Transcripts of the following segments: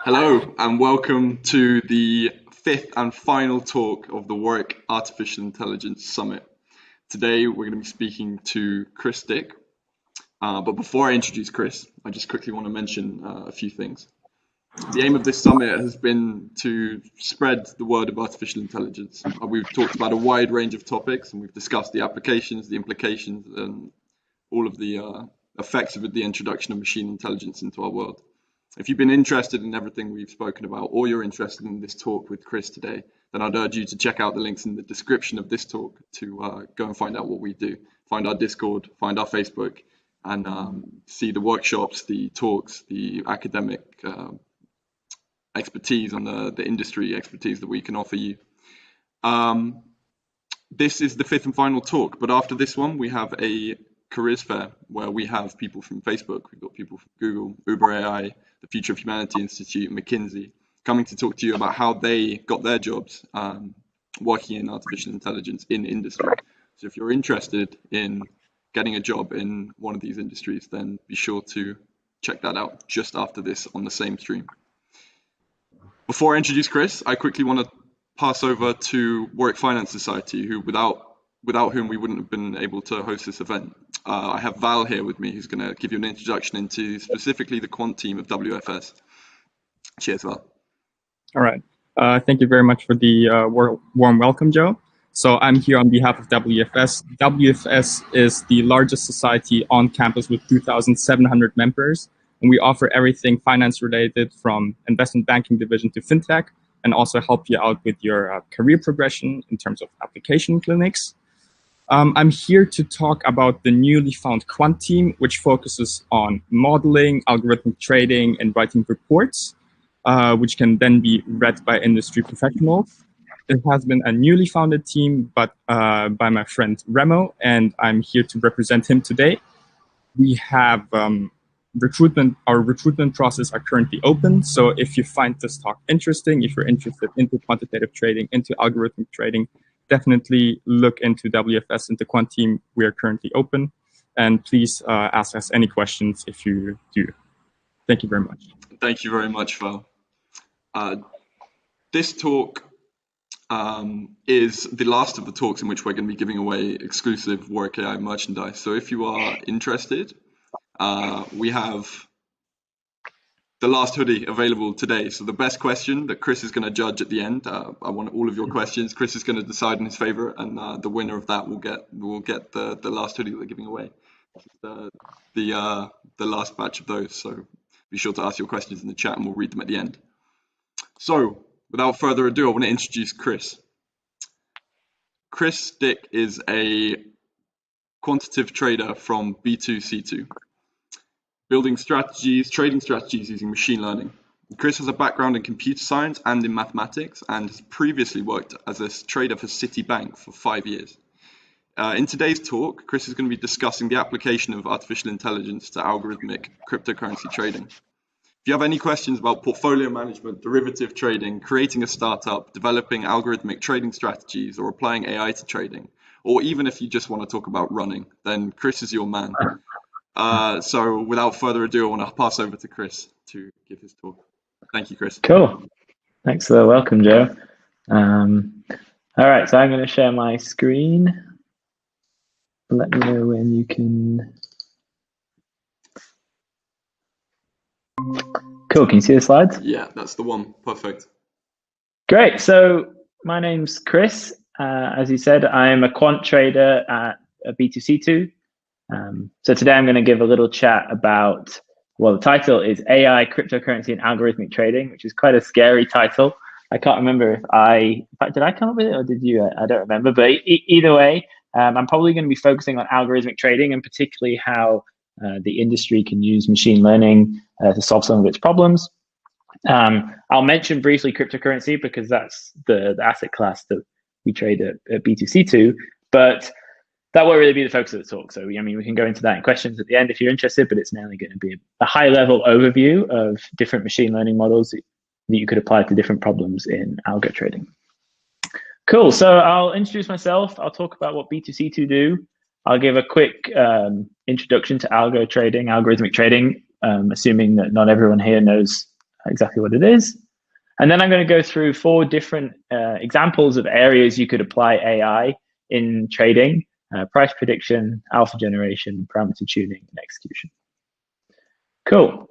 Hello and welcome to the fifth and final talk of the Warwick Artificial Intelligence Summit. Today we're going to be speaking to Chris Dick, but before I introduce Chris, I just quickly want to mention a few things. The aim of this summit has been to spread the word of artificial intelligence. We've talked about a wide range of topics and we've discussed the applications, the implications, and all of the effects of the introduction of machine intelligence into our world. If you've been interested in everything we've spoken about, or you're interested in this talk with Chris today, then I'd urge you to check out the links in the description of this talk to go and find out what we do. Find our Discord, find our Facebook, and see the workshops, the talks, the academic expertise and the industry expertise that we can offer you. This is the fifth and final talk, but after this one, we have a careers fair where we have people from Facebook, we've got people from Google, Uber AI, the Future of Humanity Institute, McKinsey, coming to talk to you about how they got their jobs working in artificial intelligence in industry. So if you're interested in getting a job in one of these industries, then be sure to check that out just after this on the same stream. Before I introduce Chris, I quickly want to pass over to Warwick Finance Society, who without whom we wouldn't have been able to host this event. I have Val here with me, who's going to give you an introduction into specifically the quant team of WFS. Cheers, Val. All right. Thank you very much for the warm welcome, Joe. So I'm here on behalf of WFS. WFS is the largest society on campus with 2,700 members. And we offer everything finance related from investment banking division to fintech, and also help you out with your career progression in terms of application clinics. I'm here to talk about the newly found quant team, which focuses on modeling, algorithmic trading, and writing reports, which can then be read by industry professionals. It has been a newly founded team, but by my friend Remo, and I'm here to represent him today. We have our recruitment process are currently open. So if you find this talk interesting, if you're interested into quantitative trading, into algorithmic trading, definitely look into WFS and the quant team. We are currently open, and please ask us any questions if you do. Thank you very much. Thank you very much, Val. This talk is the last of the talks in which we're going to be giving away exclusive Warwick AI merchandise. So if you are interested, we have the last hoodie available today. So the best question that Chris is going to judge at the end, I want all of your questions. Chris is going to decide on his favorite, and the winner of that will get the last hoodie that we're giving away. The last batch of those. So be sure to ask your questions in the chat, and we'll read them at the end. So without further ado, I want to introduce Chris. Chris Dick is a quantitative trader from B2C2. Building trading strategies using machine learning. Chris has a background in computer science and in mathematics, and has previously worked as a trader for Citibank for 5 years. In today's talk, Chris is going to be discussing the application of artificial intelligence to algorithmic cryptocurrency trading. If you have any questions about portfolio management, derivative trading, creating a startup, developing algorithmic trading strategies, or applying AI to trading, or even if you just want to talk about running, then Chris is your man. So without further ado, I want to pass over to Chris to give his talk. Thank you, Chris. Cool. Thanks for the welcome, Joe. All right, so I'm going to share my screen. Let me know when you can. Cool, can you see the slides? Yeah, that's the one. Perfect. Great, so my name's Chris. As you said, I'm a quant trader at B2C2. So today I'm going to give a little chat about, well, the title is AI, Cryptocurrency and Algorithmic Trading, which is quite a scary title. I can't remember if in fact, did I come up with it or did you? I don't remember, but either way, I'm probably going to be focusing on algorithmic trading and particularly how the industry can use machine learning to solve some of its problems. I'll mention briefly cryptocurrency because that's the asset class that we trade at B2C2, but that won't really be the focus of the talk. So, I mean, we can go into that in questions at the end if you're interested, but it's mainly going to be a high-level overview of different machine learning models that you could apply to different problems in algo trading. Cool, so I'll introduce myself. I'll talk about what B2C2 do. I'll give a quick introduction to algo trading, algorithmic trading, assuming that not everyone here knows exactly what it is. And then I'm going to go through 4 different examples of areas you could apply AI in trading: price prediction, alpha generation, parameter tuning, and execution. Cool.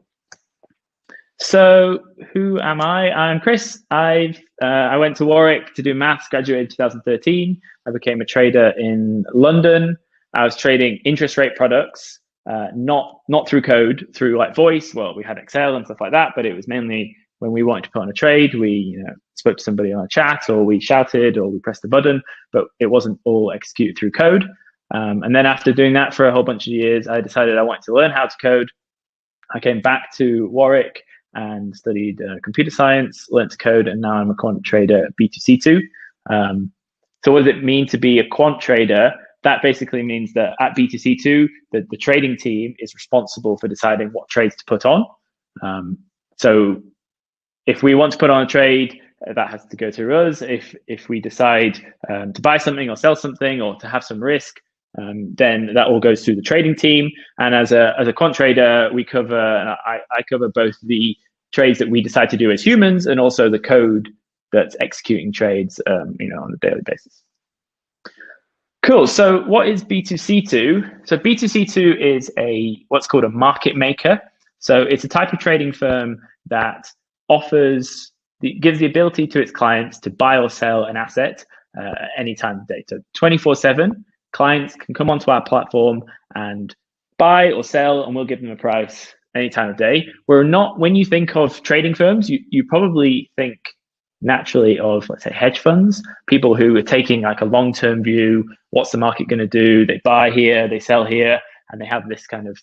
So who am I? I'm Chris. I went to Warwick to do maths, graduated in 2013. I became a trader in London. I was trading interest rate products, not through code, through like voice. Well, we had Excel and stuff like that, but it was mainly when we wanted to put on a trade, we spoke to somebody on a chat, or we shouted, or we pressed a button, but it wasn't all executed through code. And then after doing that for a whole bunch of years, I decided I wanted to learn how to code. I came back to Warwick and studied computer science, learned to code, and now I'm a quant trader at B2C2. So what does it mean to be a quant trader? That basically means that at B2C2, the trading team is responsible for deciding what trades to put on. So if we want to put on a trade, that has to go through us. If we decide to buy something or sell something or to have some risk, then that all goes through the trading team. And as a quant trader, we cover, I cover both the trades that we decide to do as humans and also the code that's executing trades, on a daily basis. Cool. So what is B2C2? So B2C2 is what's called a market maker. So it's a type of trading firm that gives the ability to its clients to buy or sell an asset at any time of day. So 24/7. Clients can come onto our platform and buy or sell, and we'll give them a price any time of day. When you think of trading firms, you probably think naturally of, let's say, hedge funds, people who are taking like a long-term view. What's the market going to do? They buy here, they sell here, and they have this kind of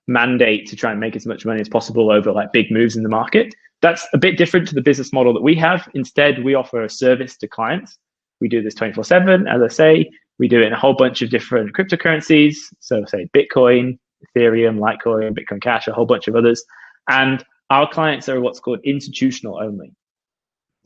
mandate to try and make as much money as possible over like big moves in the market. That's a bit different to the business model that we have. Instead, we offer a service to clients. We do this 24/7, as I say. We do it in a whole bunch of different cryptocurrencies. So say Bitcoin, Ethereum, Litecoin, Bitcoin Cash, a whole bunch of others. And our clients are what's called institutional only.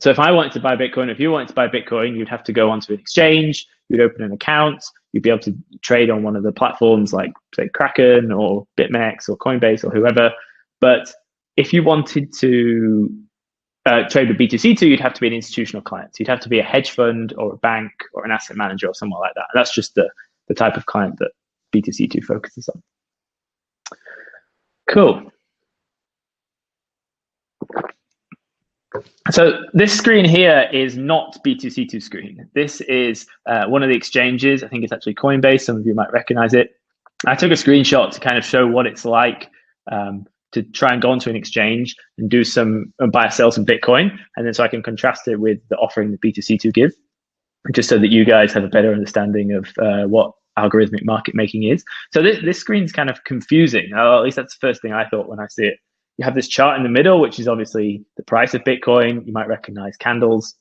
So if I wanted to buy Bitcoin, if you wanted to buy Bitcoin, you'd have to go onto an exchange, you'd open an account, you'd be able to trade on one of the platforms like, say, Kraken or BitMEX or Coinbase or whoever. But if you wanted to trade with B2C2, you'd have to be an institutional client. So you'd have to be a hedge fund or a bank or an asset manager or someone like that. And that's just the type of client that B2C2 focuses on. Cool. So this screen here is not B2C2 screen. This is one of the exchanges. I think it's actually Coinbase. Some of you might recognize it. I took a screenshot to kind of show what it's like to try and go onto an exchange and do buy or sell some Bitcoin. And then so I can contrast it with the offering that B2C2 give, just so that you guys have a better understanding of what algorithmic market making is. So this screen's kind of confusing. At least that's the first thing I thought when I see it. You have this chart in the middle, which is obviously the price of Bitcoin. You might recognize candles,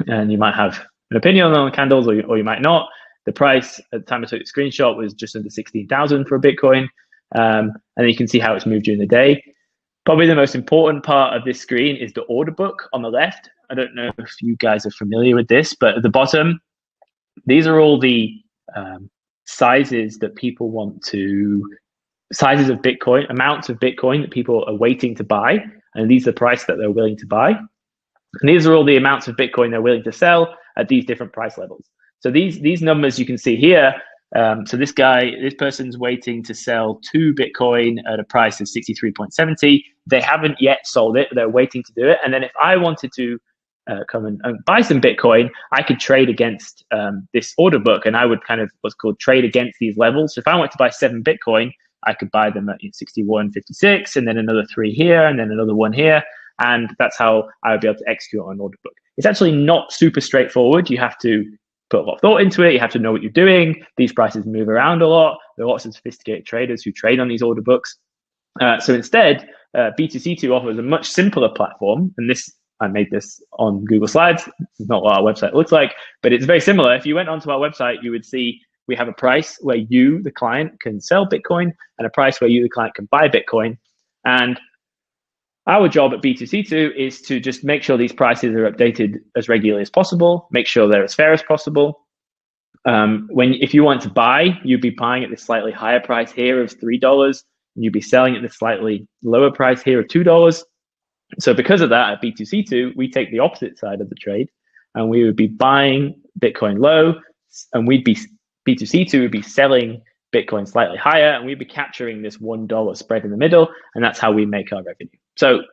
and you might have an opinion on the candles, or you might not. The price at the time I took the screenshot was just under 16,000 for a Bitcoin. And then you can see how it's moved during the day. Probably the most important part of this screen is the order book on the left. I don't know if you guys are familiar with this, but at the bottom, these are all the sizes that people sizes of Bitcoin, amounts of Bitcoin that people are waiting to buy. And these are the price that they're willing to buy. And these are all the amounts of Bitcoin they're willing to sell at these different price levels. So these numbers you can see here. So this person's waiting to sell 2 Bitcoin at a price of 63.70. They haven't yet sold it. They're waiting to do it. And then if I wanted to come and buy some Bitcoin, I could trade against this order book, and I would kind of what's called trade against these levels. So if I wanted to buy 7 Bitcoin, I could buy them at 61.56, and then another 3 here, and then another 1 here. And that's how I would be able to execute on an order book. It's actually not super straightforward. You have to put a lot of thought into it. You have to know what you're doing. These prices move around a lot. There are lots of sophisticated traders who trade on these order books. So instead, B2C2 offers a much simpler platform. And I made this on Google Slides. This is not what our website looks like, but it's very similar. If you went onto our website, you would see we have a price where you, the client, can sell Bitcoin, and a price where you, the client, can buy Bitcoin. And our job at B2C2 is to just make sure these prices are updated as regularly as possible, make sure they're as fair as possible. If you want to buy, you'd be buying at this slightly higher price here of $3. and you'd be selling at the slightly lower price here of $2. So because of that, at B2C2, we take the opposite side of the trade, and we would be buying Bitcoin low, and B2C2 would be selling Bitcoin slightly higher, and we'd be capturing this $1 spread in the middle, and that's how we make our revenue. So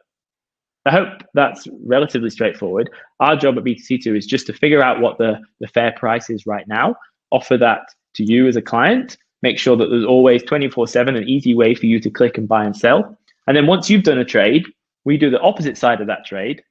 I hope that's relatively straightforward. Our job at B2C2 is just to figure out what the fair price is right now, offer that to you as a client, make sure that there's always 24/7 an easy way for you to click and buy and sell. And then once you've done a trade, we do the opposite side of that trade,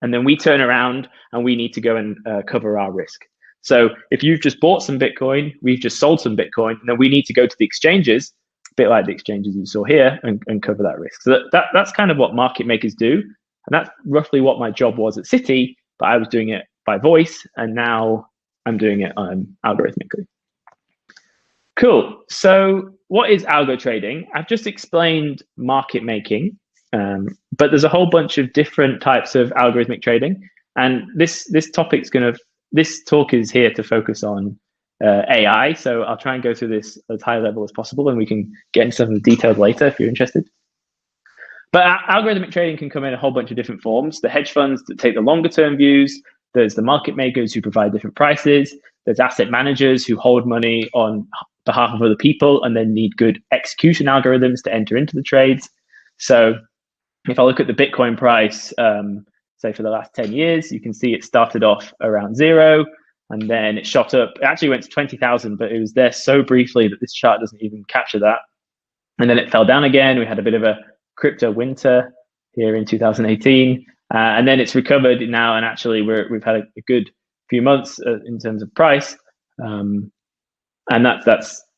and then we turn around and we need to go and cover our risk. So if you've just bought some Bitcoin, we've just sold some Bitcoin, and then we need to go to the exchanges, a bit like the exchanges you saw here, and cover that risk. So that's kind of what market makers do. And that's roughly what my job was at Citi, but I was doing it by voice, and now I'm doing it algorithmically. Cool. So what is algo trading? I've just explained market making, but there's a whole bunch of different types of algorithmic trading. And this talk is here to focus on AI. So I'll try and go through this as high level as possible, and we can get into some of the details later if you're interested. But algorithmic trading can come in a whole bunch of different forms. The hedge funds that take the longer term views. There's the market makers who provide different prices. There's asset managers who hold money on behalf of other people and then need good execution algorithms to enter into the trades. So if I look at the Bitcoin price, say for the last 10 years, you can see it started off around 0, and then it shot up. It actually went to 20,000, but it was there so briefly that this chart doesn't even capture that. And then it fell down again. We had a bit of a crypto winter here in 2018, and then it's recovered now, and actually we've had a good few months in terms of price, and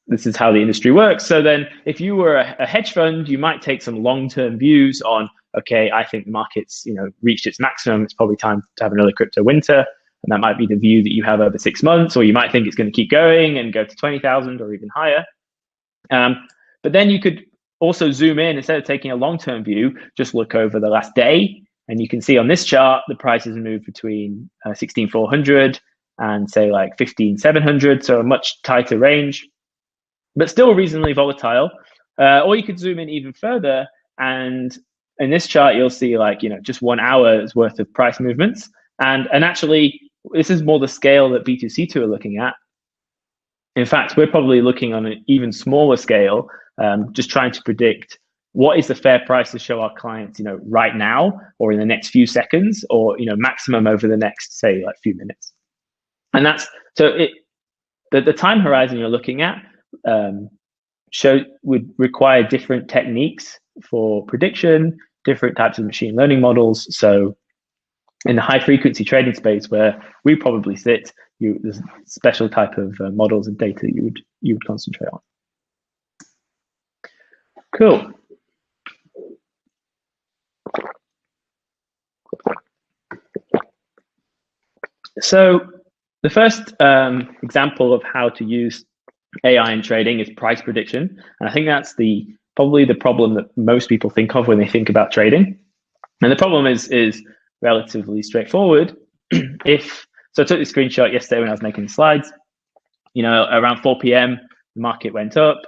this is how the industry works. So then if you were a hedge fund, you might take some long-term views on, okay, I think the market's reached its maximum, it's probably time to have another crypto winter, and that might be the view that you have over 6 months, or you might think it's going to keep going and go to 20,000 or even higher. But then you could also zoom in. Instead of taking a long-term view, just look over the last day, and you can see on this chart the prices move between 16,400 and say like 15,700, so a much tighter range, but still reasonably volatile. Or you could zoom in even further, and in this chart you'll see like just 1 hour's worth of price movements, and actually this is more the scale that B2C2 are looking at. In fact, we're probably looking on an even smaller scale, just trying to predict what is the fair price to show our clients, right now, or in the next few seconds, or maximum over the next, say, like few minutes. And that's so the time horizon you're looking at would require different techniques for prediction, different types of machine learning models. So in the high frequency trading space where we probably sit, there's a special type of models and data you would concentrate on. Cool. So the first example of how to use AI in trading is price prediction. And I think that's probably the problem that most people think of when they think about trading. And the problem is relatively straightforward. So I took this screenshot yesterday when I was making the slides. Around 4 p.m., the market went up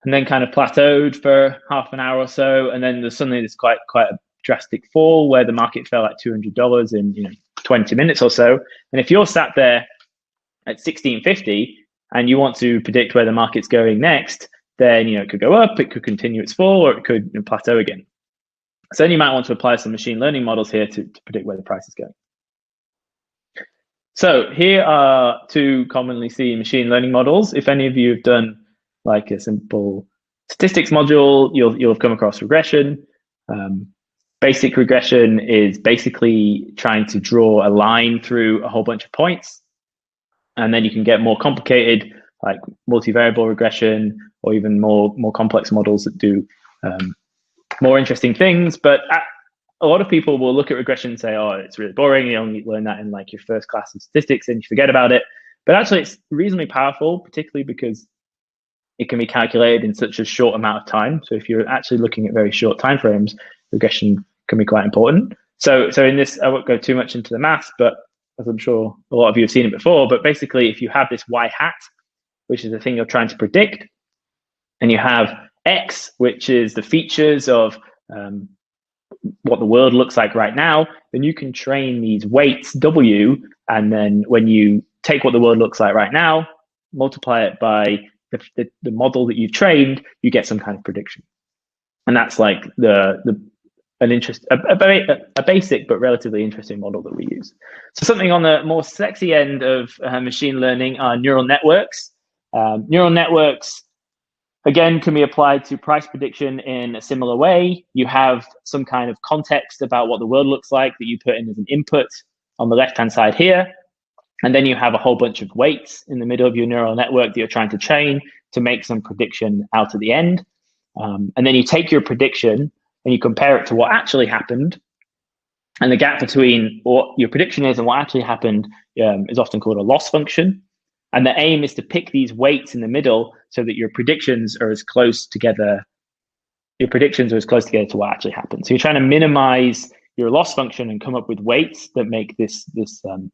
and then kind of plateaued for half an hour or so. And then there's suddenly this quite a drastic fall where the market fell like $200 in 20 minutes or so. And if you're sat there at 1650 and you want to predict where the market's going next, then it could go up, it could continue its fall, or it could plateau again. So then you might want to apply some machine learning models here to predict where the price is going. So here are two commonly seen machine learning models. If any of you have done like a simple statistics module, you'll have come across regression. Basic regression is basically trying to draw a line through a whole bunch of points. And then you can get more complicated, like multivariable regression, or even more complex models that do more interesting things. But a lot of people will look at regression and say, oh, it's really boring. You only learn that in like your first class of statistics and you forget about it. But actually, it's reasonably powerful, particularly because it can be calculated in such a short amount of time. So if you're actually looking at very short timeframes, regression can be quite important. So in this, I won't go too much into the maths, but as I'm sure a lot of you have seen it before, but basically if you have this y hat, which is the thing you're trying to predict, and you have X, which is the features of what the world looks like right now, then you can train these weights W, and then when you take what the world looks like right now, multiply it by the model that you've trained, you get some kind of prediction. And that's like a basic but relatively interesting model that we use. So something on the more sexy end of machine learning are neural networks. Neural networks, again, can be applied to price prediction in a similar way. You have some kind of context about what the world looks like that you put in as an input on the left-hand side here. And then you have a whole bunch of weights in the middle of your neural network that you're trying to train to make some prediction out at the end. And then you take your prediction and you compare it to what actually happened. And the gap between what your prediction is and what actually happened is often called a loss function. And the aim is to pick these weights in the middle so that your predictions are as close together. Your predictions are as close together to what actually happened. So you're trying to minimize your loss function and come up with weights that make this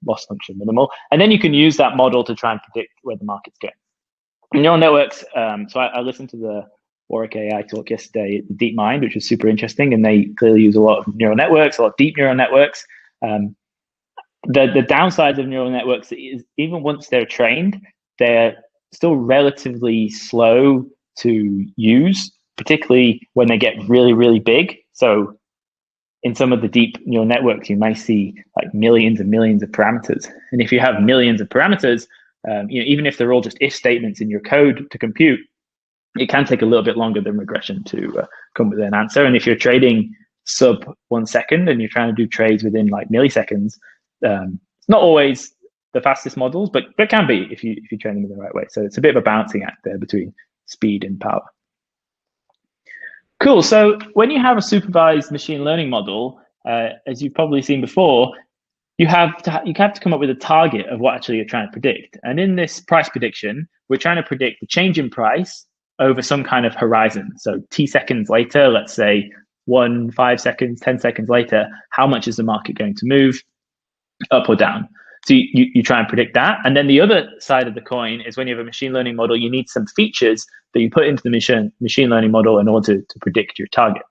loss function minimal. And then you can use that model to try and predict where the market's going. Neural networks. So I listened to the Warwick AI talk yesterday, DeepMind, which was super interesting, and they clearly use a lot of neural networks, a lot of deep neural networks. The downsides of neural networks is even once they're trained, they're still relatively slow to use, particularly when they get really, really big. So in some of the deep neural networks, you might see like millions and millions of parameters. And if you have millions of parameters, even if they're all just if statements in your code to compute, it can take a little bit longer than regression to come with an answer. And if you're trading sub 1 second and you're trying to do trades within like milliseconds, it's not always the fastest models, but it can be if you train them in the right way. So it's a bit of a balancing act there between speed and power. Cool. So when you have a supervised machine learning model, as you've probably seen before, you have to come up with a target of what actually you're trying to predict. And in this price prediction, we're trying to predict the change in price over some kind of horizon. So t seconds later, let's say 1, 5 seconds, 10 seconds later, how much is the market going to move up or down? So you try and predict that. And then the other side of the coin is when you have a machine learning model, you need some features that you put into the machine learning model in order to predict your target.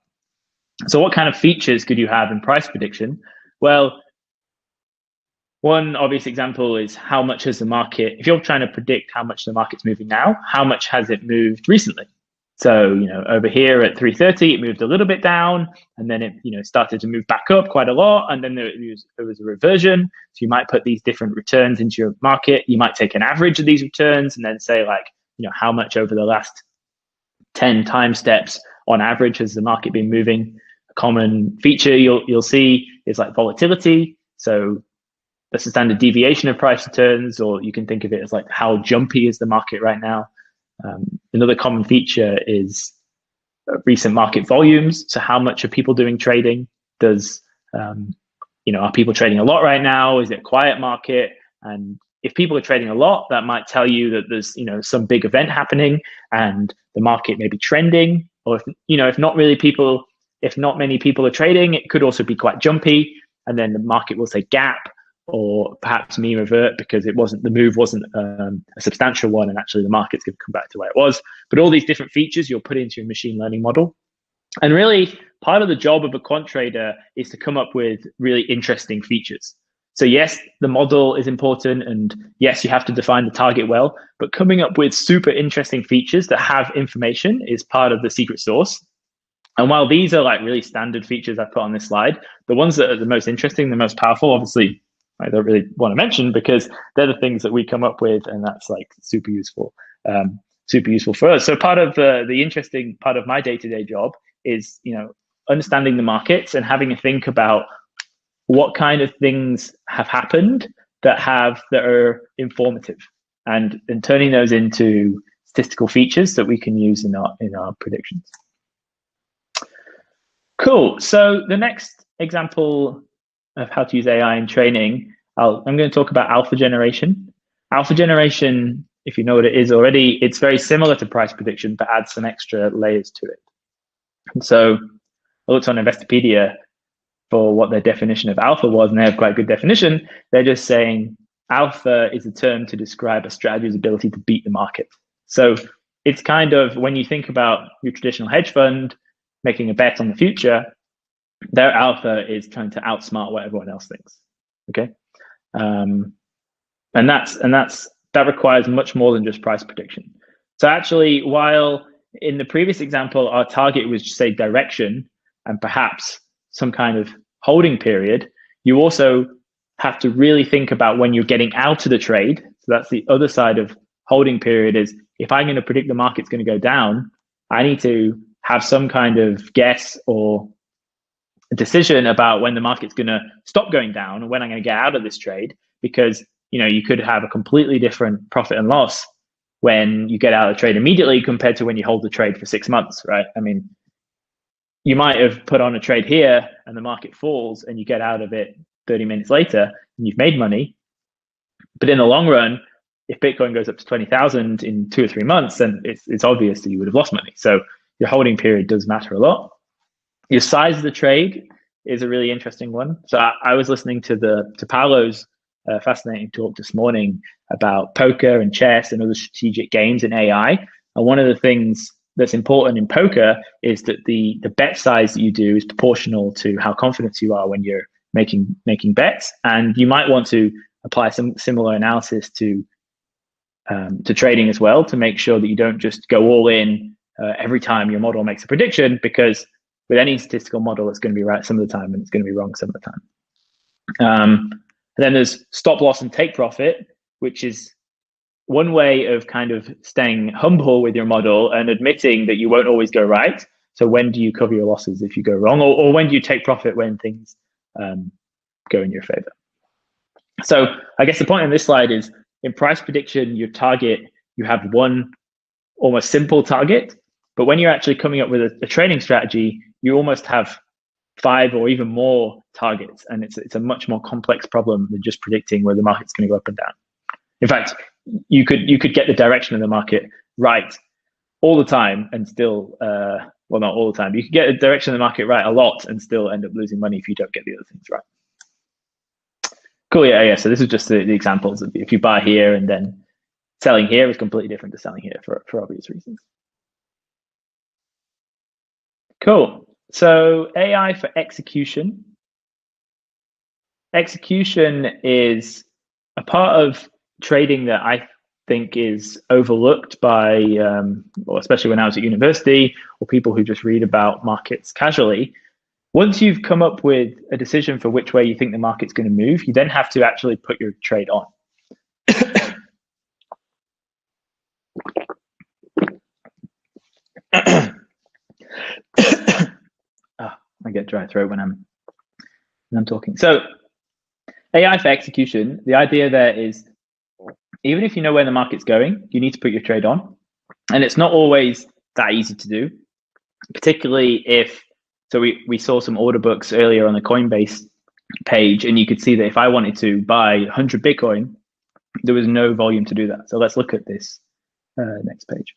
So what kind of features could you have in price prediction? Well, one obvious example is how much has the market, if you're trying to predict how much the market's moving now, how much has it moved recently? So, over here at 3:30, it moved a little bit down, and then it, started to move back up quite a lot, and then there was a reversion. So you might put these different returns into your market. You might take an average of these returns and then say how much over the last 10 time steps on average has the market been moving? A common feature you'll see is like volatility. So that's the standard deviation of price returns, or you can think of it as like how jumpy is the market right now. Another common feature is recent market volumes. So how much are people doing trading? Are people trading a lot right now? Is it a quiet market? And if people are trading a lot, that might tell you that there's some big event happening and the market may be trending. Or if not many people are trading, it could also be quite jumpy, and then the market will say gap, or perhaps mean revert because the move wasn't a substantial one, and actually the market's going to come back to where it was. But all these different features you'll put into your machine learning model. And really, part of the job of a quant trader is to come up with really interesting features. So yes, the model is important, and yes, you have to define the target well, but coming up with super interesting features that have information is part of the secret sauce. And while these are like really standard features I put on this slide, the ones that are the most interesting, the most powerful, obviously, I don't really want to mention because they're the things that we come up with, and that's like super useful for us. So part of the interesting part of my day-to-day job is, understanding the markets and having a think about what kind of things have happened that are informative, and turning those into statistical features that we can use in our predictions. Cool. So the next example of how to use AI in training, I'm going to talk about alpha generation. Alpha generation, if you know what it is already, it's very similar to price prediction, but adds some extra layers to it. And so I looked on Investopedia for what their definition of alpha was, and they have quite a good definition. They're just saying alpha is a term to describe a strategy's ability to beat the market. So it's kind of, when you think about your traditional hedge fund making a bet on the future, their alpha is trying to outsmart what everyone else thinks. Okay, and that requires much more than just price prediction. So actually, while in the previous example our target was, say, direction and perhaps some kind of holding period, you also have to really think about when you're getting out of the trade. So that's the other side of holding period, is if I'm going to predict the market's going to go down, I need to have some kind of guess or a decision about when the market's going to stop going down and when I'm going to get out of this trade, because you could have a completely different profit and loss when you get out of the trade immediately compared to when you hold the trade for 6 months, right? I mean, you might have put on a trade here and the market falls and you get out of it 30 minutes later and you've made money. But in the long run, if Bitcoin goes up to 20,000 in 2 or 3 months, then it's obvious that you would have lost money. So your holding period does matter a lot. Your size of the trade is a really interesting one. So I was listening to Paolo's fascinating talk this morning about poker and chess and other strategic games in AI. And one of the things that's important in poker is that the bet size that you do is proportional to how confident you are when you're making bets. And you might want to apply some similar analysis to trading as well, to make sure that you don't just go all in every time your model makes a prediction, because with any statistical model, it's going to be right some of the time and it's going to be wrong some of the time. And then there's stop loss and take profit, which is one way of kind of staying humble with your model and admitting that you won't always go right. So when do you cover your losses if you go wrong, or when do you take profit when things go in your favor? So I guess the point on this slide is, in price prediction, your target, you have one almost simple target, but when you're actually coming up with a trading strategy, you almost have 5 or even more targets, and it's a much more complex problem than just predicting where the market's going to go up and down. In fact, you could get the direction of the market right all the time and still, well, not all the time. You could get the direction of the market right a lot and still end up losing money if you don't get the other things right. Cool, yeah. So this is just the examples. If you buy here and then selling here is completely different to selling here for obvious reasons. Cool. So AI for execution. Execution is a part of trading that I think is overlooked by, well, especially when I was at university, or people who just read about markets casually. Once you've come up with a decision for which way you think the market's going to move, you then have to actually put your trade on. I get dry throat when I'm talking. So AI for execution, the idea there is, even if you know where the market's going, you need to put your trade on. And it's not always that easy to do, particularly if, so we saw some order books earlier on the Coinbase page, and you could see that if I wanted to buy 100 Bitcoin, there was no volume to do that. So let's look at this next page.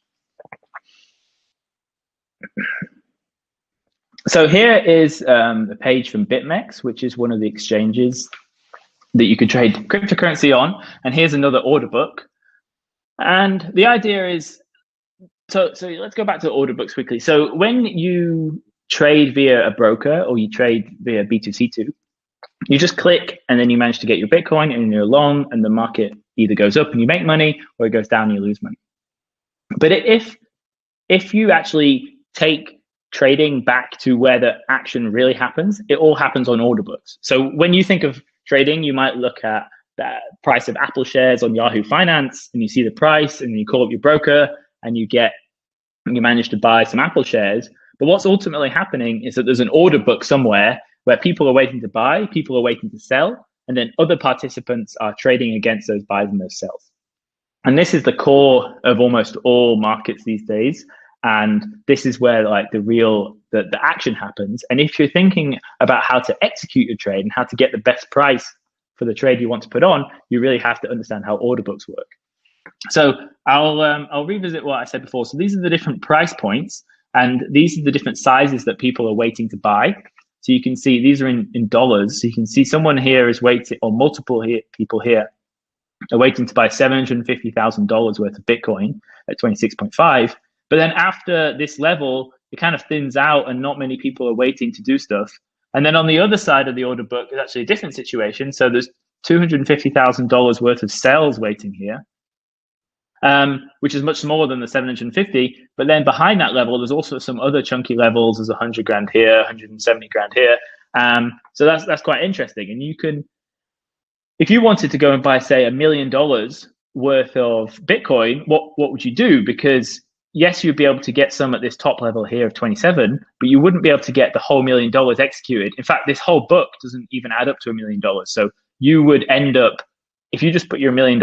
So here is a page from BitMEX, which is one of the exchanges that you could trade cryptocurrency on. And here's another order book. And the idea is, so let's go back to the order books quickly. So when you trade via a broker or you trade via B2C2, you just click and then you manage to get your Bitcoin and you're long, and the market either goes up and you make money, or it goes down and you lose money. But if you actually take trading back to where the action really happens, it all happens on order books. So when you think of trading, you might look at the price of Apple shares on Yahoo Finance, and you see the price, and you call up your broker and you manage to buy some Apple shares. But what's ultimately happening is that there's an order book somewhere where people are waiting to buy, people are waiting to sell, and then other participants are trading against those buys and those sells. And this is the core of almost all markets these days. And this is where like the action happens. And if you're thinking about how to execute your trade and how to get the best price for the trade you want to put on, you really have to understand how order books work. So I'll revisit what I said before. So these are the different price points, and these are the different sizes that people are waiting to buy. So you can see these are in dollars. So you can see someone here is waiting, or multiple people here are waiting to buy $750,000 worth of Bitcoin at 26.5. But then after this level, it kind of thins out and not many people are waiting to do stuff. And then on the other side of the order book is actually a different situation. So there's $250,000 worth of sales waiting here, which is much smaller than the 750. But then behind that level, there's also some other chunky levels. There's 100 grand here, 170 grand here. So that's quite interesting. And you can, if you wanted to go and buy, say, $1 million worth of Bitcoin, what would you do? Because yes, you'd be able to get some at this top level here of 27, but you wouldn't be able to get the whole $1 million executed. In fact, this whole book doesn't even add up to $1 million. So you would end up, if you just put your $1 million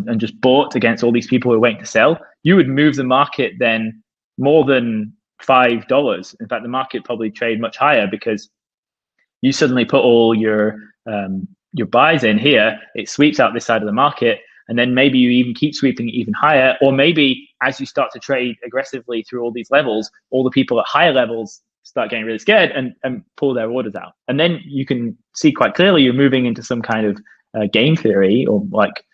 and just bought against all these people who are waiting to sell, you would move the market then more than $5. In fact, the market probably trade much higher because you suddenly put all your buys in here, it sweeps out this side of the market, and then maybe you even keep sweeping it even higher, or maybe as you start to trade aggressively through all these levels, all the people at higher levels start getting really scared and pull their orders out. And then you can see quite clearly you're moving into some kind of game theory, or like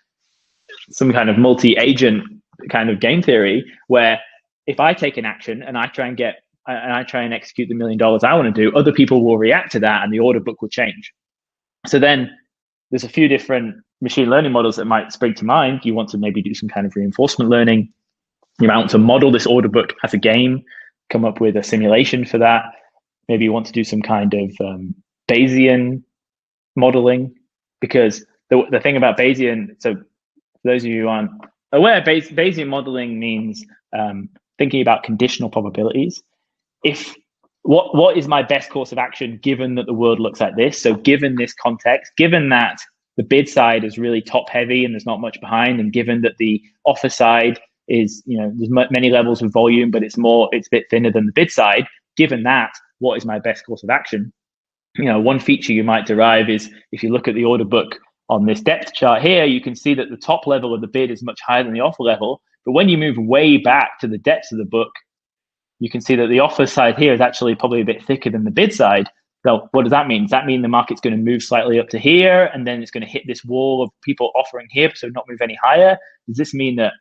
some kind of multi-agent kind of game theory, where if I take an action and I try and execute the $1 million I want to do, other people will react to that and the order book will change. So then there's a few different machine learning models that might spring to mind. You want to maybe do some kind of reinforcement learning. You might want to model this order book as a game, come up with a simulation for that. Maybe you want to do some kind of Bayesian modeling, because the thing about Bayesian, so for those of you who aren't aware, Bayesian modeling means thinking about conditional probabilities. If what is my best course of action given that the world looks like this? So given this context, given that the bid side is really top heavy and there's not much behind, and given that the offer side is, there's many levels of volume, but it's a bit thinner than the bid side. Given that, what is my best course of action? One feature you might derive is if you look at the order book on this depth chart here, you can see that the top level of the bid is much higher than the offer level. But when you move way back to the depths of the book, you can see that the offer side here is actually probably a bit thicker than the bid side. So what does that mean? Does that mean the market's going to move slightly up to here and then it's going to hit this wall of people offering here, so not move any higher? Does this mean that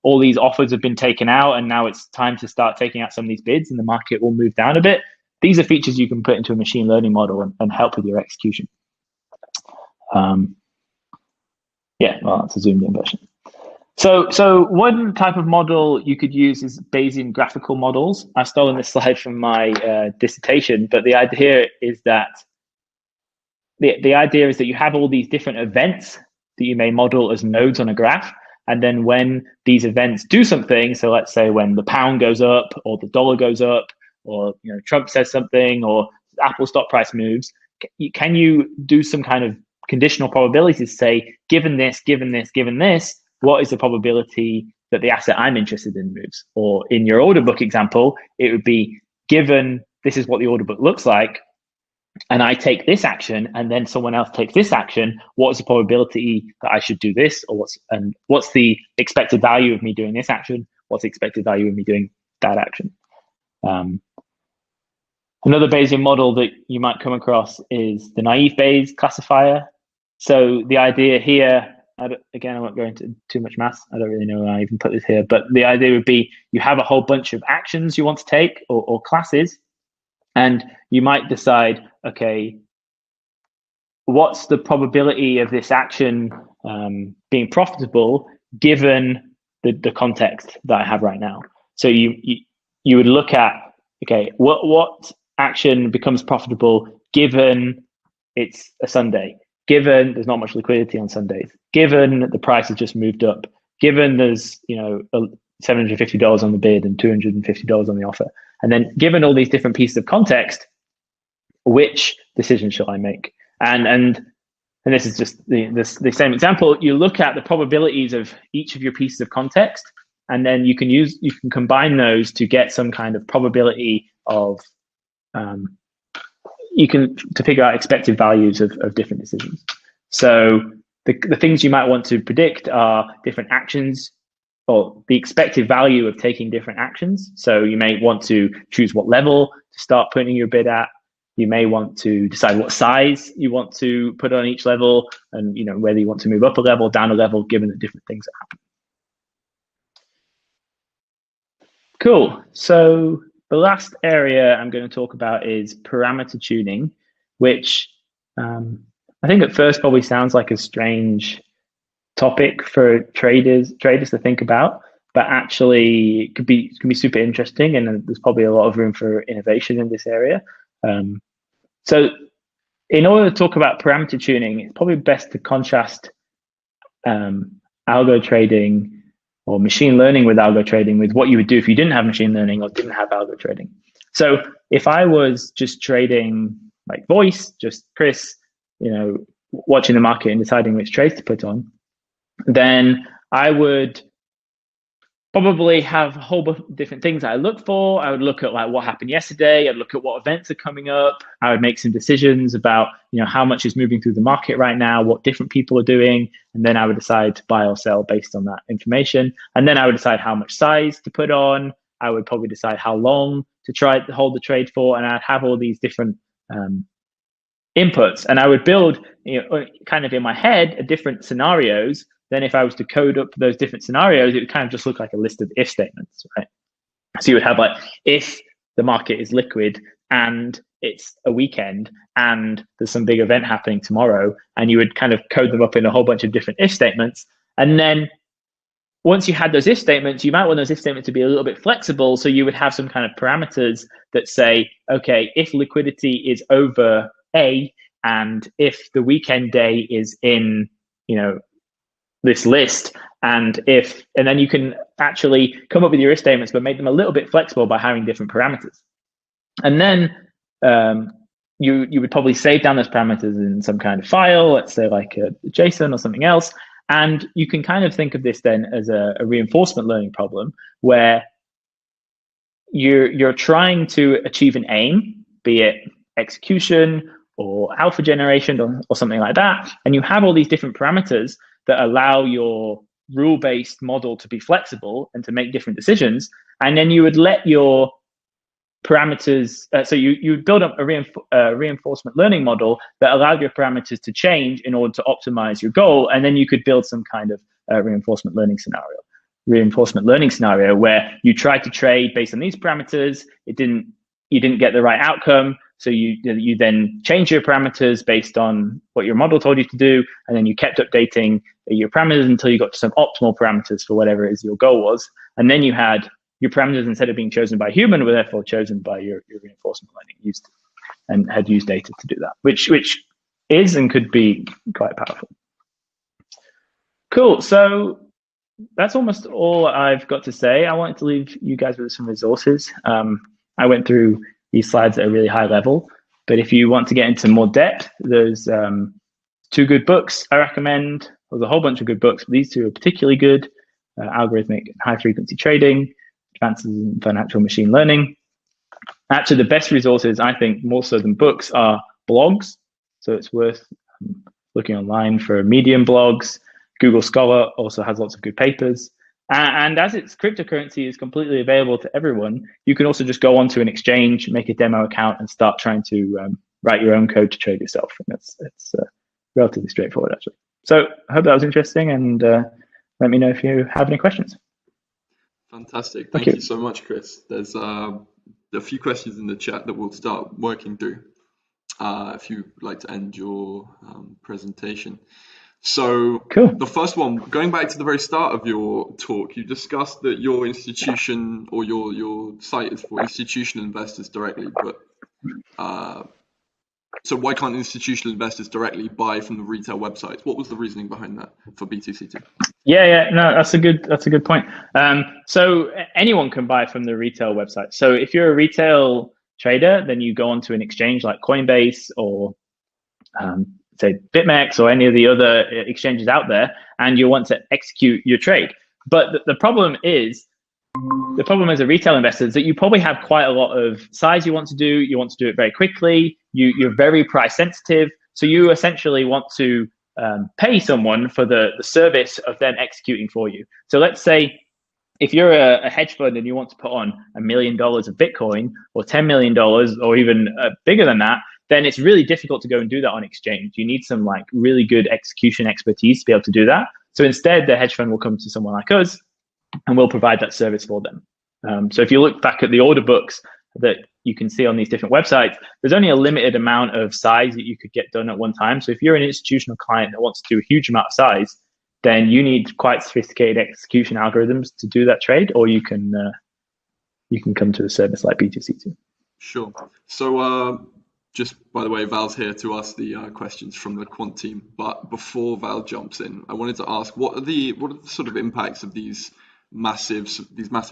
all these offers have been taken out and now it's time to start taking out some of these bids and the market will move down a bit? These are features you can put into a machine learning model and help with your execution. That's a zoomed in version. So one type of model you could use is Bayesian graphical models. I've stolen this slide from my dissertation, but the idea here is that the idea is that you have all these different events that you may model as nodes on a graph. And then when these events do something, so let's say when the pound goes up or the dollar goes up, or Trump says something, or Apple stock price moves, can you do some kind of conditional probability to say, given this, given this, given this, what is the probability that the asset I'm interested in moves? Or in your order book example, it would be, given this is what the order book looks like, and I take this action, and then someone else takes this action, what is the probability that I should do this? Or what's the expected value of me doing this action? What's the expected value of me doing that action? Another Bayesian model that you might come across is the naive Bayes classifier. So the idea here, again, I won't go into too much maths. I don't really know why I even put this here, but the idea would be you have a whole bunch of actions you want to take, or classes, and you might decide, okay, what's the probability of this action being profitable given the context that I have right now? So you would look at, okay, what action becomes profitable given it's a Sunday, given there's not much liquidity on Sundays, given the price has just moved up, given there's $750 on the bid and $250 on the offer, and then given all these different pieces of context, which decision shall I make? And this is just the same example. You look at the probabilities of each of your pieces of context, and then you can combine those to get some kind of probability of to figure out expected values of different decisions. So the things you might want to predict are different actions, or the expected value of taking different actions. So you may want to choose what level to start putting your bid at. You may want to decide what size you want to put on each level, and whether you want to move up a level, down a level, given the different things that happen. Cool. So the last area I'm going to talk about is parameter tuning, which I think at first probably sounds like a strange topic for traders to think about, but actually it can be super interesting, and there's probably a lot of room for innovation in this area. So in order to talk about parameter tuning, it's probably best to contrast algo trading or machine learning with algo trading with what you would do if you didn't have machine learning or didn't have algo trading. So if I was just trading like voice, just Chris, watching the market and deciding which trades to put on, then I would probably have a whole bunch of different things I look for. I would look at like what happened yesterday. I'd look at what events are coming up. I would make some decisions about how much is moving through the market right now, what different people are doing, and then I would decide to buy or sell based on that information. And then I would decide how much size to put on. I would probably decide how long to try to hold the trade for, and I'd have all these different inputs, and I would build kind of in my head different scenarios. Then if I was to code up those different scenarios, it would kind of just look like a list of if statements, right? So you would have like, if the market is liquid and it's a weekend and there's some big event happening tomorrow, and you would kind of code them up in a whole bunch of different if statements. And then once you had those if statements, you might want those if statements to be a little bit flexible. So you would have some kind of parameters that say, okay, if liquidity is over A, and if the weekend day is in, this list, and then you can actually come up with your if statements, but make them a little bit flexible by having different parameters. And then you would probably save down those parameters in some kind of file, let's say like a JSON or something else. And you can kind of think of this then as a reinforcement learning problem, where you're trying to achieve an aim, be it execution or alpha generation or something like that. And you have all these different parameters that allow your rule-based model to be flexible and to make different decisions. And then you would let your parameters, so you would build up a reinforcement learning model that allowed your parameters to change in order to optimize your goal. And then you could build some kind of reinforcement learning scenario where you tried to trade based on these parameters. You didn't get the right outcome. So you then change your parameters based on what your model told you to do, and then you kept updating your parameters until you got to some optimal parameters for whatever it is your goal was. And then you had your parameters, instead of being chosen by a human, were therefore chosen by your reinforcement learning and had used data to do that, which is and could be quite powerful. Cool. So that's almost all I've got to say. I wanted to leave you guys with some resources. I went through these slides at a really high level, but if you want to get into more depth, there's 2 good books I recommend. There's a whole bunch of good books, but these 2 are particularly good: Algorithmic and High Frequency Trading, Advances in Financial Machine Learning. Actually, the best resources, I think, more so than books, are blogs. So it's worth looking online for Medium blogs. Google Scholar also has lots of good papers. And as cryptocurrency is completely available to everyone, you can also just go onto an exchange, make a demo account, and start trying to write your own code to trade yourself. And it's relatively straightforward, actually. So I hope that was interesting, and let me know if you have any questions. Fantastic. Thank you so much, Chris. There's a few questions in the chat that we'll start working through if you'd like to end your presentation. So cool. The first one, going back to the very start of your talk, you discussed that your institution or your site is for institutional investors directly, but so why can't institutional investors directly buy from the retail websites? What was the reasoning behind that for B2C2? Yeah, no, that's a good point. So anyone can buy from the retail website. So if you're a retail trader, then you go onto an exchange like Coinbase or say BitMEX or any of the other exchanges out there, and you'll want to execute your trade. But the problem as a retail investor is that you probably have quite a lot of size you want to do. You want to do it very quickly. You're very price sensitive. So you essentially want to pay someone for the service of them executing for you. So let's say if you're a hedge fund and you want to put on $1 million of Bitcoin or $10 million or even bigger than that, then it's really difficult to go and do that on exchange. You need some like really good execution expertise to be able to do that. So instead, the hedge fund will come to someone like us and we'll provide that service for them. So if you look back at the order books that you can see on these different websites, there's only a limited amount of size that you could get done at one time. So if you're an institutional client that wants to do a huge amount of size, then you need quite sophisticated execution algorithms to do that trade, or you can come to a service like B2C2. Sure. So just by the way, Val's here to ask the questions from the quant team. But before Val jumps in, I wanted to ask, what are the sort of impacts of these massive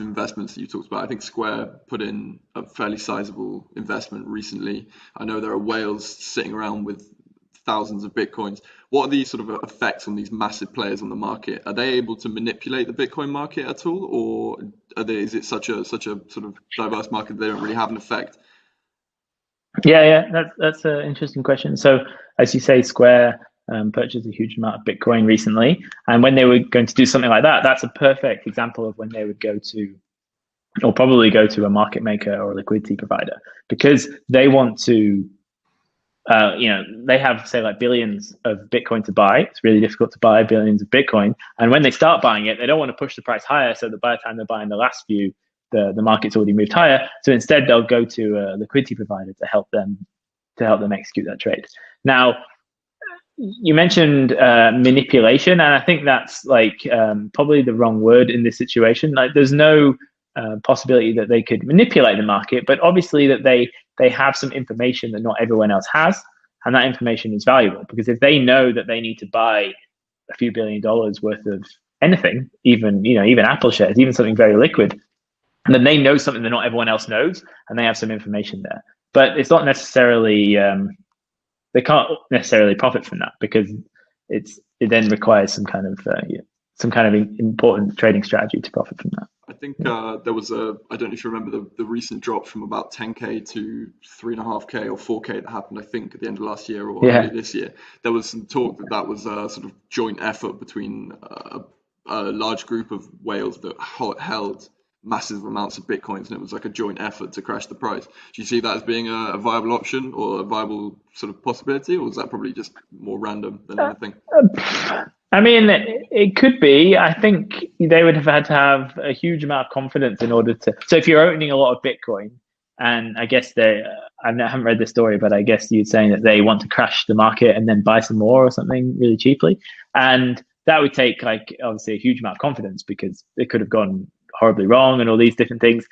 investments that you talked about? I think Square put in a fairly sizable investment recently. I know there are whales sitting around with thousands of Bitcoins. What are the sort of effects on these massive players on the market? Are they able to manipulate the Bitcoin market at all, or is it such a sort of diverse market they don't really have an effect? Yeah, that's an interesting question. So as you say, Square purchased a huge amount of Bitcoin recently, and when they were going to do something like that, that's a perfect example of when they would go to, or probably go to, a market maker or a liquidity provider, because they want to, they have, say, like billions of Bitcoin to buy. It's really difficult to buy billions of Bitcoin, and when they start buying it, they don't want to push the price higher, so that by the time they're buying the last few, the market's already moved higher. So instead, they'll go to a liquidity provider to help them execute that trade. Now, you mentioned manipulation, and I think that's like probably the wrong word in this situation. Like, there's no possibility that they could manipulate the market, but obviously that they have some information that not everyone else has, and that information is valuable, because if they know that they need to buy a few $1 billion worth of anything, even Apple shares, even something very liquid, then they know something that not everyone else knows, and they have some information there. But it's not necessarily they can't necessarily profit from that, because it then requires some kind of important trading strategy to profit from that. I think there was I don't know if you remember the recent drop from about 10K to 3.5K or 4K that happened, I think, at the end of last year or early this year. There was some talk that was a sort of joint effort between a large group of whales that held massive amounts of Bitcoins, and it was like a joint effort to crash the price. Do you see that as being a viable option or a viable sort of possibility, or is that probably just more random than anything? I mean, it could be. I think they would have had to have a huge amount of confidence in order to. So if you're owning a lot of Bitcoin, and I guess I haven't read the story, but I guess you're saying that they want to crash the market and then buy some more or something really cheaply, and that would take, like, obviously a huge amount of confidence, because it could have gone horribly wrong and all these different things.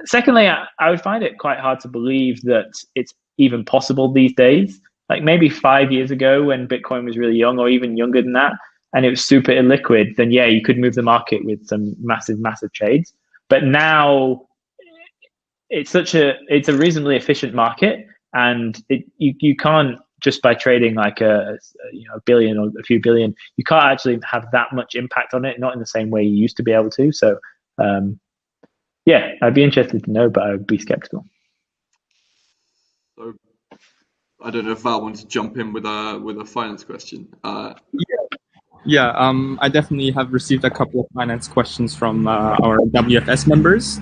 Secondly, I would find it quite hard to believe that it's even possible these days. Like maybe 5 years ago, when Bitcoin was really young, or even younger than that, and it was super illiquid, then yeah, you could move the market with some massive trades. But now it's a reasonably efficient market, and you can't, just by trading like a billion or a few billion, you can't actually have that much impact on it, not in the same way you used to be able to. So yeah, I'd be interested to know, but I would be skeptical. So I don't know if Val wants to jump in with a finance question. Yeah, I definitely have received a couple of finance questions from our WFS members,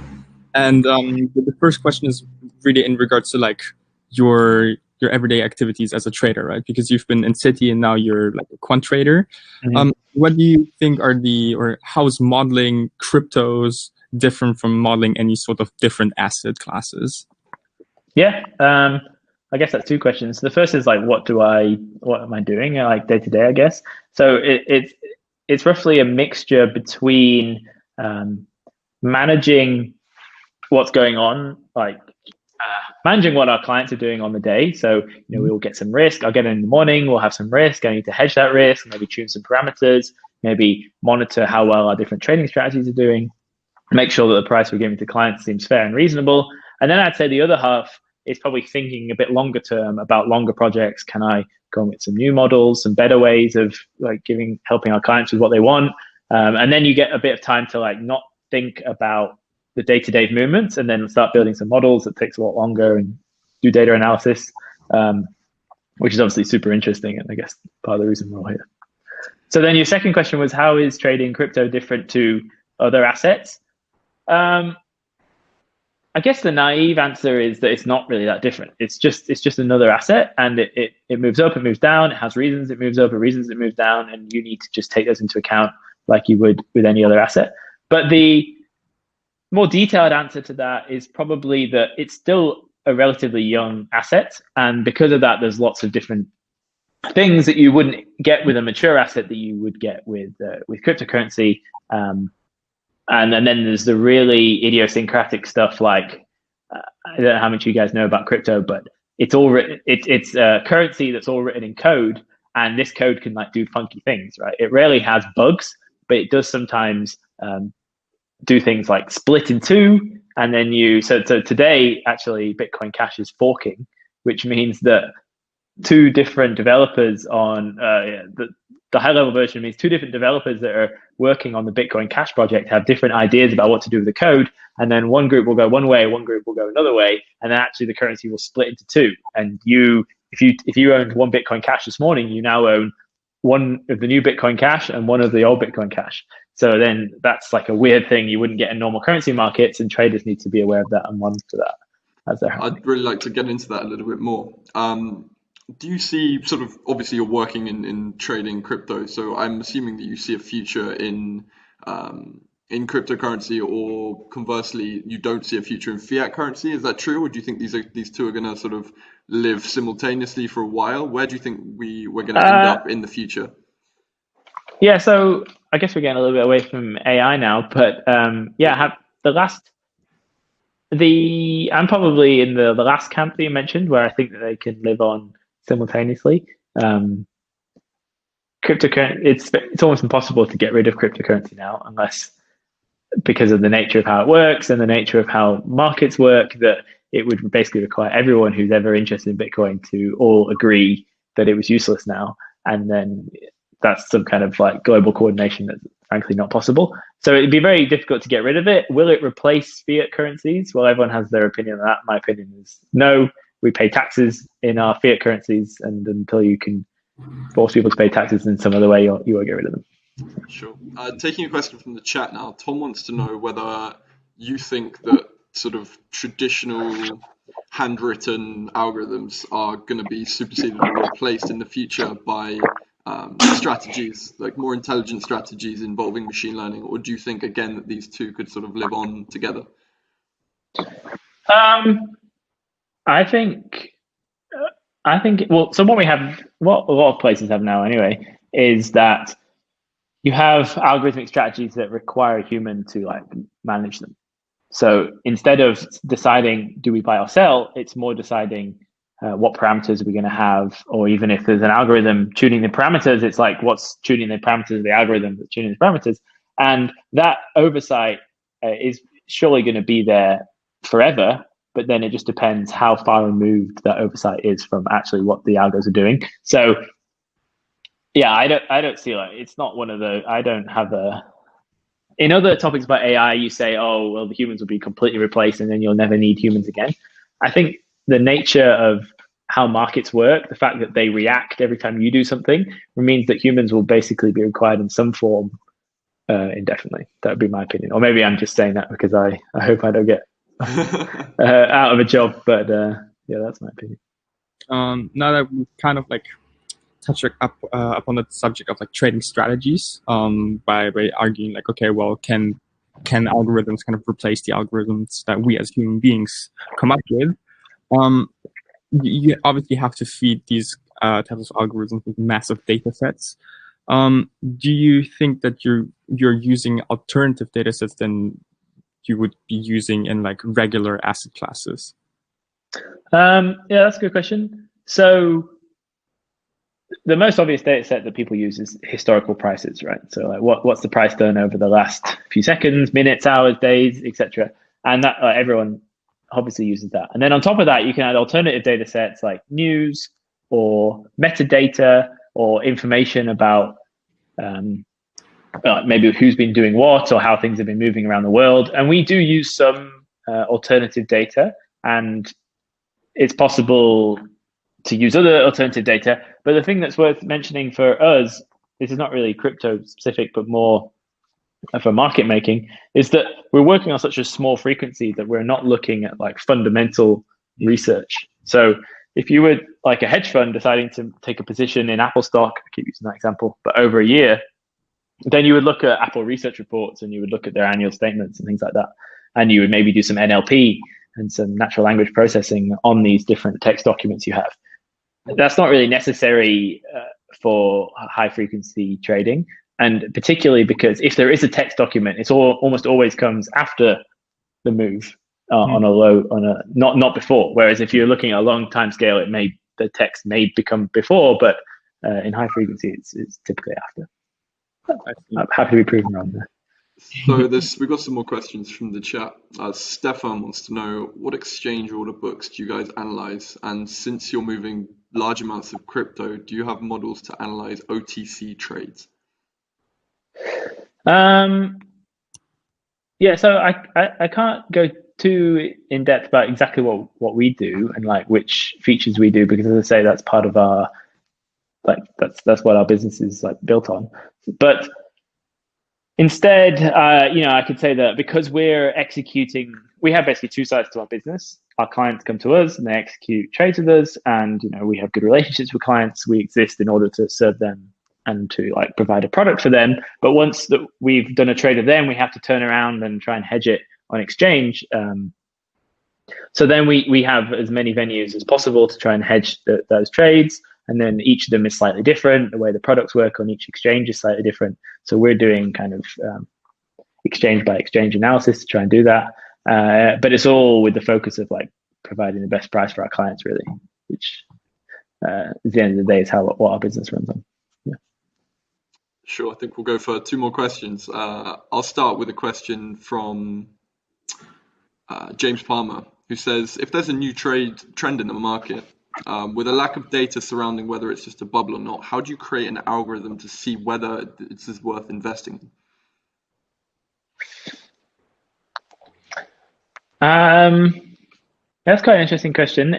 and the first question is really in regards to like your everyday activities as a trader, right? Because you've been in City and now you're like a quant trader. Mm-hmm. What do you think or how is modeling cryptos different from modeling any sort of different asset classes? Yeah, I guess that's two questions. The first is like, what am I doing like day to day, I guess. So it's roughly a mixture between managing what's going on, like managing what our clients are doing on the day. So, we will get some risk. I'll get in the morning, we'll have some risk. I need to hedge that risk, maybe tune some parameters, maybe monitor how well our different trading strategies are doing, make sure that the price we're giving to clients seems fair and reasonable. And then I'd say the other half is probably thinking a bit longer term about longer projects. Can I go with some new models, some better ways of like helping our clients with what they want? And then you get a bit of time to like not think about the day-to-day movements, and then start building some models that takes a lot longer and do data analysis, which is obviously super interesting, and I guess part of the reason we're all here. So then your second question was, how is trading crypto different to other assets. I guess the naive answer is that it's not really that different. It's just another asset, and it moves up, it moves down, it has reasons it moves up, and reasons it moves down, and you need to just take those into account like you would with any other asset. But the more detailed answer to that is probably that it's still a relatively young asset, and because of that, there's lots of different things that you wouldn't get with a mature asset that you would get with cryptocurrency. And then there's the really idiosyncratic stuff like I don't know how much you guys know about crypto, but it's all written. It's a currency that's all written in code, and this code can like do funky things, right? It rarely has bugs, but it does sometimes do things like split in two, and then so today actually Bitcoin Cash is forking, which means that two different developers on the high level version means two different developers that are working on the Bitcoin Cash project have different ideas about what to do with the code. And then one group will go one way, one group will go another way. And then actually the currency will split into two. And if you owned one Bitcoin Cash this morning, you now own one of the new Bitcoin Cash and one of the old Bitcoin Cash. So then that's like a weird thing you wouldn't get in normal currency markets, and traders need to be aware of that and monitor that as they're happening. I'd really like to get into that a little bit more. Do you see sort of, obviously you're working in trading crypto, so I'm assuming that you see a future in cryptocurrency, or conversely, you don't see a future in fiat currency. Is that true, or do you think these two are going to sort of live simultaneously for a while? Where do you think we're going to end up in the future? Yeah, so I guess we're getting a little bit away from AI now, but I'm probably in the last camp that you mentioned, where I think that they can live on simultaneously. Cryptocurrency, it's almost impossible to get rid of cryptocurrency now, unless because of the nature of how it works and the nature of how markets work, that it would basically require everyone who's ever interested in Bitcoin to all agree that it was useless now, and then that's some kind of like global coordination that's frankly not possible. So it'd be very difficult to get rid of it. Will it replace fiat currencies? Well, everyone has their opinion on that. My opinion is no. We pay taxes in our fiat currencies, and until you can force people to pay taxes in some other way, you won't get rid of them. Sure. Taking a question from the chat now, Tom wants to know whether you think that sort of traditional handwritten algorithms are going to be superseded or replaced in the future by strategies, like more intelligent strategies involving machine learning, or do you think again that these two could sort of live on together? I think well, so what a lot of places have now anyway, is that you have algorithmic strategies that require a human to like manage them. So instead of deciding do we buy or sell, it's more deciding what parameters we're going to have, or even if there's an algorithm tuning the parameters, it's like what's tuning the parameters of the algorithm that's tuning the parameters, and that oversight is surely going to be there forever. But then it just depends how far removed that oversight is from actually what the algos are doing. So yeah, I don't see like, it's not one of the, I don't have in other topics about AI, you say, oh, well, the humans will be completely replaced and then you'll never need humans again. I think the nature of how markets work, the fact that they react every time you do something, means that humans will basically be required in some form indefinitely. That would be my opinion. Or maybe I'm just saying that because I hope I don't get out of a job, but yeah, that's my opinion. Now that we kind of like touch up upon the subject of like trading strategies, by arguing like, okay, well, can algorithms kind of replace the algorithms that we as human beings come up with? You obviously have to feed these types of algorithms with massive data sets. Do you think that you're using alternative data sets than you would be using in like regular asset classes? Yeah, that's a good question. So the most obvious data set that people use is historical prices, right? So like what's the price done over the last few seconds, minutes, hours, days, etc. And that everyone obviously uses that. And then on top of that, you can add alternative data sets like news or metadata or information about maybe who's been doing what or how things have been moving around the world. And we do use some alternative data, and it's possible to use other alternative data. But the thing that's worth mentioning for us, this is not really crypto specific, but more for market making is that we're working on such a small frequency that we're not looking at like fundamental research. So if you were like a hedge fund deciding to take a position in Apple stock, I keep using that example, but over a year, then you would look at Apple research reports and you would look at their annual statements and things like that. And you would maybe do some NLP and some natural language processing on these different text documents you have. That's not really necessary for high frequency trading. And particularly because if there is a text document, it's almost always comes after the move on a low, not before. Whereas if you're looking at a long time scale, the text may become before, but in high frequency, it's typically after. I'm happy to be proven wrong there. So we've got some more questions from the chat. Stefan wants to know, what exchange order books do you guys analyze? And since you're moving large amounts of crypto, do you have models to analyze OTC trades? Yeah, so I can't go too in depth about exactly what we do and like which features we do, because as I say, that's part of our that's what our business is like built on. But instead, I could say that because we're executing, we have basically two sides to our business. Our clients come to us and they execute trades with us, and we have good relationships with clients. We exist in order to serve them and to like provide a product for them. But once that we've done a trade with them, we have to turn around and try and hedge it on exchange. So then we have as many venues as possible to try and hedge those trades. And then each of them is slightly different. The way the products work on each exchange is slightly different. So we're doing kind of exchange by exchange analysis to try and do that. But it's all with the focus of like providing the best price for our clients, really, which at the end of the day is what our business runs on. Yeah. Sure, I think we'll go for two more questions. I'll start with a question from James Palmer, who says, if there's a new trend in the market, with a lack of data surrounding whether it's just a bubble or not, how do you create an algorithm to see whether this is worth investing in? That's quite an interesting question.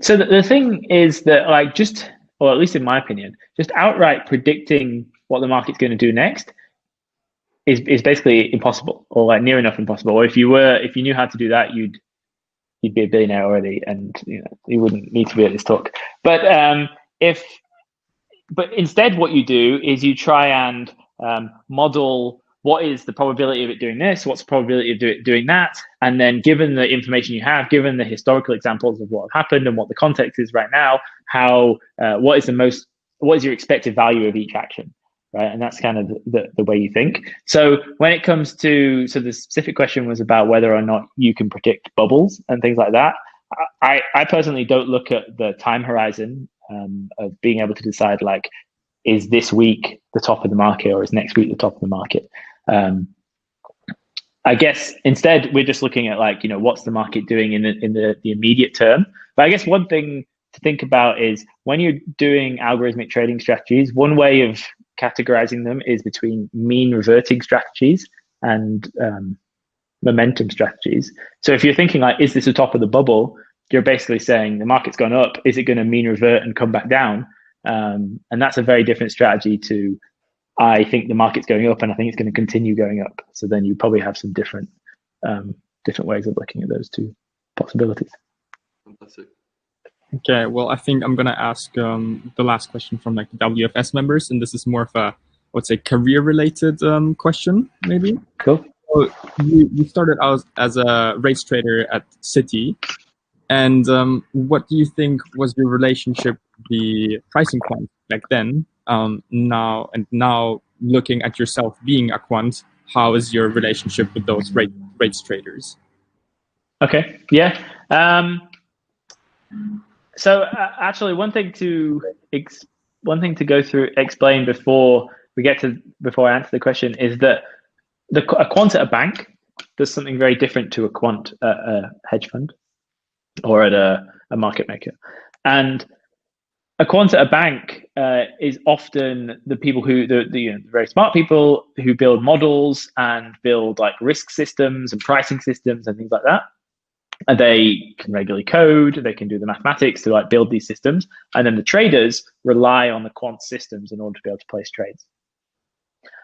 So the thing is that or at least in my opinion, just outright predicting what the market's going to do next is basically impossible, or like near enough impossible. Or if you knew how to do that, you'd be a billionaire already, and you wouldn't need to be at this talk. But instead, what you do is you try and model what is the probability of it doing this, what's the probability of it doing that, and then given the information you have, given the historical examples of what happened and what the context is right now, what is your expected value of each action, right? And that's kind of the way you think. So when it comes to, the specific question was about whether or not you can predict bubbles and things like that. I personally don't look at the time horizon of being able to decide like, is this week the top of the market or is next week the top of the market? I guess instead we're just looking at like, what's the market doing in the immediate term. But I guess one thing to think about is when you're doing algorithmic trading strategies, one way of categorizing them is between mean reverting strategies and momentum strategies. So if you're thinking like, is this the top of the bubble? You're basically saying the market's gone up. Is it going to mean revert and come back down? And that's a very different strategy to, I think the market's going up and I think it's going to continue going up. So then you probably have some different ways of looking at those two possibilities. Fantastic. Okay, well, I think I'm going to ask the last question from like the WFS members, and this is more of a, I would say, career-related question, maybe. Cool. So you started out as a rates trader at Citi, and what do you think was your relationship with the pricing quant back then? Now looking at yourself being a quant, how is your relationship with those rates traders? Okay, yeah. So actually, one thing to go through, explain before I answer the question is that a quant at a bank does something very different to a quant at a hedge fund or at a market maker. And a quant at a bank is often the people the very smart people who build models and build like risk systems and pricing systems and things like that. And they can regularly code, they can do the mathematics to like build these systems. And then the traders rely on the quant systems in order to be able to place trades.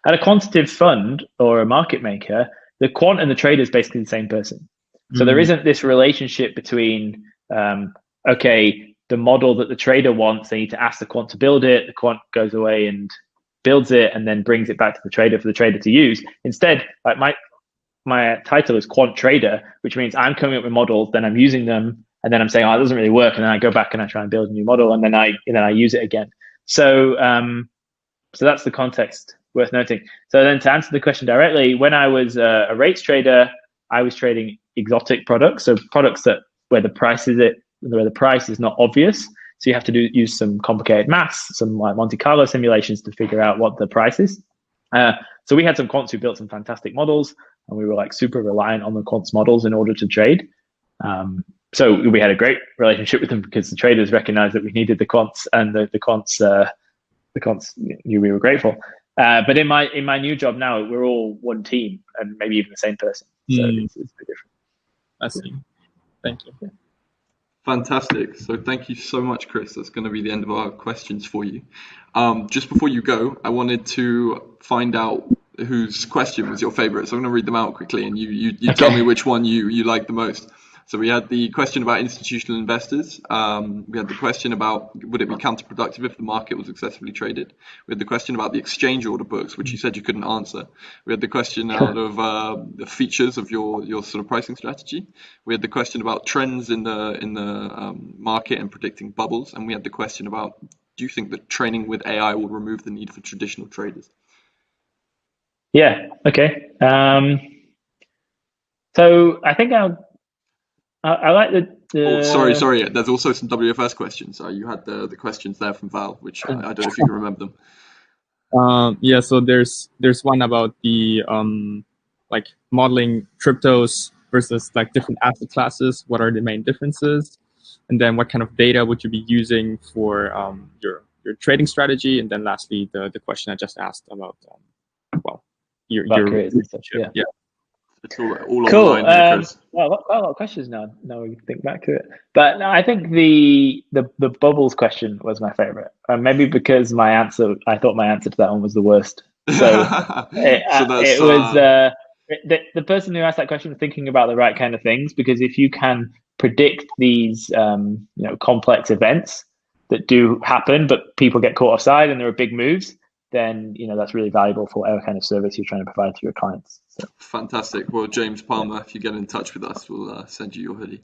At a quantitative fund or a market maker, the quant and the trader is basically the same person. So there isn't this relationship between, okay, the model that the trader wants, they need to ask the quant to build it. The quant goes away and builds it and then brings it back to the trader for the trader to use. Instead, like my title is quant trader, which means I'm coming up with models, then I'm using them, and then I'm saying, oh, it doesn't really work, and then I go back and I try and build a new model, and then I use it again. So so that's the context worth noting. So then to answer the question directly, when I was a rates trader, I was trading exotic products, so products where the price is not obvious. So you have to use some complicated maths, some like Monte Carlo simulations to figure out what the price is. So we had some quants who built some fantastic models, and we were like super reliant on the quants models in order to trade. So we had a great relationship with them because the traders recognized that we needed the quants, and the quants knew we were grateful. But in my new job now, we're all one team and maybe even the same person. So it's a bit different. I see. Thank you. Yeah. Fantastic. So thank you so much, Chris. That's going to be the end of our questions for you. Just before you go, I wanted to find out whose question was your favorite. So I'm going to read them out quickly, and you tell me which one you like the most. So we had the question about institutional investors. We had the question about would it be counterproductive if the market was excessively traded. We had the question about the exchange order books, which you said you couldn't answer. We had the question out of the features of your sort of pricing strategy. We had the question about trends in the market and predicting bubbles, and we had the question about do you think that training with AI will remove the need for traditional traders? Yeah. Okay. So I think I like the. Oh, sorry. There's also some WFS questions. You had the questions there from Val, which I don't know if you can remember them. Yeah. So there's one about the like modeling cryptos versus like different asset classes. What are the main differences? And then what kind of data would you be using for your trading strategy? And then lastly, the question I just asked about your careers and stuff. Yeah. It's all cool. online. Well, quite a lot of questions now. Now we think back to it, but no, I think the bubbles question was my favorite. Maybe because I thought my answer to that one was the worst. So it was the person who asked that question was thinking about the right kind of things, because if you can predict these complex events that do happen, but people get caught offside and there are big moves, then that's really valuable for whatever kind of service you're trying to provide to your clients. So. Fantastic. Well, James Palmer, if you get in touch with us, we'll send you your hoodie.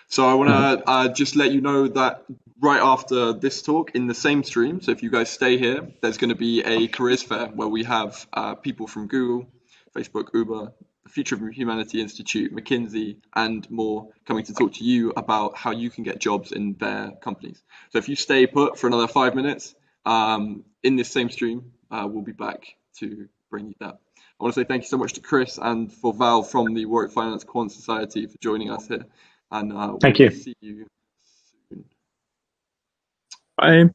So I want to just let you know that right after this talk in the same stream, so if you guys stay here, there's going to be a careers fair where we have people from Google, Facebook, Uber, the Future of Humanity Institute, McKinsey, and more coming to talk to you about how you can get jobs in their companies. So if you stay put for another 5 minutes, in this same stream, we'll be back to bring you that. I want to say thank you so much to Chris and for Val from the Warwick Finance Quant Society for joining us here. And thank you. See you soon. Bye.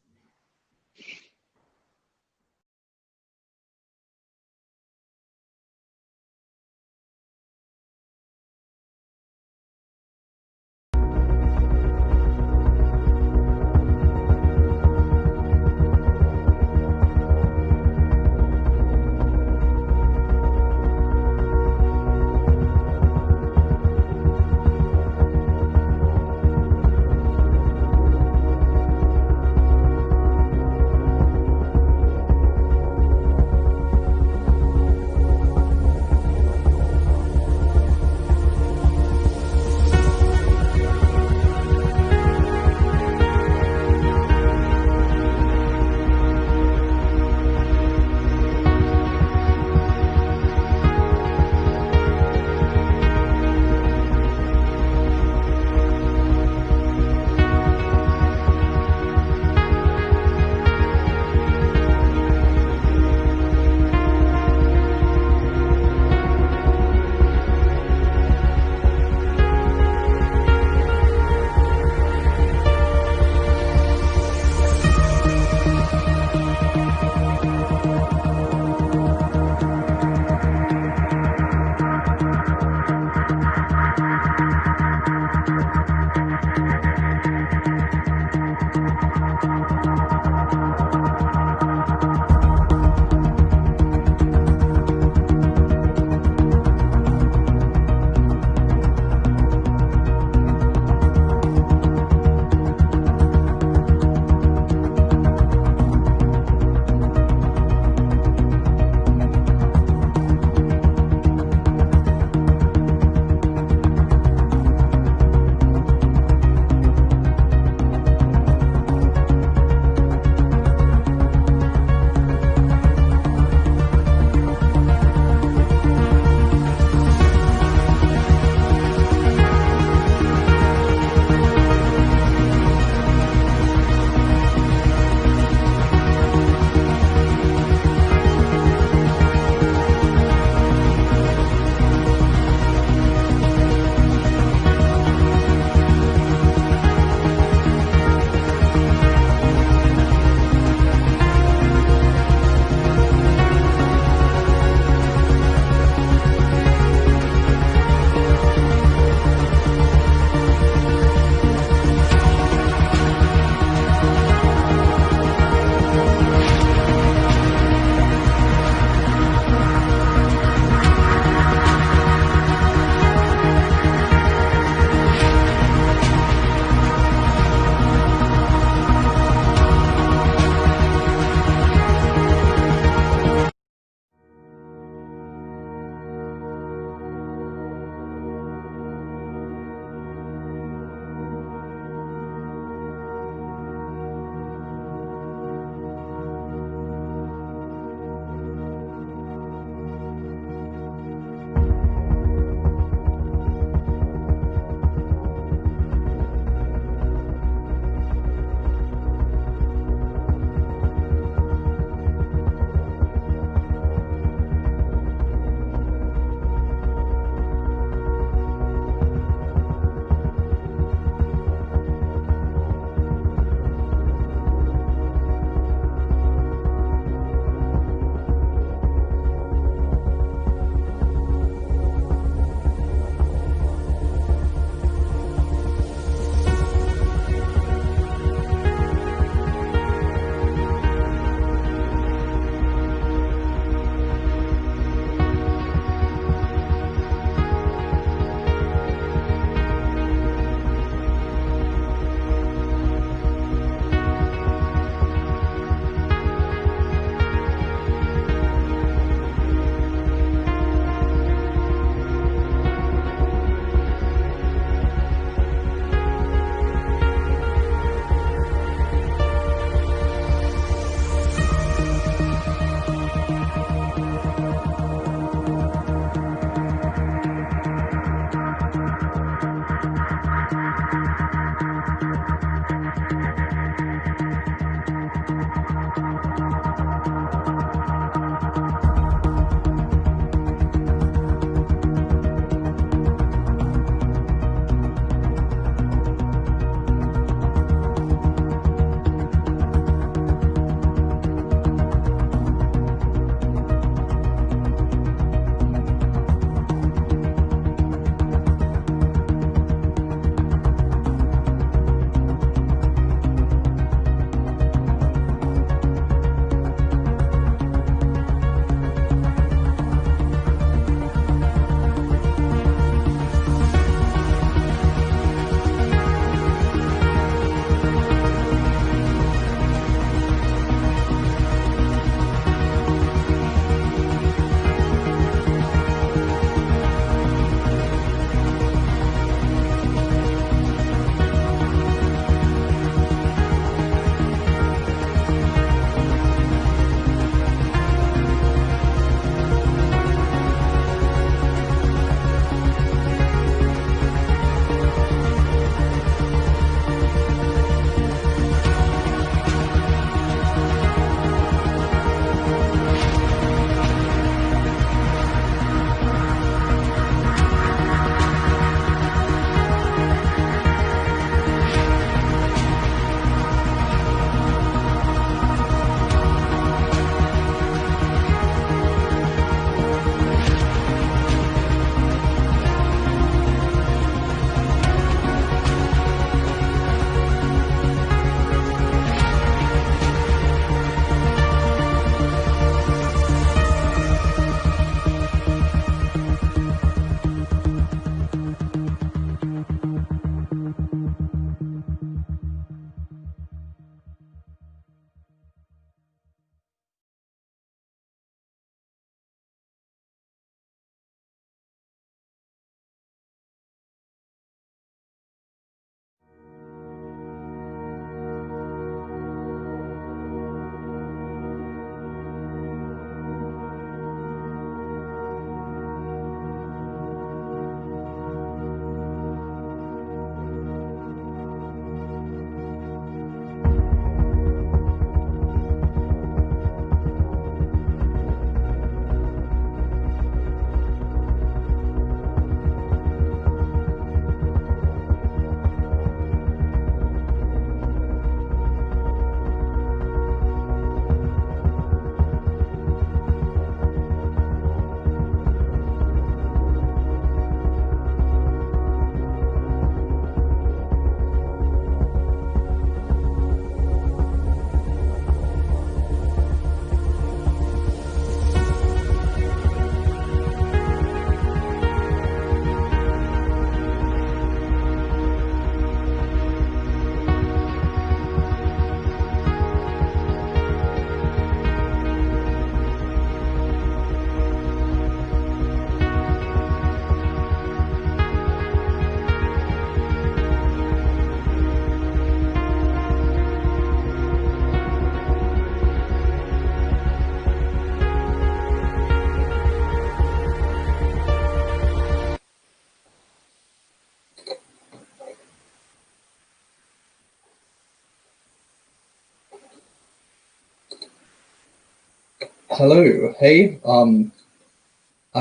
Hello, hey, I'm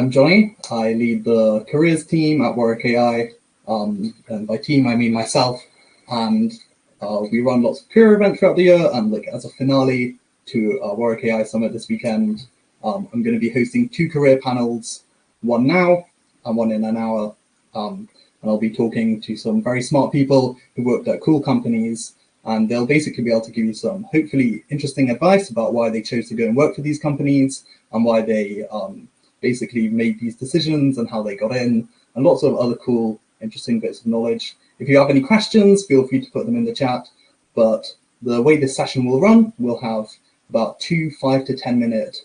Johnny. I lead the careers team at Warwick AI. And by team, I mean myself. And we run lots of career events throughout the year. And like as a finale to Warwick AI Summit this weekend, I'm going to be hosting 2 career panels, one now and one in an hour. And I'll be talking to some very smart people who worked at cool companies. And they'll basically be able to give you some hopefully interesting advice about why they chose to go and work for these companies and why they basically made these decisions and how they got in, and lots of other cool, interesting bits of knowledge. If you have any questions, feel free to put them in the chat. But the way this session will run, we'll have about 2 5 to 10 minute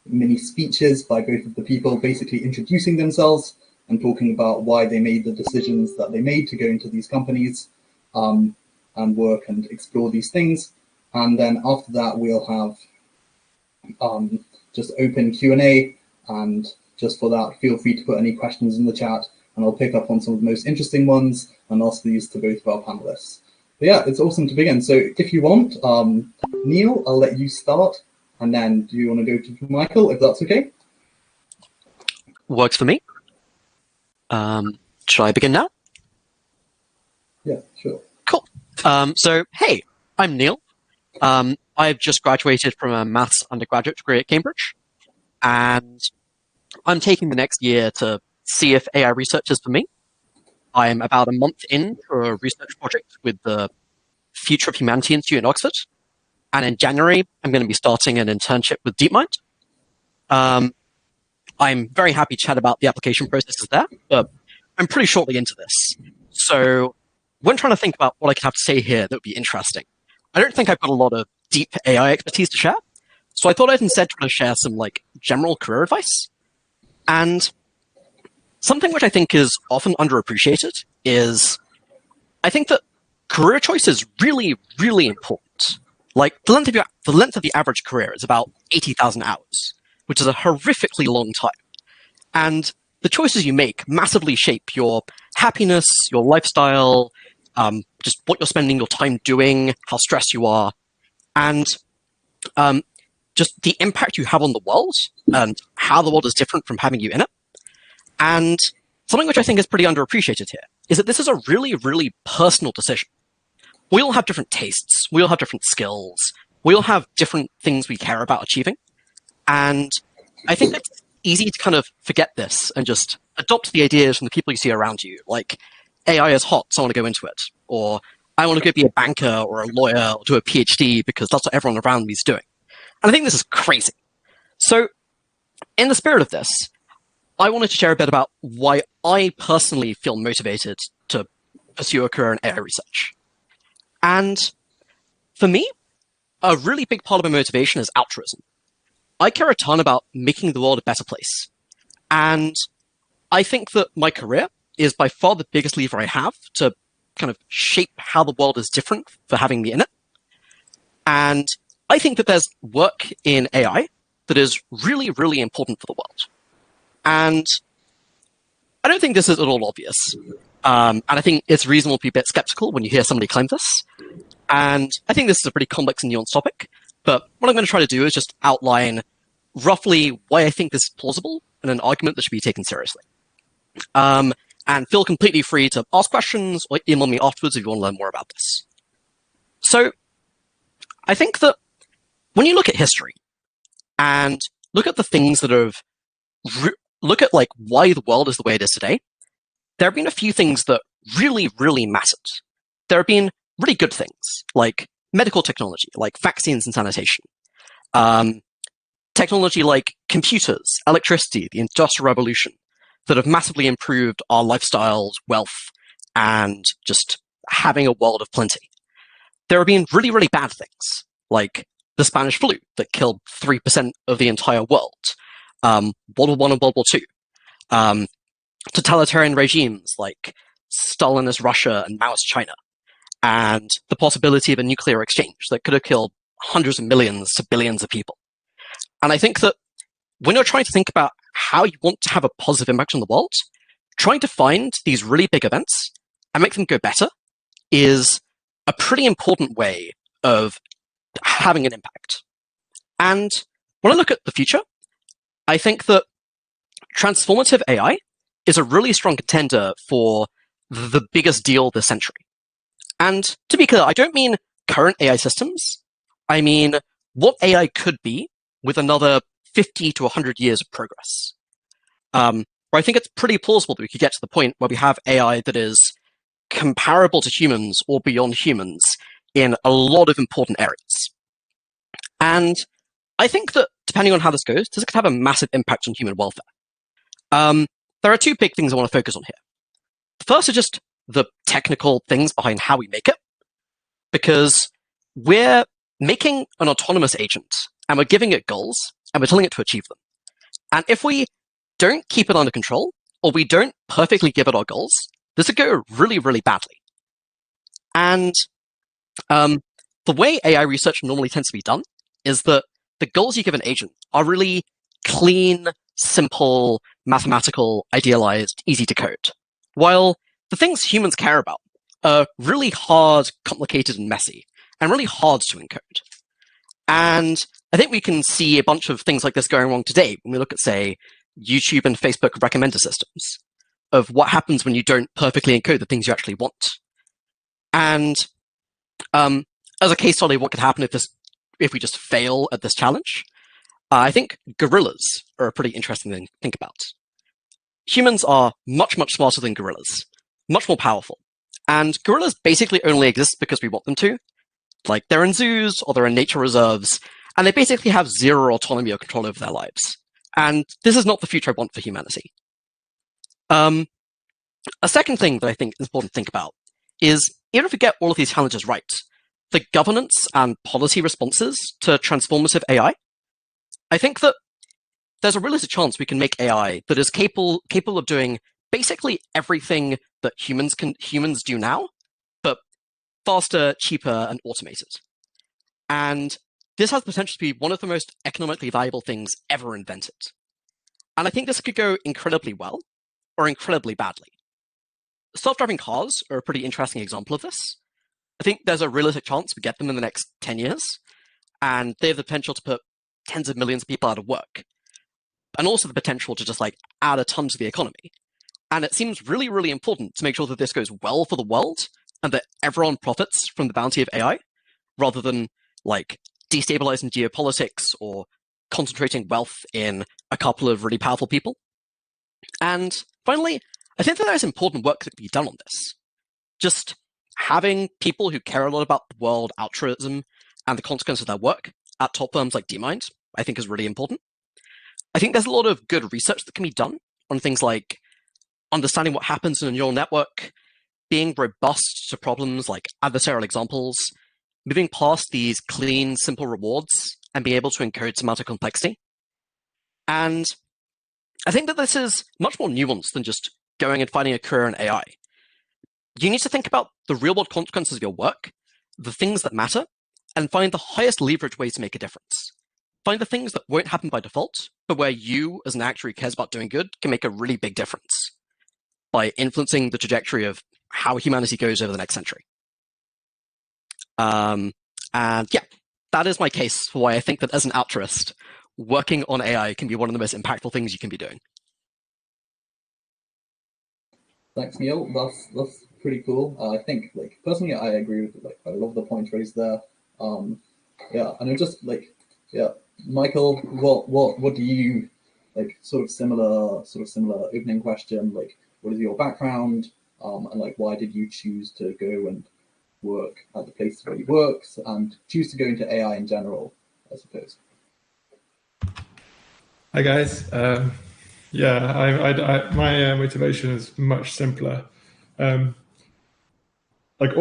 mini speeches by both of the people, basically introducing themselves and talking about why they made the decisions that they made to go into these companies. And work and explore these things. And then after that, we'll have just open Q&A. And just for that, feel free to put any questions in the chat and I'll pick up on some of the most interesting ones and ask these to both of our panelists. But yeah, it's awesome to begin. So if you want, Neel, I'll let you start. And then do you want to go to Michael, if that's okay? Works for me. Should I begin now? Yeah, sure. Cool. So, hey, I'm Neel. I've just graduated from a maths undergraduate degree at Cambridge, and I'm taking the next year to see if AI research is for me. I'm about a month into a research project with the Future of Humanity Institute in Oxford, and in January, I'm going to be starting an internship with DeepMind. I'm very happy to chat about the application processes there, but I'm pretty shortly into this. So when trying to think about what I can have to say here that would be interesting, I don't think I've got a lot of deep AI expertise to share. So I thought I'd instead try to share some like general career advice. And something which I think is often underappreciated is I think that career choice is really, really important. Like the length of the average career is about 80,000 hours, which is a horrifically long time. And the choices you make massively shape your happiness, your lifestyle, just what you're spending your time doing, how stressed you are, and just the impact you have on the world and how the world is different from having you in it. And something which I think is pretty underappreciated here is that this is a really, really personal decision. We all have different tastes. We all have different skills. We all have different things we care about achieving. And I think it's easy to kind of forget this and just adopt the ideas from the people you see around you, like AI is hot, so I want to go into it. Or I want to go be a banker or a lawyer or do a PhD because that's what everyone around me is doing. And I think this is crazy. So in the spirit of this, I wanted to share a bit about why I personally feel motivated to pursue a career in AI research. And for me, a really big part of my motivation is altruism. I care a ton about making the world a better place. And I think that my career is by far the biggest lever I have to kind of shape how the world is different for having me in it. And I think that there's work in AI that is really, really important for the world. And I don't think this is at all obvious. And I think it's reasonable to be a bit skeptical when you hear somebody claim this. And I think this is a pretty complex and nuanced topic. But what I'm going to try to do is just outline roughly why I think this is plausible and an argument that should be taken seriously. And feel completely free to ask questions or email me afterwards if you want to learn more about this. So I think that when you look at history and look at the things that have, look at like why the world is the way it is today, there have been a few things that really, really mattered. There have been really good things like medical technology, like vaccines and sanitation, technology like computers, electricity, the Industrial Revolution, that have massively improved our lifestyles, wealth, and just having a world of plenty. There have been really, really bad things, like the Spanish flu that killed 3% of the entire world, World War I and World War II, totalitarian regimes like Stalinist Russia and Maoist China, and the possibility of a nuclear exchange that could have killed hundreds of millions to billions of people. And I think that when you're trying to think about how you want to have a positive impact on the world, trying to find these really big events and make them go better is a pretty important way of having an impact. And when I look at the future, I think that transformative AI is a really strong contender for the biggest deal this century. And to be clear, I don't mean current AI systems. I mean what AI could be with another 50 to 100 years of progress. Where I think it's pretty plausible that we could get to the point where we have AI that is comparable to humans or beyond humans in a lot of important areas. And I think that depending on how this goes, this could have a massive impact on human welfare. There are two big things I want to focus on here. The first is just the technical things behind how we make it, because we're making an autonomous agent and we're giving it goals and we're telling it to achieve them. And if we don't keep it under control, or we don't perfectly give it our goals, this could go really, really badly. And the way AI research normally tends to be done is that the goals you give an agent are really clean, simple, mathematical, idealized, easy to code. While the things humans care about are really hard, complicated, and messy, and really hard to encode. And I think we can see a bunch of things like this going wrong today when we look at, say, YouTube and Facebook recommender systems, of what happens when you don't perfectly encode the things you actually want. And as a case study, what could happen if we just fail at this challenge? I think gorillas are a pretty interesting thing to think about. Humans are much, much smarter than gorillas, much more powerful. And gorillas basically only exist because we want them to. Like, they're in zoos or they're in nature reserves, and they basically have zero autonomy or control over their lives. And this is not the future I want for humanity. A second thing that I think is important to think about is, even if we get all of these challenges right, the governance and policy responses to transformative AI, I think that there's a realistic chance we can make AI that is capable of doing basically everything that humans do now, but faster, cheaper, and automated. And this has potential to be one of the most economically valuable things ever invented. And I think this could go incredibly well or incredibly badly. Self-driving cars are a pretty interesting example of this. I think there's a realistic chance we get them in the next 10 years, and they have the potential to put tens of millions of people out of work, and also the potential to just add a ton to the economy. And it seems really, really important to make sure that this goes well for the world and that everyone profits from the bounty of AI, rather than destabilizing geopolitics or concentrating wealth in a couple of really powerful people. And finally, I think that there's important work that can be done on this. Just having people who care a lot about world altruism and the consequences of their work at top firms like DeepMind, I think is really important. I think there's a lot of good research that can be done on things like understanding what happens in a neural network, being robust to problems like adversarial examples, moving past these clean, simple rewards, and being able to encode semantic complexity. And I think that this is much more nuanced than just going and finding a career in AI. You need to think about the real-world consequences of your work, the things that matter, and find the highest leverage ways to make a difference. Find the things that won't happen by default, but where you, as an actor who cares about doing good, can make a really big difference by influencing the trajectory of how humanity goes over the next century. And yeah, that is my case for why I think that as an altruist, working on AI can be one of the most impactful things you can be doing. Thanks, Neel. That's pretty cool. I think, personally, I agree with a lot of the points raised there. Yeah, and I'm just Michael, what do you sort of similar opening question? What is your background? And why did you choose to go and work at the place where you work and choose to go into AI in general, I suppose? Hi guys. Yeah, my motivation is much simpler. All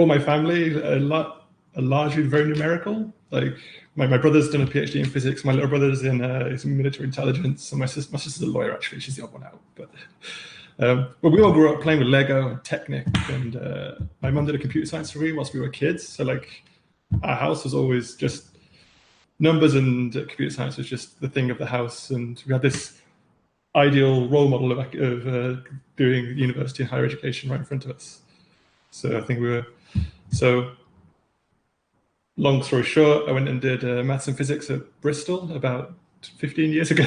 my family are largely very numerical. My brother's done a PhD in physics. My little brother's in military intelligence, and my sister's a lawyer. Actually, she's the odd one out. But we all grew up playing with Lego and Technic, and my mum did a computer science degree whilst we were kids. So our house was always just numbers, and computer science was just the thing of the house. And we had this ideal role model of doing university and higher education right in front of us. So I think long story short, I went and did maths and physics at Bristol about 15 years ago.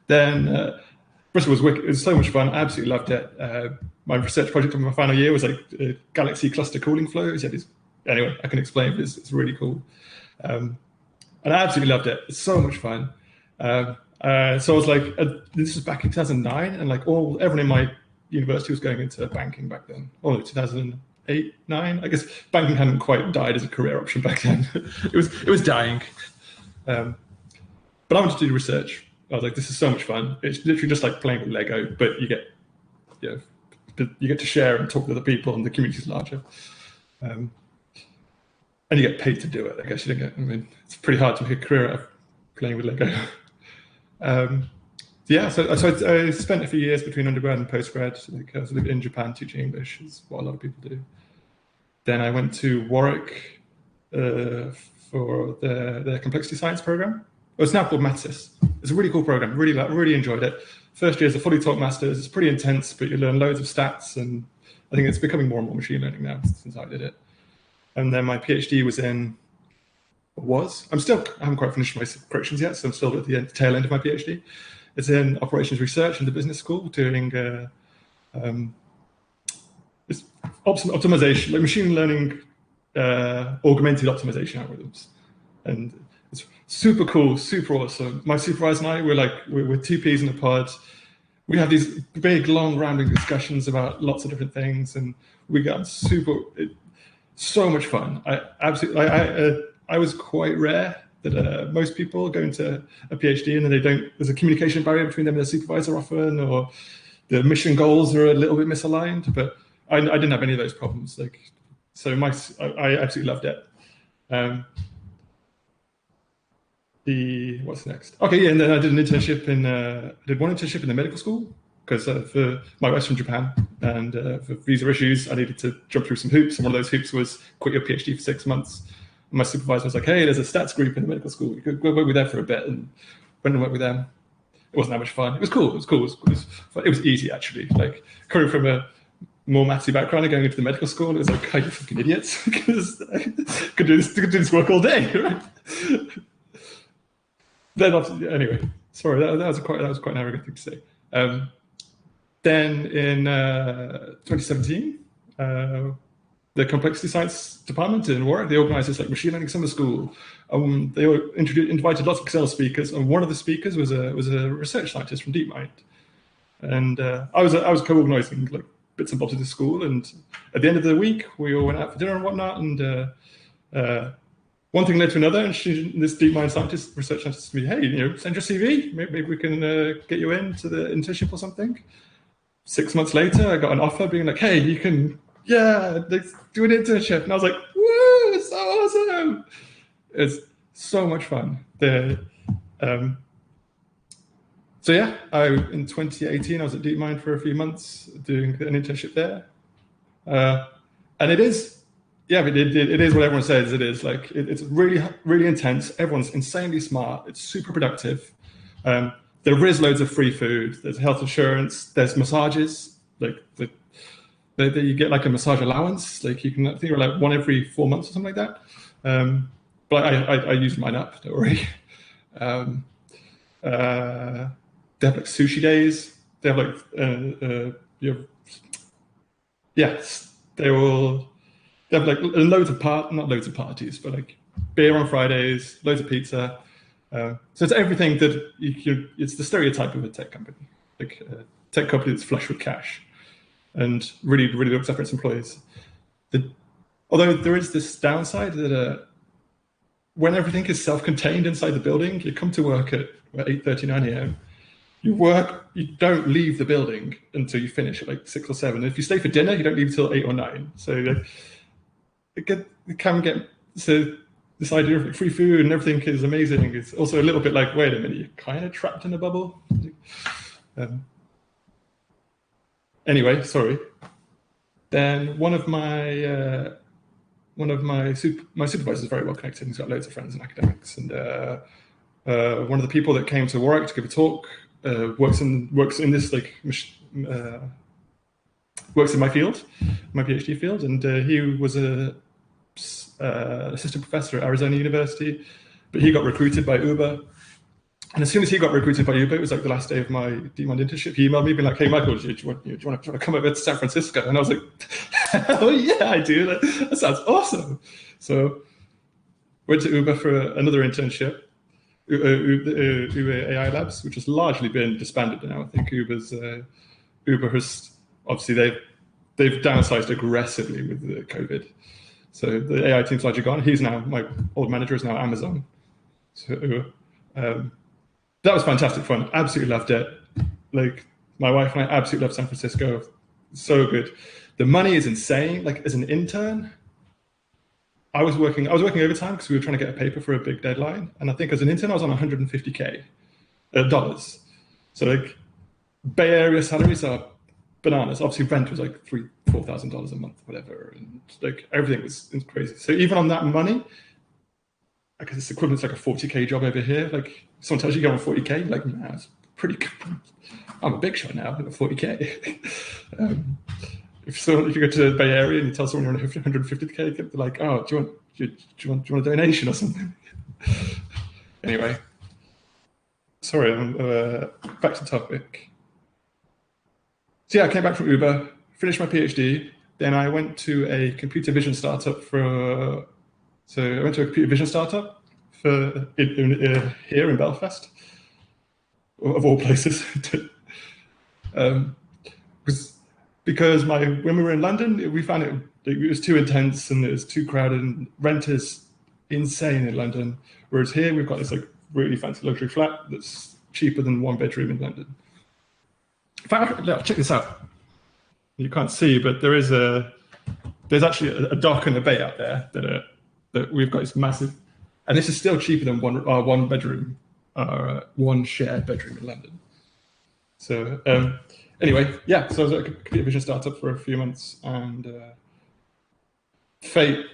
Then Bristol was wicked. It was so much fun. I absolutely loved it. My research project in my final year was like galaxy cluster cooling flows. Anyway, I can explain, but it's really cool. And I absolutely loved it. It's so much fun. So I was like, this was back in 2009, and like everyone in my university was going into banking back then. 2008, 9. I guess banking hadn't quite died as a career option back then. it was dying. But I wanted to do research. I was like, this is so much fun. It's literally just like playing with Lego, but you get to share and talk to other people, and the community is larger. And you get paid to do it. I guess it's pretty hard to make a career out of playing with Lego. So I spent a few years between undergrad and postgrad. I was living in Japan teaching English, is what a lot of people do. Then I went to Warwick for the complexity science program. It's now called Mattinson. It's a really cool program. Really enjoyed it. First year is a fully taught master's. It's pretty intense, but you learn loads of stats, and I think it's becoming more and more machine learning now since I did it. And then my PhD I haven't quite finished my corrections yet, so I'm still at the tail end of my PhD. It's in operations research in the business school, doing optimization, like machine learning, augmented optimization algorithms. And it's super cool, super awesome. My supervisor and I, we're two peas in a pod. We have these big, long, rambling discussions about lots of different things, and we got so much fun. I was quite rare that most people go into a PhD and then there's a communication barrier between them and their supervisor often, or the mission goals are a little bit misaligned, but I didn't have any of those problems. I absolutely loved it. What's next? Okay, yeah, and then I did an internship one internship in the medical school, because my wife's from Japan, and for visa issues, I needed to jump through some hoops, and one of those hoops was quit your PhD for 6 months. And my supervisor was like, hey, there's a stats group in the medical school. You could go work with them for a bit, and went and worked with them. It wasn't that much fun. It was cool. It was easy, actually. Like, coming from a more mathsy background and going into the medical school, it was like, oh, you fucking idiots, because I could do this work all day, right? Anyway, sorry, that was quite an arrogant thing to say. Then in 2017, the complexity science department in Warwick, they organised this machine learning summer school. They invited lots of Excel speakers, and one of the speakers was a research scientist from DeepMind. And I was co-organising bits and bobs of the school, and at the end of the week, we all went out for dinner and whatnot, and one thing led to another, and this DeepMind research scientist, to me, hey, send your CV. Maybe we can get you into the internship or something. 6 months later, I got an offer being like, hey, you can, let's do an internship. And I was like, woo, it's so awesome. It's so much fun. In 2018, I was at DeepMind for a few months doing an internship there. And it is, it is what everyone says it is. It's really, really intense. Everyone's insanely smart. It's super productive. There is loads of free food. There's health insurance. There's massages. You get a massage allowance. You can, I think you're one every 4 months or something like that. But I use mine up. Don't worry. They have sushi days. They have they have loads of not loads of parties, but beer on Fridays, loads of pizza. So it's everything that it's the stereotype of a tech company, a tech company that's flush with cash and really, really looks after its employees. Although there is this downside that when everything is self-contained inside the building, you come to work at 8:30, 9 a.m. You work, you don't leave the building until you finish at 6 or 7. And if you stay for dinner, you don't leave until 8 or 9. So it can get, so this idea of free food and everything is amazing. It's also a little bit wait a minute, you're kind of trapped in a bubble. Anyway, sorry. Then one of my supervisors is very well connected. He's got loads of friends in academics, and one of the people that came to Warwick to give a talk works in this works in my field, my PhD field, and he was a assistant professor at Arizona University, but he got recruited by Uber And as soon as he got recruited by Uber, it was like the last day of my DeepMind internship. He emailed me being like, "Hey, Michael, do you want to come over to San Francisco?" And I was like, "Oh yeah, I do. That sounds awesome." So went to Uber for another internship, Uber AI Labs, which has largely been disbanded now. I think Uber has obviously they've downsized aggressively with the COVID. So the AI team's largely gone. My old manager is now Amazon. So that was fantastic fun. Absolutely loved it. Like my wife and I absolutely love San Francisco. So good. The money is insane. Like as an intern, I was working overtime because we were trying to get a paper for a big deadline. And I think as an intern, I was on $150K dollars. So like Bay Area salaries are bananas. Obviously rent was like $4,000 a month, whatever. And like everything was crazy. So even on that money, I guess it's equivalent to like a 40K job over here. Like someone tells you you're on 40K, like, nah, it's pretty good. I'm a big shot now at 40K. If you go to the Bay Area and you tell someone you're on 150K, they're like, "Oh, do you want a donation or something?" Anyway, sorry, back to the topic. So yeah, I came back from Uber, finished my PhD, then I went to a computer vision startup here in Belfast, of all places. Because when we were in London, we found it was too intense and it was too crowded, and rent is insane in London. Whereas here we've got this like really fancy luxury flat that's cheaper than one bedroom in London. In fact, check this out. You can't see, but there's actually a dock and a bay out there that we've got this massive, and this is still cheaper than one bedroom, one shared bedroom in London. So anyway, yeah, so I was at a computer vision startup for a few months, and fate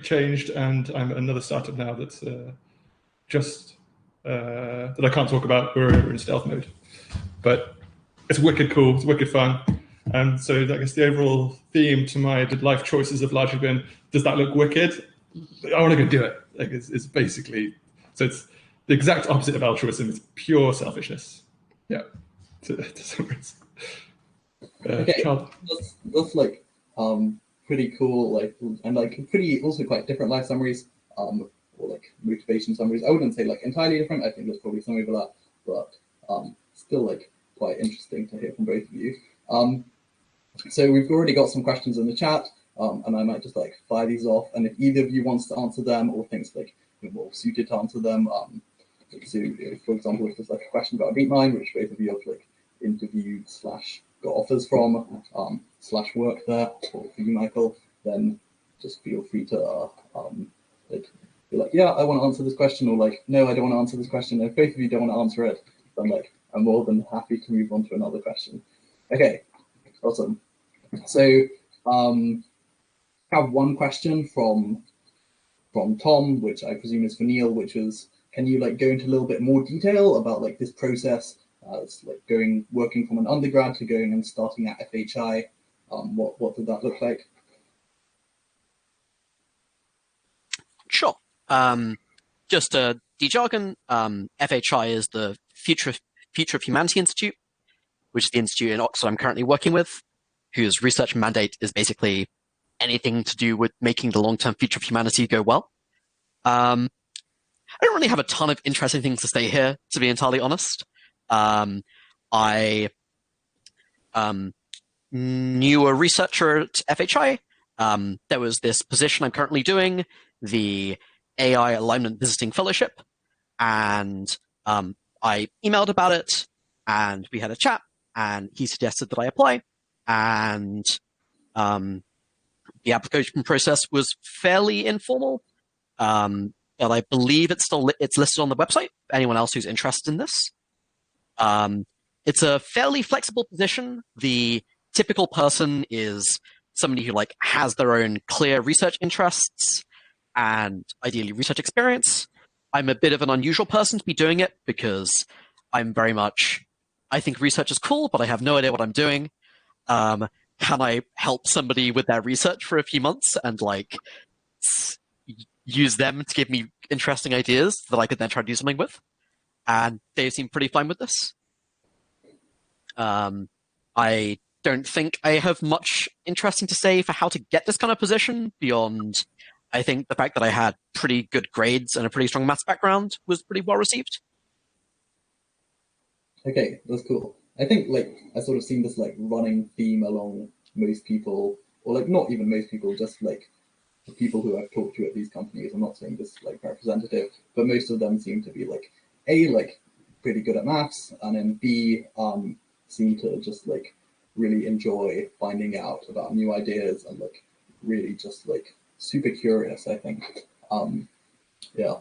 changed, and I'm at another startup now that's that I can't talk about. We're in stealth mode, but it's wicked cool, it's wicked fun. And so I guess the overall theme to my life choices have largely been, does that look wicked? I want to go do it. Like it's basically, so it's the exact opposite of altruism. It's pure selfishness. Yeah. Okay, that's like pretty cool, like, and like pretty also quite different life summaries, or like motivation summaries. I wouldn't say like entirely different. I think there's probably some overlap, but still like quite interesting to hear from both of you. So we've already got some questions in the chat, and I might just like fire these off. And if either of you wants to answer them or thinks like you're more suited to answer them, so for example, if there's like a question about DeepMind, which both of you have like interviewed / got offers from / work there, or for you, Michael, then just feel free to like be like, yeah, I want to answer this question, or like, no, I don't want to answer this question. If both of you don't want to answer it, then like I'm more than happy to move on to another question. Okay, awesome. So I have one question from Tom, which I presume is for Neel, which was, can you like go into a little bit more detail about like this process? It's like working from an undergrad to going and starting at FHI. What did that look like? Sure. Just to de-jargon, FHI is the Future of Humanity Institute, which is the institute in Oxford I'm currently working with, whose research mandate is basically anything to do with making the long-term future of humanity go well. I don't really have a ton of interesting things to say here, to be entirely honest. I knew a researcher at FHI. There was this position I'm currently doing, the AI Alignment Visiting Fellowship, and I emailed about it, and we had a chat, and he suggested that I apply, and the application process was fairly informal, but I believe it's listed on the website for anyone else who's interested in this. It's a fairly flexible position. The typical person is somebody who like has their own clear research interests and ideally research experience. I'm a bit of an unusual person to be doing it because I'm very much, I think research is cool, but I have no idea what I'm doing. Can I help somebody with their research for a few months and like use them to give me interesting ideas that I could then try to do something with. And they seem pretty fine with this. I don't think I have much interesting to say for how to get this kind of position beyond, I think, the fact that I had pretty good grades and a pretty strong maths background was pretty well received. Okay, that's cool. I think like I sort of seen this like running theme along most people, or like not even most people, just like the people who I've talked to at these companies. I'm not saying this like representative, but most of them seem to be like A, like pretty good at maths, and then B, seem to just like really enjoy finding out about new ideas and like really just like super curious, I think. Yeah.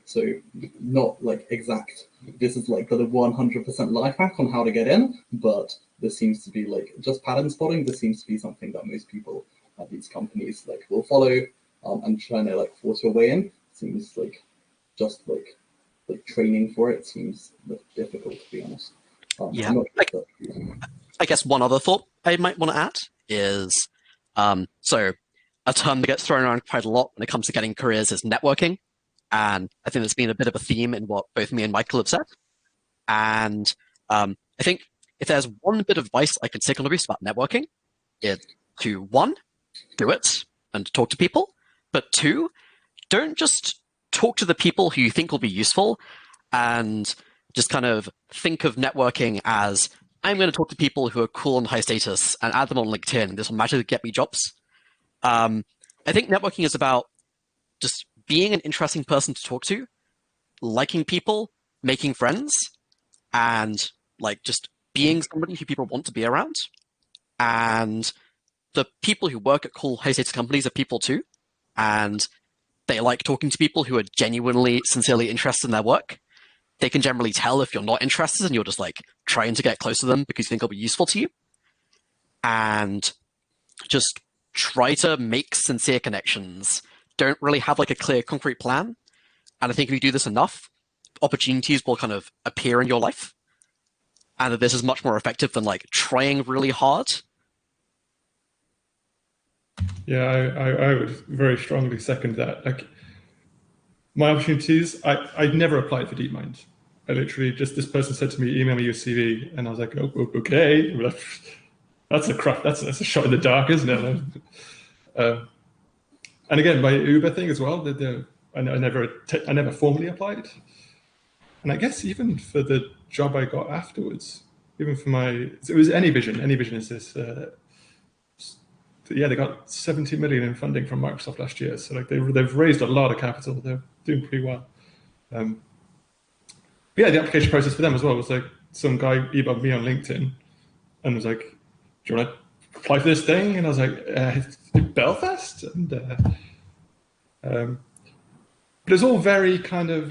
So not like exact, this is like the 100% life hack on how to get in, but this seems to be like just pattern spotting. This seems to be something that most people at these companies like will follow, and trying to like force your way in seems like just like training for it seems like difficult, to be honest. Yeah, I guess one other thought I might want to add is, so a term that gets thrown around quite a lot when it comes to getting careers is networking. And I think there's been a bit of a theme in what both me and Michael have said. And I think if there's one bit of advice I could take on the boost about networking, it's to, one, do it and talk to people. But two, don't just talk to the people who you think will be useful and just kind of think of networking as, I'm going to talk to people who are cool and high status and add them on LinkedIn. This will magically get me jobs. I think networking is about just being an interesting person to talk to, liking people, making friends, and like just being somebody who people want to be around. And the people who work at cool high status companies are people too. And they like talking to people who are genuinely, sincerely interested in their work. They can generally tell if you're not interested and you're just like trying to get close to them because you think it'll be useful to you. And just try to make sincere connections. Don't really have like a clear, concrete plan. And I think if you do this enough, opportunities will kind of appear in your life. And that this is much more effective than like trying really hard. Yeah, I would very strongly second that. Like my opportunities, I'd never applied for DeepMind. I literally just, this person said to me, email me your CV. And I was like, oh, okay. That's a shot in the dark, isn't it? And again, my Uber thing as well, I never formally applied. And I guess even for the job I got afterwards, even for it was AnyVision. AnyVision is this, yeah, they got 70 million in funding from Microsoft last year. So like they've raised a lot of capital. They're doing pretty well. Yeah, the application process for them as well was like some guy emailed me on LinkedIn and was like, do you want to apply for this thing? And I was like, Belfast? And but it was all very kind of,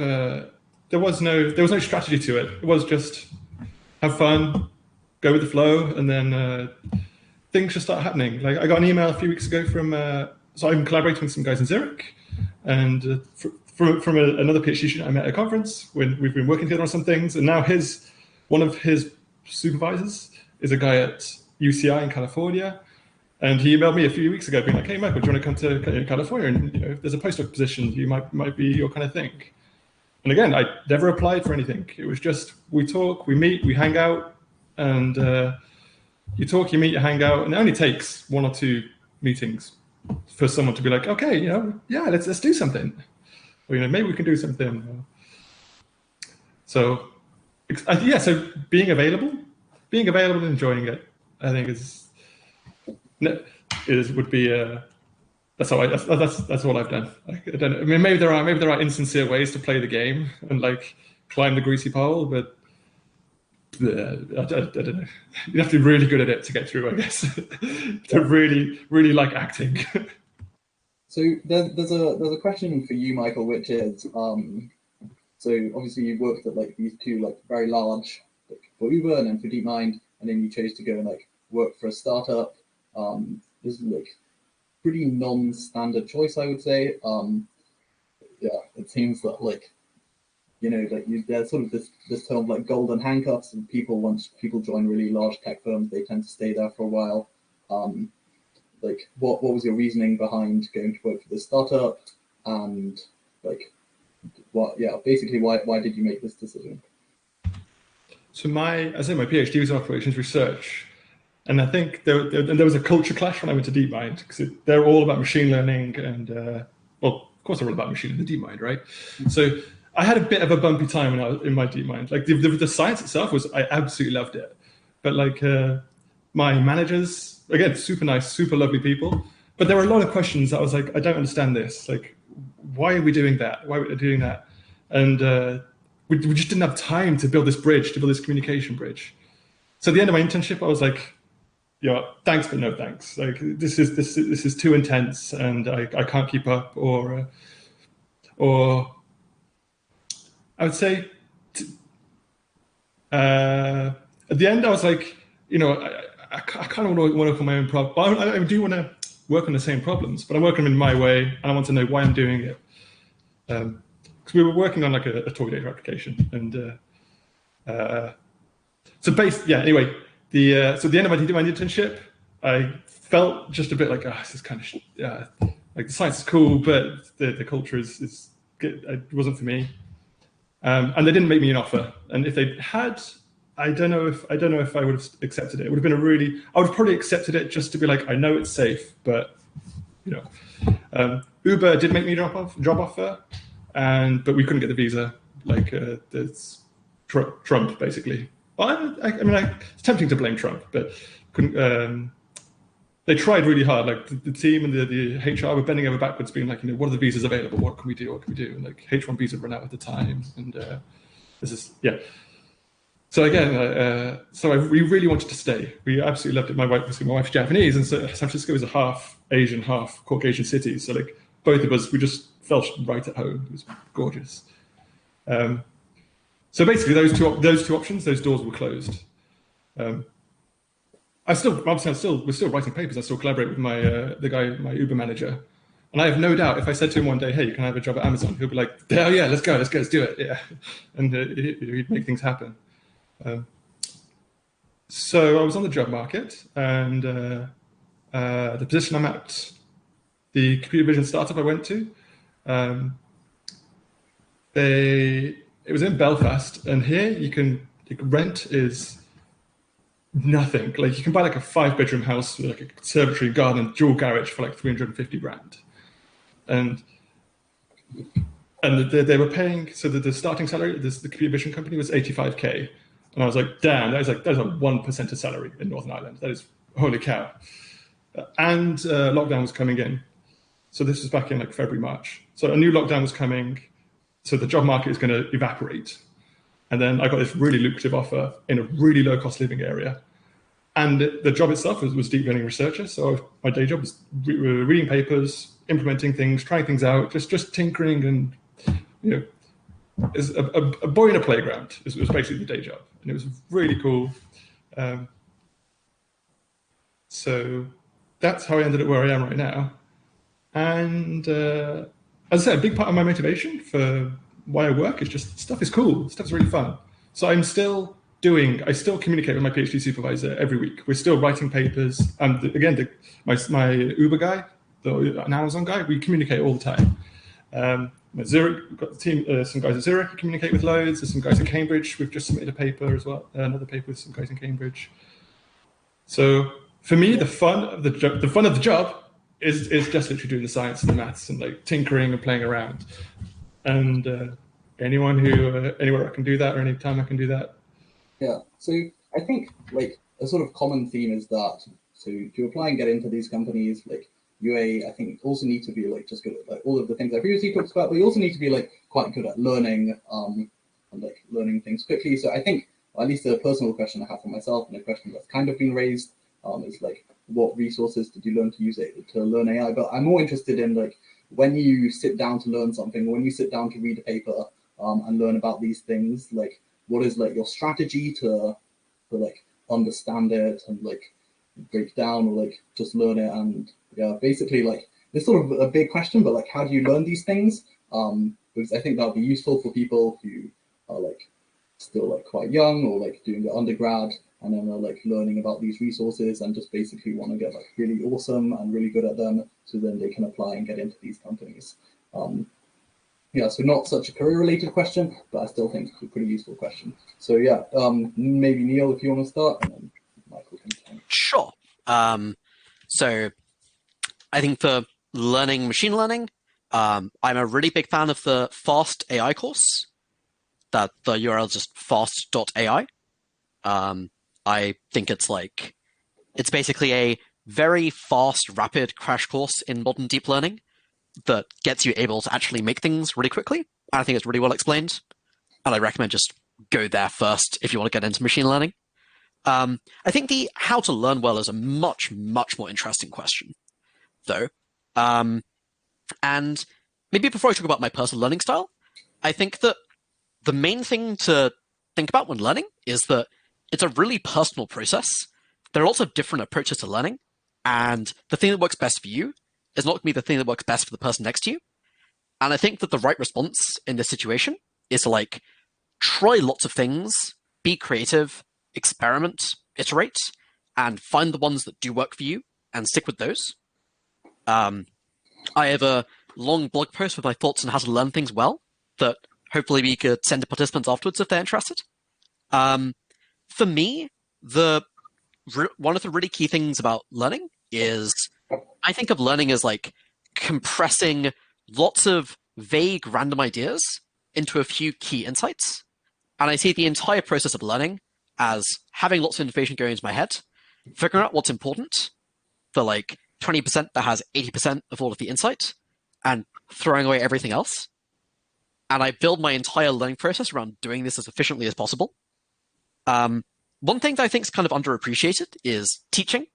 there was no strategy to it. It was just have fun, go with the flow, and then things just start happening. Like I got an email a few weeks ago from, so I'm collaborating with some guys in Zurich, and from another PhD student I met at a conference when we've been working together on some things, and now one of his supervisors is a guy at UCI in California, and he emailed me a few weeks ago being like, hey Michael, do you want to come to California, and if there's a postdoc position, you might be your kind of thing. And again, I never applied for anything. It was just we talk, we meet, we hang out, and you talk, you meet, you hang out, and it only takes 1 or 2 meetings for someone to be like, okay, yeah, let's do something. Or, maybe we can do something. So, yeah, so being available and enjoying it, I think would be that's what I've done. Like, I don't know. I mean, maybe there are insincere ways to play the game and like climb the greasy pole, but I don't know. You have to be really good at it to get through, I guess. To really like acting. So there's a question for you, Michael, which is, so obviously you worked at like these 2 like very large, like for Uber and then for DeepMind, and then you chose to go and like work for a startup. This is like pretty non-standard choice, I would say. Yeah, it seems that like, like there's sort of this term like golden handcuffs, and once people join really large tech firms, they tend to stay there for a while. Like what was your reasoning behind going to work for this startup, and like basically why did you make this decision? So my PhD was in operations research, and I think there was a culture clash when I went to DeepMind, because they're all about machine learning, and well, of course they're all about machine learning, the DeepMind, right? So I had a bit of a bumpy time when I was in my DeepMind. Like the science itself I absolutely loved it, but like my managers, again, super nice, super lovely people, but there were a lot of questions that I was like, I don't understand this. Like, why are we doing that? Why are we doing that? And we just didn't have time to build this bridge, to build this communication bridge. So at the end of my internship, I was like, yeah, thanks, but no thanks. Like this is too intense, and I can't keep up. Or I would say at the end, I was like, I kind of want to work on my own problem. I do want to work on the same problems, but I'm working them in my way, and I want to know why I'm doing it. Because we were working on like a toy data application, and anyway, so at the end of my internship, I felt just a bit like, this is kind of like the science is cool, but the culture is it wasn't for me. And they didn't make me an offer. And if they had, I don't know if I would have accepted it. It would have been I would have probably accepted it just to be like, I know it's safe, but Uber did make me a job offer, but we couldn't get the visa. Like it's Trump basically. Well, I mean, it's tempting to blame Trump, but couldn't. They tried really hard. Like the team and the HR were bending over backwards, being like, what are the visas available? What can we do? What can we do? And like H1Bs had run out at the time, and So again, we really wanted to stay. We absolutely loved it. My wife's Japanese, and so San Francisco is a half Asian, half Caucasian city. So like both of us, we just felt right at home. It was gorgeous. So basically, those two options, those doors were closed. We're still writing papers. I still collaborate with my Uber manager, and I have no doubt if I said to him one day, "Hey, you can have a job at Amazon," he'll be like, "Hell yeah, let's go, let's do it." Yeah, and he'd make things happen. So I was on the job market, and the position I'm at, the computer vision startup I went to, it was in Belfast, and here rent is nothing. Like you can buy like a 5-bedroom house with like a conservatory, garden, and dual garage for like 350 grand, and they were paying. So the starting salary, the computer vision company was 85K, and I was like, damn, that is a 1% of salary in Northern Ireland. That is holy cow. And lockdown was coming in, so this was back in like February, March. So a new lockdown was coming. So the job market is going to evaporate. And then I got this really lucrative offer in a really low cost living area. And the job itself was deep learning researcher. So my day job was reading papers, implementing things, trying things out, just tinkering, and is a boy in a playground. It was basically the day job. And it was really cool. So that's how I ended up where I am right now. And as I said, a big part of my motivation for why I work is just stuff is cool. Stuff's really fun. So I still communicate with my PhD supervisor every week. We're still writing papers. And again, my Uber guy, an Amazon guy, we communicate all the time. At Zurich, we've got the team, some guys at Zurich who communicate with loads. There's some guys at Cambridge. We've just submitted a paper as well, another paper with some guys in Cambridge. So for me, the fun of the job is just literally doing the science and the maths and like tinkering and playing around. And anywhere I can do that, or any time I can do that. Yeah. So I think like a sort of common theme is that to apply and get into these companies, like I think also need to be like just good at like all of the things I previously talked about, but you also need to be like quite good at learning and like learning things quickly. So I think at least a personal question I have for myself, and a question that's kind of been raised, is like, what resources did you learn to use it to learn AI? But I'm more interested in like when you sit down to learn something, when you sit down to read a paper and learn about these things, like what is like your strategy to like understand it and like break down or like just learn it? And yeah, basically like it's sort of a big question, but like how do you learn these things? Because I think that would be useful for people who are like still like quite young or like doing the undergrad and then are like learning about these resources and just basically want to get like really awesome and really good at them, so then they can apply and get into these companies. yeah, so not such a career-related question, but I still think it's a pretty useful question. So yeah, maybe Neel, if you want to start, and then Michael can take. Sure. So I think for learning machine learning, I'm a really big fan of the Fast AI course. That the URL is just fast.ai. I think it's basically a very fast, rapid crash course in modern deep learning that gets you able to actually make things really quickly. And I think it's really well explained. And I recommend just go there first if you want to get into machine learning. I think the how to learn well is a much, much more interesting question, though. And maybe before I talk about my personal learning style, I think that the main thing to think about when learning is that it's a really personal process. There are lots of different approaches to learning, and the thing that works best for you is not going to be the thing that works best for the person next to you. And I think that the right response in this situation is to try lots of things, be creative, experiment, iterate, and find the ones that do work for you and stick with those. I have a long blog post with my thoughts on how to learn things well that hopefully we could send to participants afterwards if they're interested. For me, one of the really key things about learning is I think of learning as compressing lots of vague random ideas into a few key insights. And I see the entire process of learning as having lots of information going into my head, figuring out what's important, the 20% that has 80% of all of the insight, and throwing away everything else. And I build my entire learning process around doing this as efficiently as possible. One thing that I think is kind of underappreciated is teaching.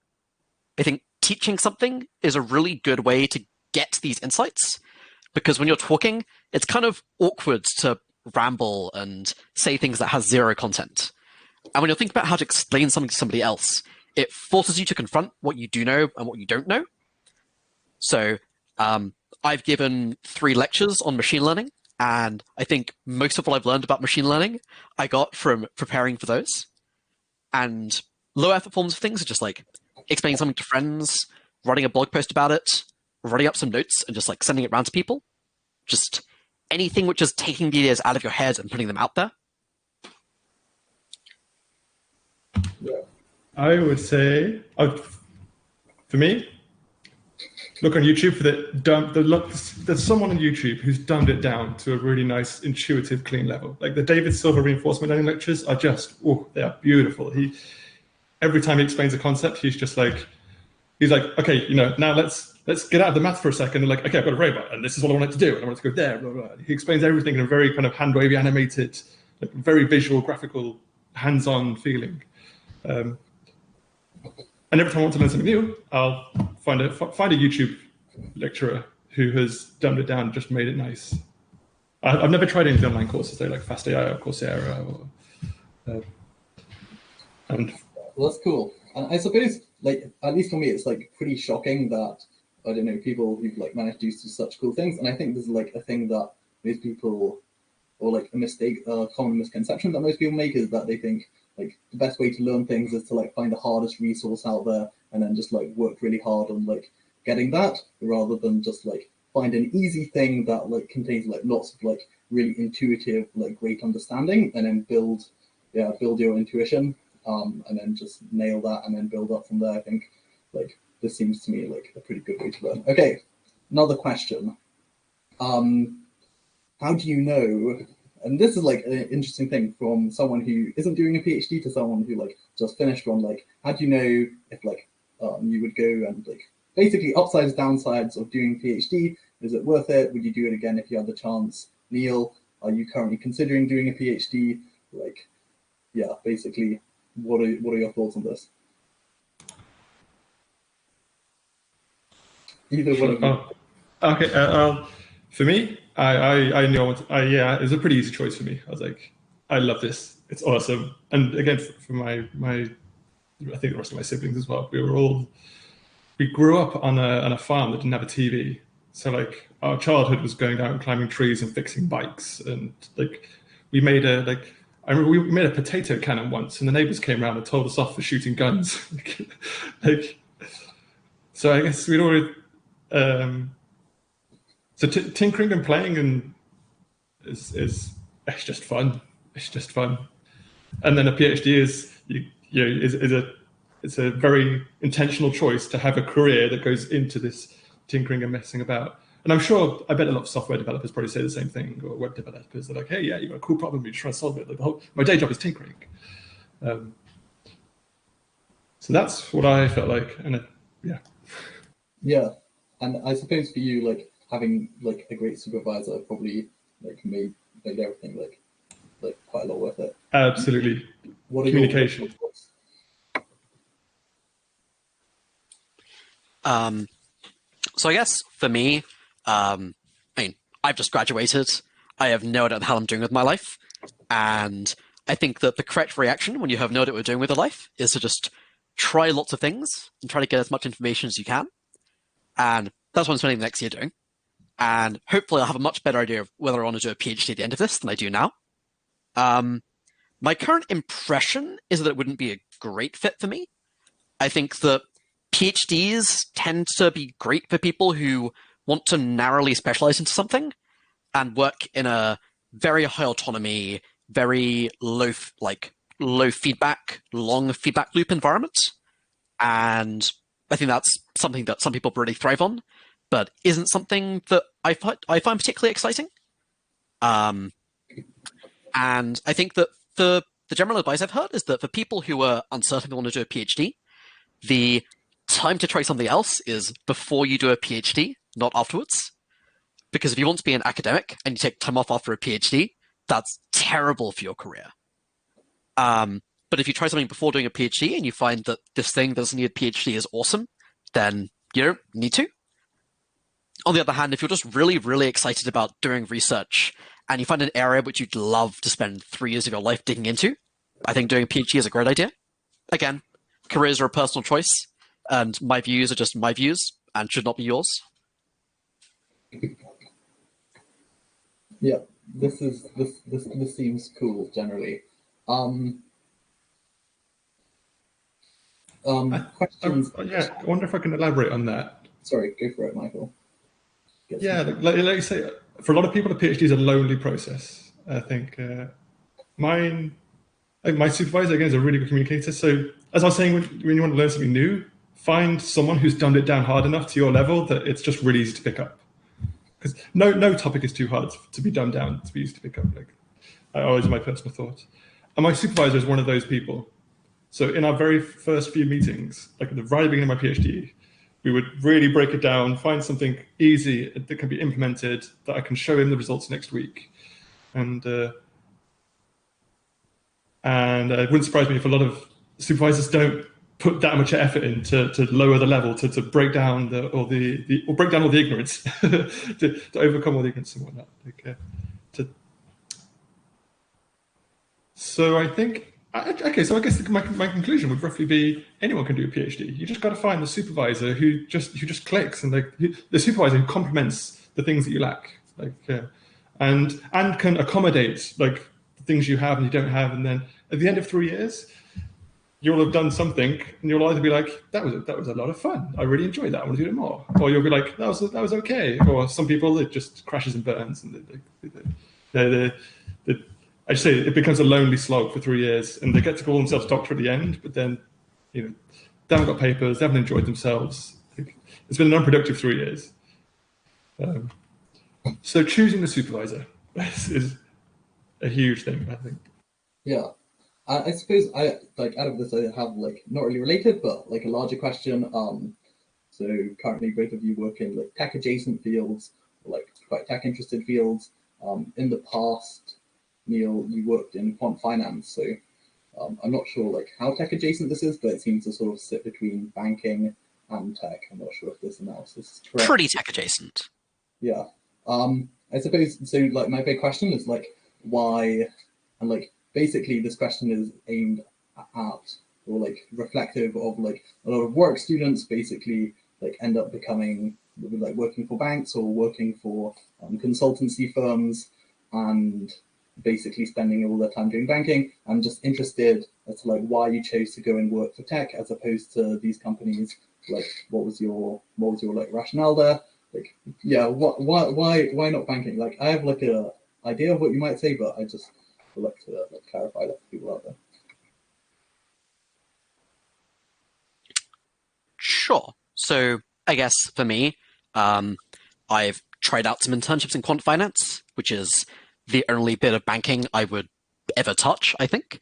I think teaching something is a really good way to get these insights, because when you're talking, it's kind of awkward to ramble and say things that has zero content. And when you're thinking about how to explain something to somebody else, it forces you to confront what you do know and what you don't know. So I've given 3 lectures on machine learning, and I think most of what I've learned about machine learning I got from preparing for those. And low effort forms of things are just explaining something to friends, writing a blog post about it, writing up some notes and just sending it around to people. Just anything which is taking the ideas out of your head and putting them out there. I would say, for me, look on YouTube for there's someone on YouTube who's dumbed it down to a really nice, intuitive, clean level. The David Silver reinforcement learning lectures are just, they are beautiful. Every time he explains a concept, he's okay, now let's get out of the math for a second. And okay, I've got a robot, and this is what I want it to do, and I want it to go there. Blah, blah, blah. He explains everything in a very kind of hand-wavy, animated, very visual, graphical, hands-on feeling. And every time I want to learn something new, I'll find a YouTube lecturer who has dumbed it down and just made it nice. I've never tried any of the online courses, though, like FastAI or Coursera. Well, that's cool. And I suppose, at least for me, it's pretty shocking that, I don't know, people who've managed to do such cool things. And I think there's a thing that most people, or a common misconception that most people make, is that they think the best way to learn things is to find the hardest resource out there and then just work really hard on getting that, rather than just find an easy thing that contains lots of really intuitive great understanding, and then build your intuition, and then just nail that and then build up from there. I think this seems to me a pretty good way to learn. Okay, another question. How do you know? And this is an interesting thing from someone who isn't doing a PhD to someone who just finished one. How do you know if you would go and basically upsides, downsides of doing PhD? Is it worth it? Would you do it again if you had the chance? Neel, are you currently considering doing a PhD? Basically, what are your thoughts on this? Either one of you. Okay. For me, I knew it was a pretty easy choice for me. I was I love this. It's awesome. And again, for my I think the rest of my siblings as well, we grew up on a farm that didn't have a TV. So our childhood was going out and climbing trees and fixing bikes. And we made I remember we made a potato cannon once, and the neighbors came around and told us off for shooting guns. So I guess we'd already, so tinkering and playing and is it's just fun. It's just fun. And then a PhD it's a very intentional choice to have a career that goes into this tinkering and messing about. And I bet a lot of software developers probably say the same thing, or web developers. They're like, hey, yeah, you've got a cool problem, you're trying to solve it. Like, my day job is tinkering. So that's what I felt like, and yeah. Yeah, and I suppose for you, like having like a great supervisor probably like made everything like quite a lot worth it. Absolutely. What are communication? Your thoughts? So I guess for me, I mean, I've just graduated. I have no idea what the hell I'm doing with my life. And I think that the correct reaction when you have no idea what you're doing with your life is to just try lots of things and try to get as much information as you can. And that's what I'm spending the next year doing. And hopefully I'll have a much better idea of whether I want to do a PhD at the end of this than I do now. My current impression is that it wouldn't be a great fit for me. I think that PhDs tend to be great for people who want to narrowly specialize into something and work in a very high autonomy, very low feedback, long feedback loop environment. And I think that's something that some people really thrive on, but isn't something that I find particularly exciting. And I think that the general advice I've heard is that for people who are uncertain they want to do a PhD, the time to try something else is before you do a PhD, not afterwards. Because if you want to be an academic and you take time off after a PhD, that's terrible for your career. But if you try something before doing a PhD and you find that this thing that doesn't need a PhD is awesome, then you don't need to. On the other hand, if you're just really, really excited about doing research and you find an area which you'd love to spend 3 years of your life digging into, I think doing a PhD is a great idea. Again, careers are a personal choice, and my views are just my views and should not be yours. Yeah, this seems cool generally. Questions? Yeah, I wonder if I can elaborate on that. Sorry, go for it, Michael. Yeah, like you say, for a lot of people, a PhD is a lonely process. I think my supervisor, again, is a really good communicator. So as I was saying, when you want to learn something new, find someone who's dumbed it down hard enough to your level that it's just really easy to pick up. Because no topic is too hard to be dumbed down to be easy to pick up. Like, always my personal thought. And my supervisor is one of those people. So in our very first few meetings, like at the very beginning of my PhD, we would really break it down, find something easy that can be implemented, that I can show him the results next week. And it wouldn't surprise me if a lot of supervisors don't put that much effort in to lower the level, to break down break down all the ignorance, to overcome all the ignorance and whatnot. So I think, okay, so I guess my conclusion would roughly be anyone can do a PhD. You just got to find the supervisor who just clicks, and the supervisor who complements the things that you lack, and can accommodate like the things you have and you don't have, and then at the end of 3 years, you'll have done something, and you'll either be like, that was a lot of fun, I really enjoyed that, I want to do it more, or you'll be like, that was okay. Or some people, it just crashes and burns, and I just say it becomes a lonely slog for 3 years, and they get to call themselves doctor at the end, but then they haven't got papers, they haven't enjoyed themselves. It's been an unproductive 3 years. So choosing the supervisor is a huge thing, I think. Yeah. I suppose out of this I have not really related, but a larger question. So currently both of you work in tech adjacent fields, or quite tech interested fields. In the past, Neel, you worked in quant finance, so I'm not sure how tech adjacent this is, but it seems to sort of sit between banking and tech. I'm not sure if this analysis is correct. Pretty tech adjacent. Yeah. I suppose so. My big question is why, and basically this question is aimed at or reflective of a lot of work students basically end up becoming working for banks or working for consultancy firms and basically spending all their time doing banking. I'm just interested as to why you chose to go and work for tech as opposed to these companies. What was your rationale there? Yeah, why not banking? I have idea of what you might say, but I just would like to clarify that for people out there. Sure. So I guess for me, I've tried out some internships in quant finance, which is the only bit of banking I would ever touch, I think.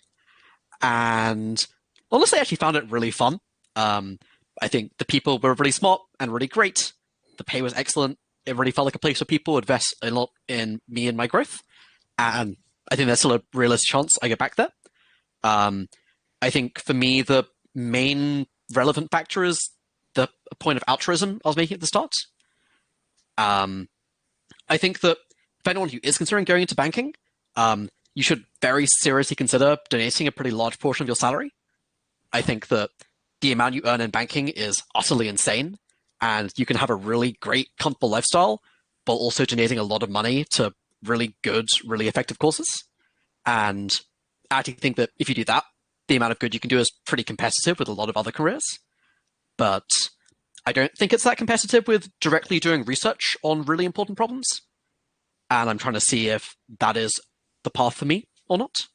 And honestly, I actually found it really fun. I think the people were really smart and really great. The pay was excellent. It really felt like a place where people would invest a lot in me and my growth. And I think there's still a realistic chance I get back there. I think for me, the main relevant factor is the point of altruism I was making at the start. I think that for anyone who is considering going into banking, you should very seriously consider donating a pretty large portion of your salary. I think that the amount you earn in banking is utterly insane, and you can have a really great, comfortable lifestyle while also donating a lot of money to really good, really effective causes. And I actually think that if you do that, the amount of good you can do is pretty competitive with a lot of other careers. But I don't think it's that competitive with directly doing research on really important problems. And I'm trying to see if that is the path for me or not.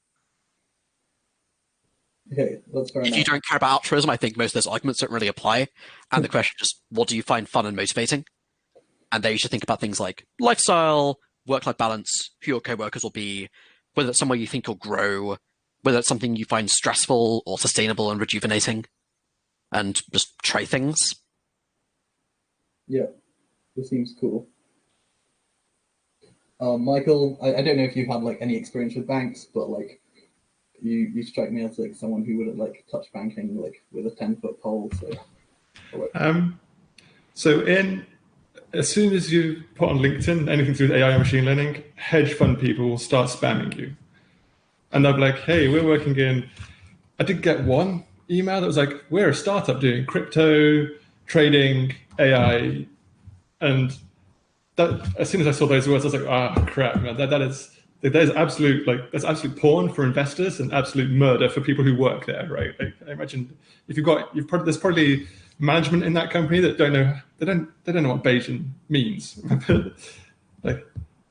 Okay, that's fair enough. If you don't care about altruism, I think most of those arguments don't really apply. And the question is just, what do you find fun and motivating? And there you should think about things like lifestyle, work-life balance, who your co-workers will be, whether it's somewhere you think you'll grow, whether it's something you find stressful or sustainable and rejuvenating, and just try things. Yeah, this seems cool. Michael, I don't know if you've had like any experience with banks, but like you strike me as like someone who wouldn't like touch banking like with a 10-foot pole. So as soon as you put on LinkedIn anything to do with AI and machine learning, hedge fund people will start spamming you. And they'll be like, hey, we're working in, I did get one email that was like, we're a startup doing crypto, trading, AI. And that, as soon as I saw those words, I was like, ah, crap, man, there's absolute, like, that's absolute porn for investors and absolute murder for people who work there, right? Like, I imagine if there's probably management in that company that don't know what Bayesian means. Like,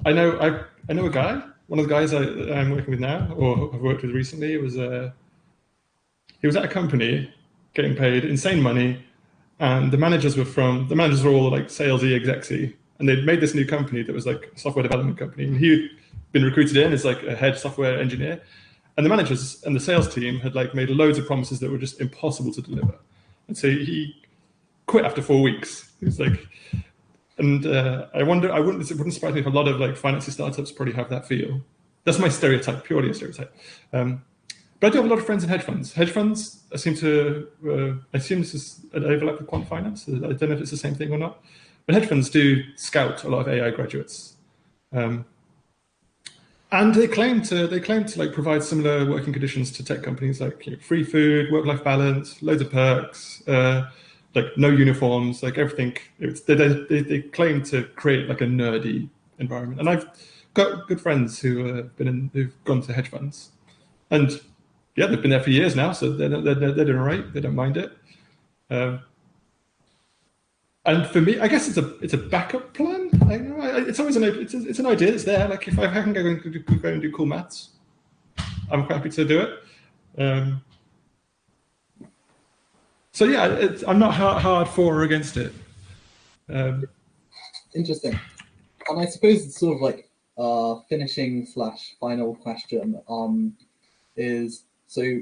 I know a guy, one of the guys I'm working with now, or I've worked with recently. He was at a company getting paid insane money, and the managers were all like salesy, execsy, and they'd made this new company that was like a software development company, and he'd been recruited in as like a head software engineer, and the managers and the sales team had like made loads of promises that were just impossible to deliver, and so he quit after 4 weeks. He was like, and I wonder, it wouldn't surprise me if a lot of like finance startups probably have that feel. That's my stereotype, purely a stereotype. But I do have a lot of friends in hedge funds. Hedge funds, I assume this is an overlap with quant finance. I don't know if it's the same thing or not. But hedge funds do scout a lot of AI graduates. And they claim to like provide similar working conditions to tech companies, like free food, work-life balance, loads of perks, like no uniforms, like everything. They claim to create like a nerdy environment. And I've got good friends who've gone to hedge funds, and yeah, they've been there for years now, so they're doing all right. They don't mind it. And for me, I guess it's a backup plan. It's always it's an idea that's there. Like if I can go and do cool maths, I'm quite happy to do it. So yeah, I'm not hard for or against it. Interesting. And I suppose it's sort of like finishing / final question is, so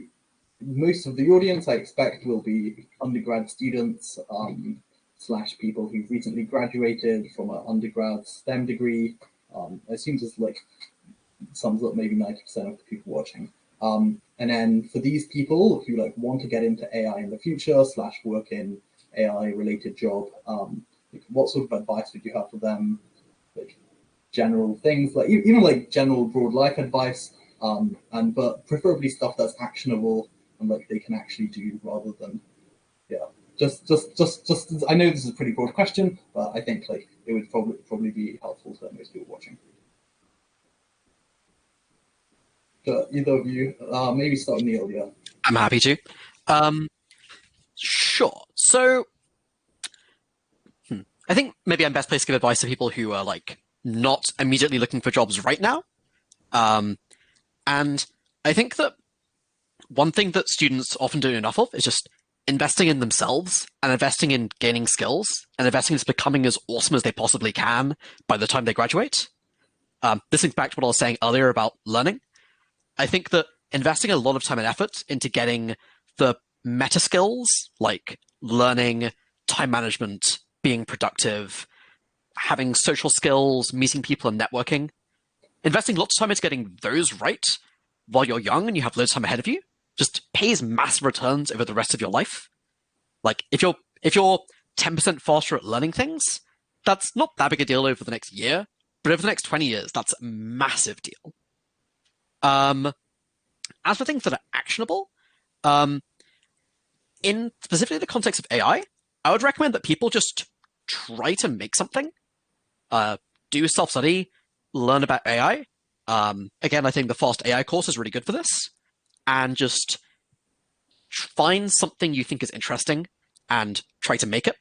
most of the audience I expect will be undergrad students / people who've recently graduated from an undergrad STEM degree. I assume this like sums up maybe 90% of the people watching. And then for these people who like want to get into AI in the future / work in AI related job, like, what sort of advice would you have for them? Like general things, like even like general broad life advice, but preferably stuff that's actionable and like they can actually do rather than, yeah. Just. I know this is a pretty broad question, but I think like it would probably be helpful to most people watching. So either of you, maybe start with Neel. Yeah, I'm happy to. Sure. So, I think maybe I'm best placed to give advice to people who are like not immediately looking for jobs right now, And I think that one thing that students often don't do enough of is just investing in themselves and investing in gaining skills and investing in becoming as awesome as they possibly can by the time they graduate. This links back to what I was saying earlier about learning. I think that investing a lot of time and effort into getting the meta skills like learning, time management, being productive, having social skills, meeting people and networking, investing lots of time into getting those right while you're young and you have loads of time ahead of you just pays massive returns over the rest of your life. Like if you're 10% faster at learning things, that's not that big a deal over the next year, but over the next 20 years, that's a massive deal. As for things that are actionable, in specifically the context of AI, I would recommend that people just try to make something, do self-study, learn about AI. Again, I think the Fast AI course is really good for this. And just find something you think is interesting and try to make it.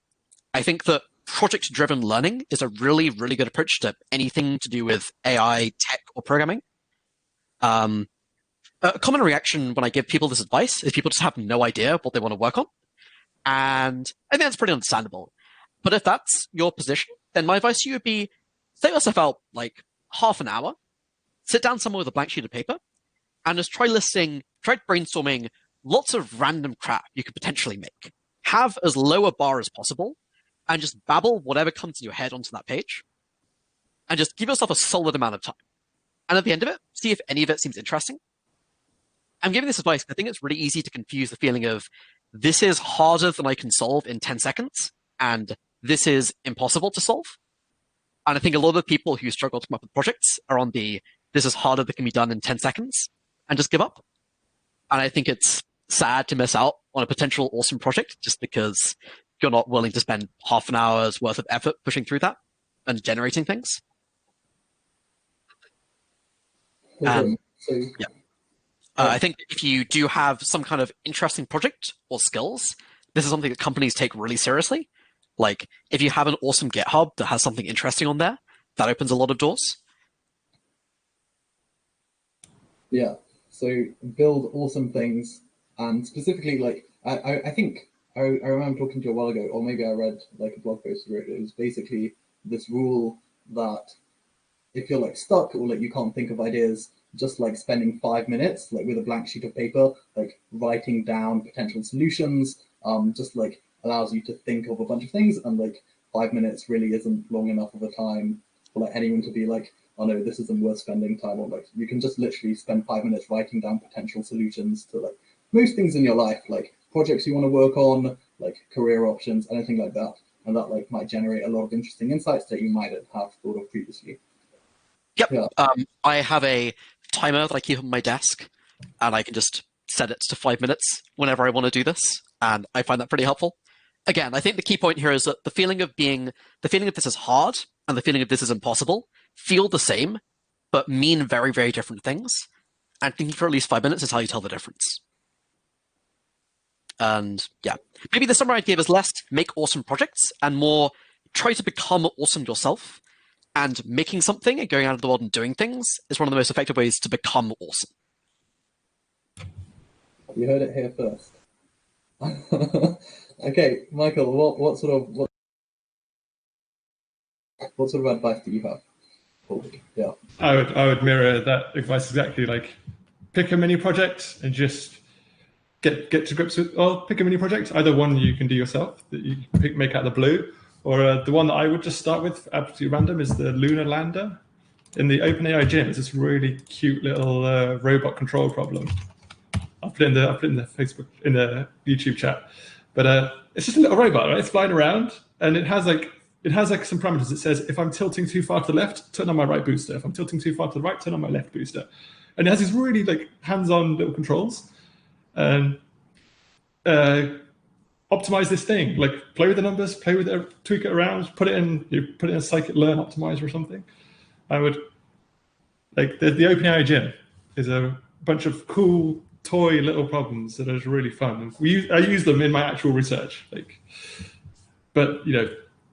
I think that project-driven learning is a really, really good approach to anything to do with AI, tech, or programming. A common reaction when I give people this advice is people just have no idea what they want to work on. And I think that's pretty understandable. But if that's your position, then my advice to you would be set yourself out like half an hour, sit down somewhere with a blank sheet of paper, and just try brainstorming lots of random crap you could potentially make. Have as low a bar as possible, and just babble whatever comes in your head onto that page. And just give yourself a solid amount of time. And at the end of it, see if any of it seems interesting. I'm giving this advice because I think it's really easy to confuse the feeling of this is harder than I can solve in 10 seconds, and this is impossible to solve. And I think a lot of the people who struggle to come up with projects are on the this is harder than can be done in 10 seconds and just give up. And I think it's sad to miss out on a potential awesome project just because you're not willing to spend half an hour's worth of effort pushing through that and generating things. Yeah. I think if you do have some kind of interesting project or skills, this is something that companies take really seriously. Like if you have an awesome GitHub that has something interesting on there, that opens a lot of doors. Yeah, so build awesome things, and specifically, like I think I remember talking to you a while ago, or maybe I read like a blog post where it was basically this rule that if you're like stuck or like you can't think of ideas, just like spending 5 minutes like with a blank sheet of paper, like writing down potential solutions, just like allows you to think of a bunch of things, and like 5 minutes really isn't long enough of a time for like anyone to be like, oh no, this isn't worth spending time on. Like you can just literally spend 5 minutes writing down potential solutions to like most things in your life, like projects you want to work on, like career options, anything like that. And that like might generate a lot of interesting insights that you might have thought of previously. Yep. Yeah. I have a timer that I keep on my desk, and I can just set it to 5 minutes whenever I want to do this. And I find that pretty helpful. Again, I think the key point here is that the feeling of this is hard and the feeling of this is impossible feel the same, but mean very, very different things. And thinking for at least 5 minutes is how you tell the difference. And yeah, maybe the summary I'd give is less make awesome projects and more try to become awesome yourself. And making something and going out of the world and doing things is one of the most effective ways to become awesome. You heard it here first. Okay, Michael, what sort of advice do you have? Yeah, I would mirror that advice exactly. Like, pick a mini project and just get to grips with. Or pick a mini project, either one you can do yourself that you make out of the blue, or the one that I would just start with, absolutely random, is the Lunar Lander. In the OpenAI gym, it's this really cute little robot control problem. I'll put it in the Facebook, in the YouTube chat. But it's just a little robot, right? It's flying around, and it has like some parameters. It says, if I'm tilting too far to the left, turn on my right booster. If I'm tilting too far to the right, turn on my left booster. And it has these really like hands-on little controls. And optimize this thing. Like play with the numbers, play with it, tweak it around, put it in a scikit-learn optimizer or something. I would like the OpenAI gym is a bunch of cool toy little problems that are really fun. I use them in my actual research. Like, but you know,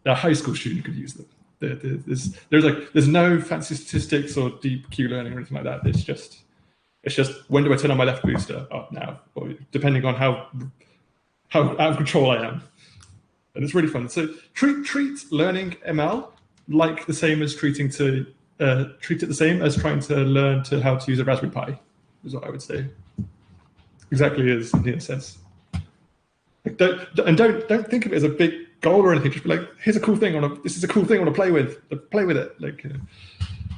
a high school student could use them. There's no fancy statistics or deep Q learning or anything like that. It's just when do I turn on my left booster up now, or depending on how out of control I am. And it's really fun. So treat learning ML like the same as treat it the same as trying to learn how to use a Raspberry Pi, is what I would say. Exactly as Neel says. Like don't think of it as a big goal or anything. Just be like, here's a cool thing. This is a cool thing I want to play with. Play with it. Like,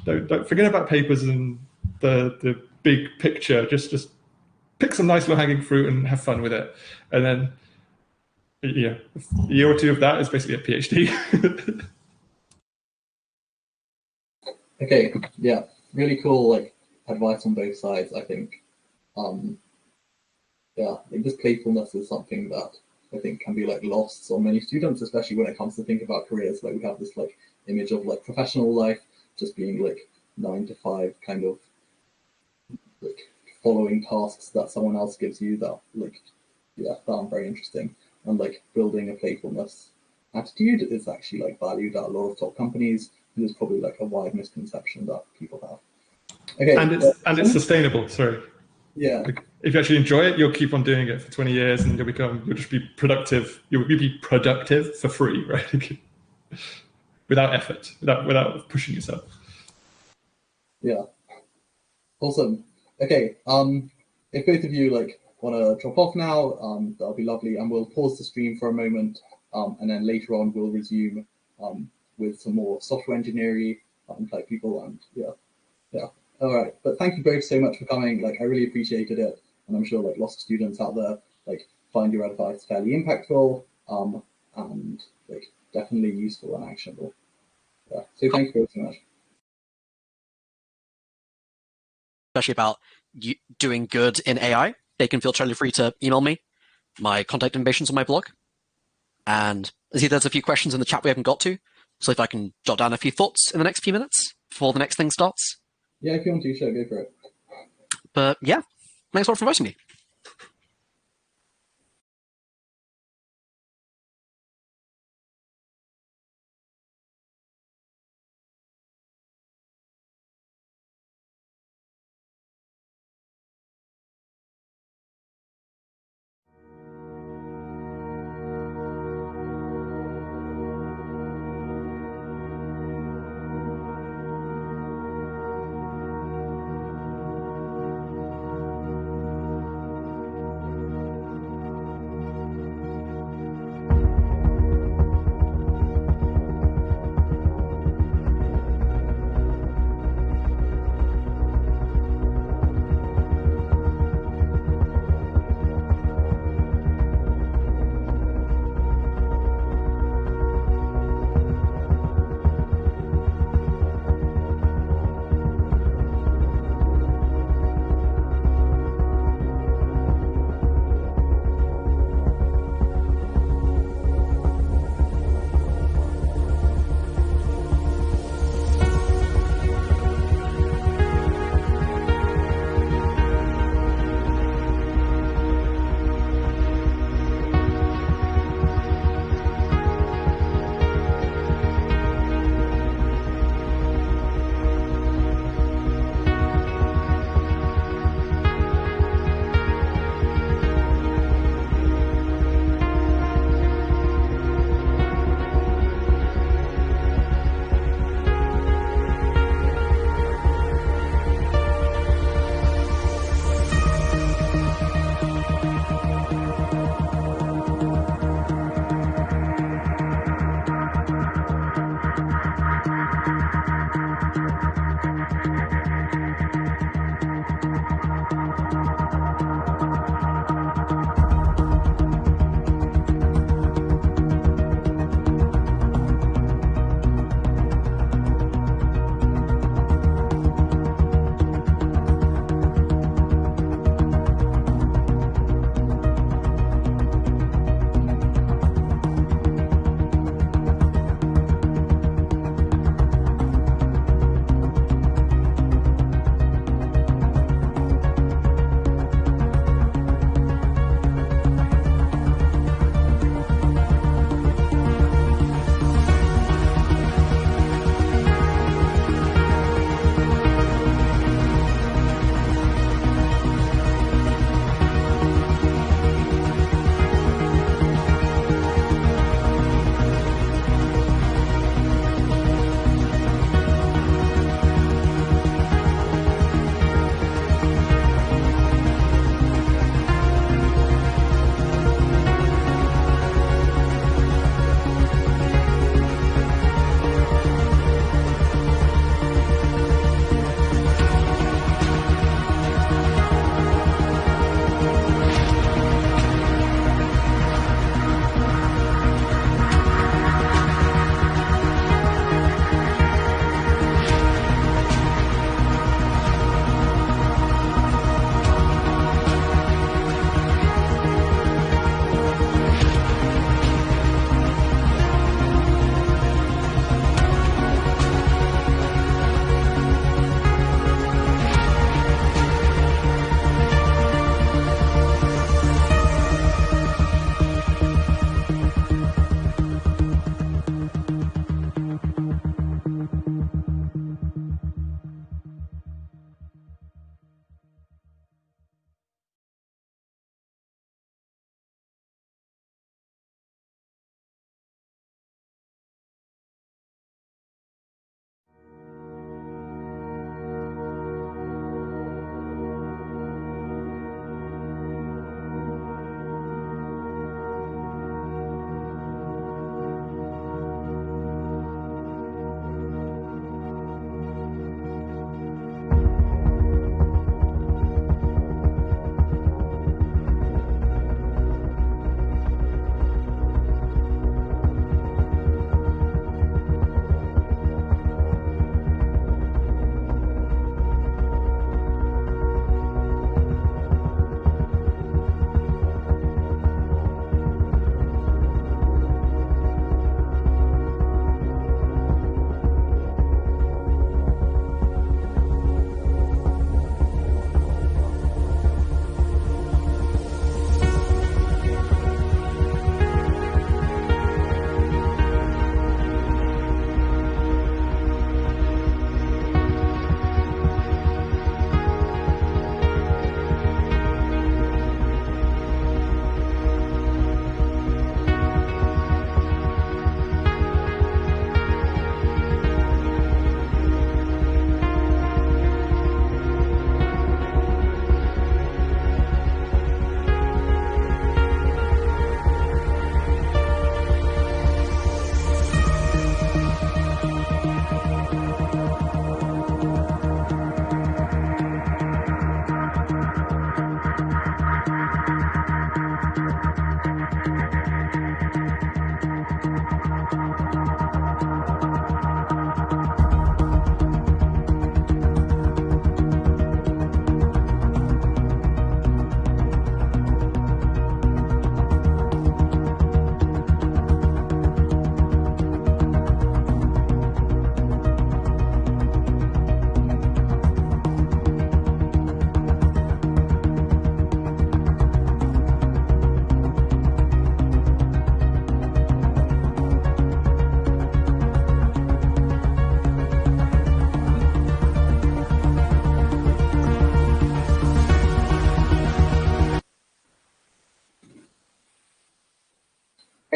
don't forget about papers and the big picture. Just pick some nice low hanging fruit and have fun with it. And then, yeah, a year or two of that is basically a PhD. Okay, yeah, really cool like advice on both sides, I think. Yeah, like just playfulness is something that I think can be like lost on many students, especially when it comes to think about careers. Like we have this like image of like professional life just being like 9 to 5 kind of like following tasks that someone else gives you that like, yeah, found very interesting. And like building a playfulness attitude is actually like valued at a lot of top companies. There's probably like a wide misconception that people have. Okay, and it's sustainable. Sorry. Yeah. Like, if you actually enjoy it, you'll keep on doing it for 20 years, and you'll just be productive. You'll be productive for free, right? Without effort, without pushing yourself. Yeah. Awesome. Okay. If both of you like want to drop off now, that'll be lovely, and we'll pause the stream for a moment, and then later on we'll resume with some more software engineering type people, and yeah. All right, but thank you both so much for coming. Like, I really appreciated it, and I'm sure like lots of students out there like find your advice fairly impactful, and like definitely useful and actionable. Yeah. So thank you both so much. Especially about doing good in AI, they can feel totally free to email me. My contact information's on my blog. And I see there's a few questions in the chat we haven't got to. So if I can jot down a few thoughts in the next few minutes before the next thing starts. Yeah, if you want to, sure, go for it. But yeah, thanks a lot for inviting me.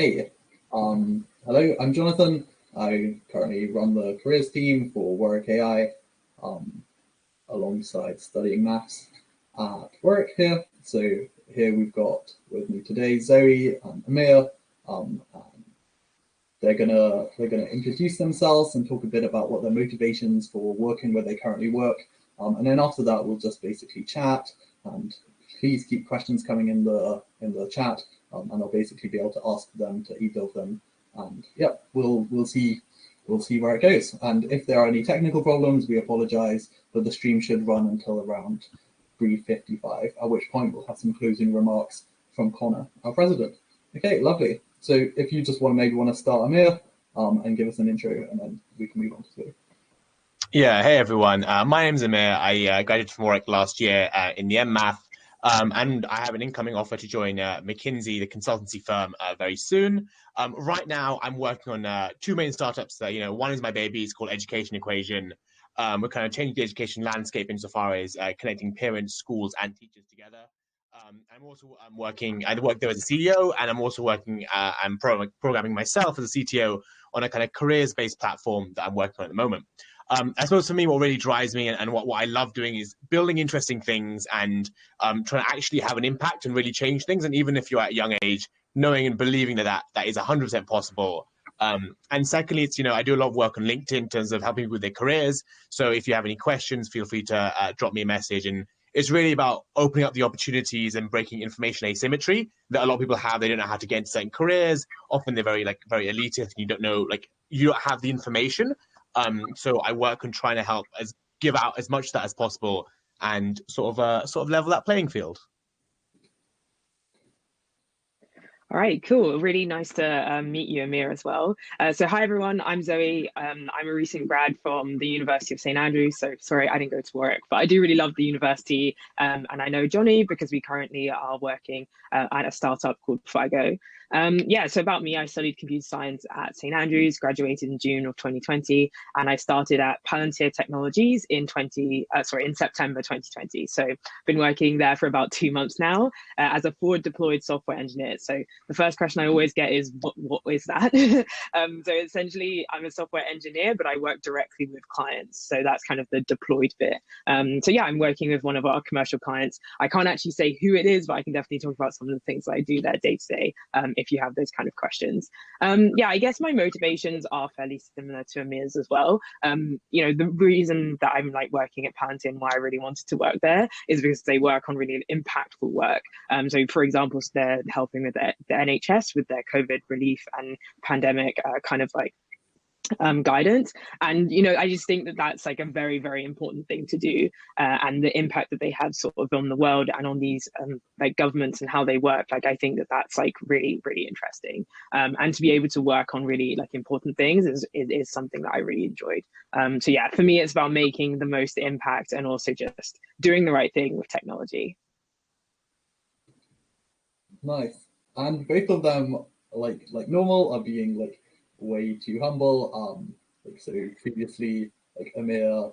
Hey, hello, I'm Jonathan. I currently run the careers team for Warwick AI, alongside studying maths at Warwick here. So here we've got with me today Zoe and Amir. And they're gonna introduce themselves and talk a bit about what their motivations for working where they currently work. And then after that, we'll just basically chat. And please keep questions coming in the chat, and I'll basically be able to ask them to either of them. And yeah, we'll see where it goes. And if there are any technical problems, we apologize, but the stream should run until around 3:55, at which point we'll have some closing remarks from Connor, our president. Okay, lovely. So if you just maybe want to start, Amir, and give us an intro, and then we can move on to Zoe. Yeah, hey everyone. My name's Amir. I graduated from Warwick last year in the M-Math, and I have an incoming offer to join McKinsey, the consultancy firm, very soon. Right now, I'm working on two main startups. One is my baby. It's called Education Equation. We're kind of changing the education landscape insofar as connecting parents, schools, and teachers together. I'm working. I work there as a CEO, and I'm also working. I'm programming myself as a CTO on a kind of careers-based platform that I'm working on at the moment. I suppose for me, what really drives me and what I love doing is building interesting things and trying to actually have an impact and really change things. And even if you're at a young age, knowing and believing that is 100% possible. And secondly, it's, I do a lot of work on LinkedIn in terms of helping people with their careers. So if you have any questions, feel free to drop me a message. And it's really about opening up the opportunities and breaking information asymmetry that a lot of people have. They don't know how to get into certain careers. Often they're very elitist, and you don't have the information. So I work on trying to give out as much of that as possible and sort of level that playing field. All right, cool. Really nice to meet you, Amir, as well. So hi, everyone. I'm Zoe. I'm a recent grad from the University of St. Andrews. So sorry, I didn't go to Warwick, but I do really love the university. And I know Johnny because we currently are working at a startup called Figo. So about me, I studied computer science at St. Andrews, graduated in June of 2020, and I started at Palantir Technologies in September 2020. So been working there for about 2 months now as a forward deployed software engineer. So the first question I always get is, what is that? So essentially, I'm a software engineer, but I work directly with clients. So that's kind of the deployed bit. I'm working with one of our commercial clients. I can't actually say who it is, but I can definitely talk about some of the things that I do there day to day if you have those kind of questions. I guess my motivations are fairly similar to Amir's as well. The reason that I'm working at Palantir and why I really wanted to work there is because they work on really impactful work. So for example, they're helping with the NHS with their COVID relief and pandemic guidance. And, I just think that that's a very, very important thing to do. And the impact that they have sort of on the world and on these governments and how they work, I think that that's really, really interesting. And to be able to work on really important things is something that I really enjoyed. For me, it's about making the most impact and also just doing the right thing with technology. Nice. And both of them, like normal, are being way too humble. So previously, Amir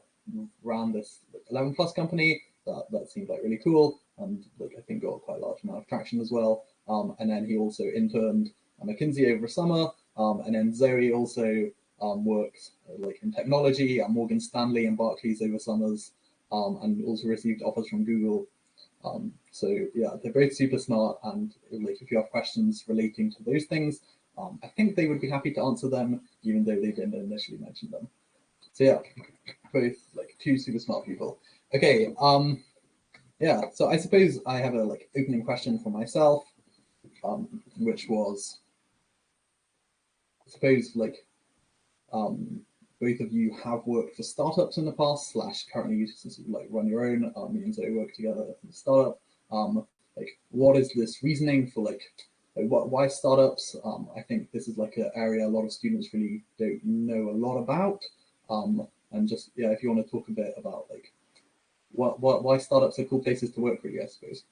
ran this 11 plus company that seemed really cool, and I think got quite a large amount of traction as well. And then he also interned at McKinsey over summer. And then Zoe also worked in technology at Morgan Stanley and Barclays over summers, and also received offers from Google. They're both super smart, and if you have questions relating to those things, I think they would be happy to answer them, even though they didn't initially mention them. So both two super smart people. Okay, so I suppose I have a opening question for myself, which was, I suppose both of you have worked for startups in the past, / currently you run your own. Me and Zoe work together in a startup. What is this reasoning for why startups? I think this is an area a lot of students really don't know a lot about. And just if you want to talk a bit about why startups are cool places to work, really, I suppose.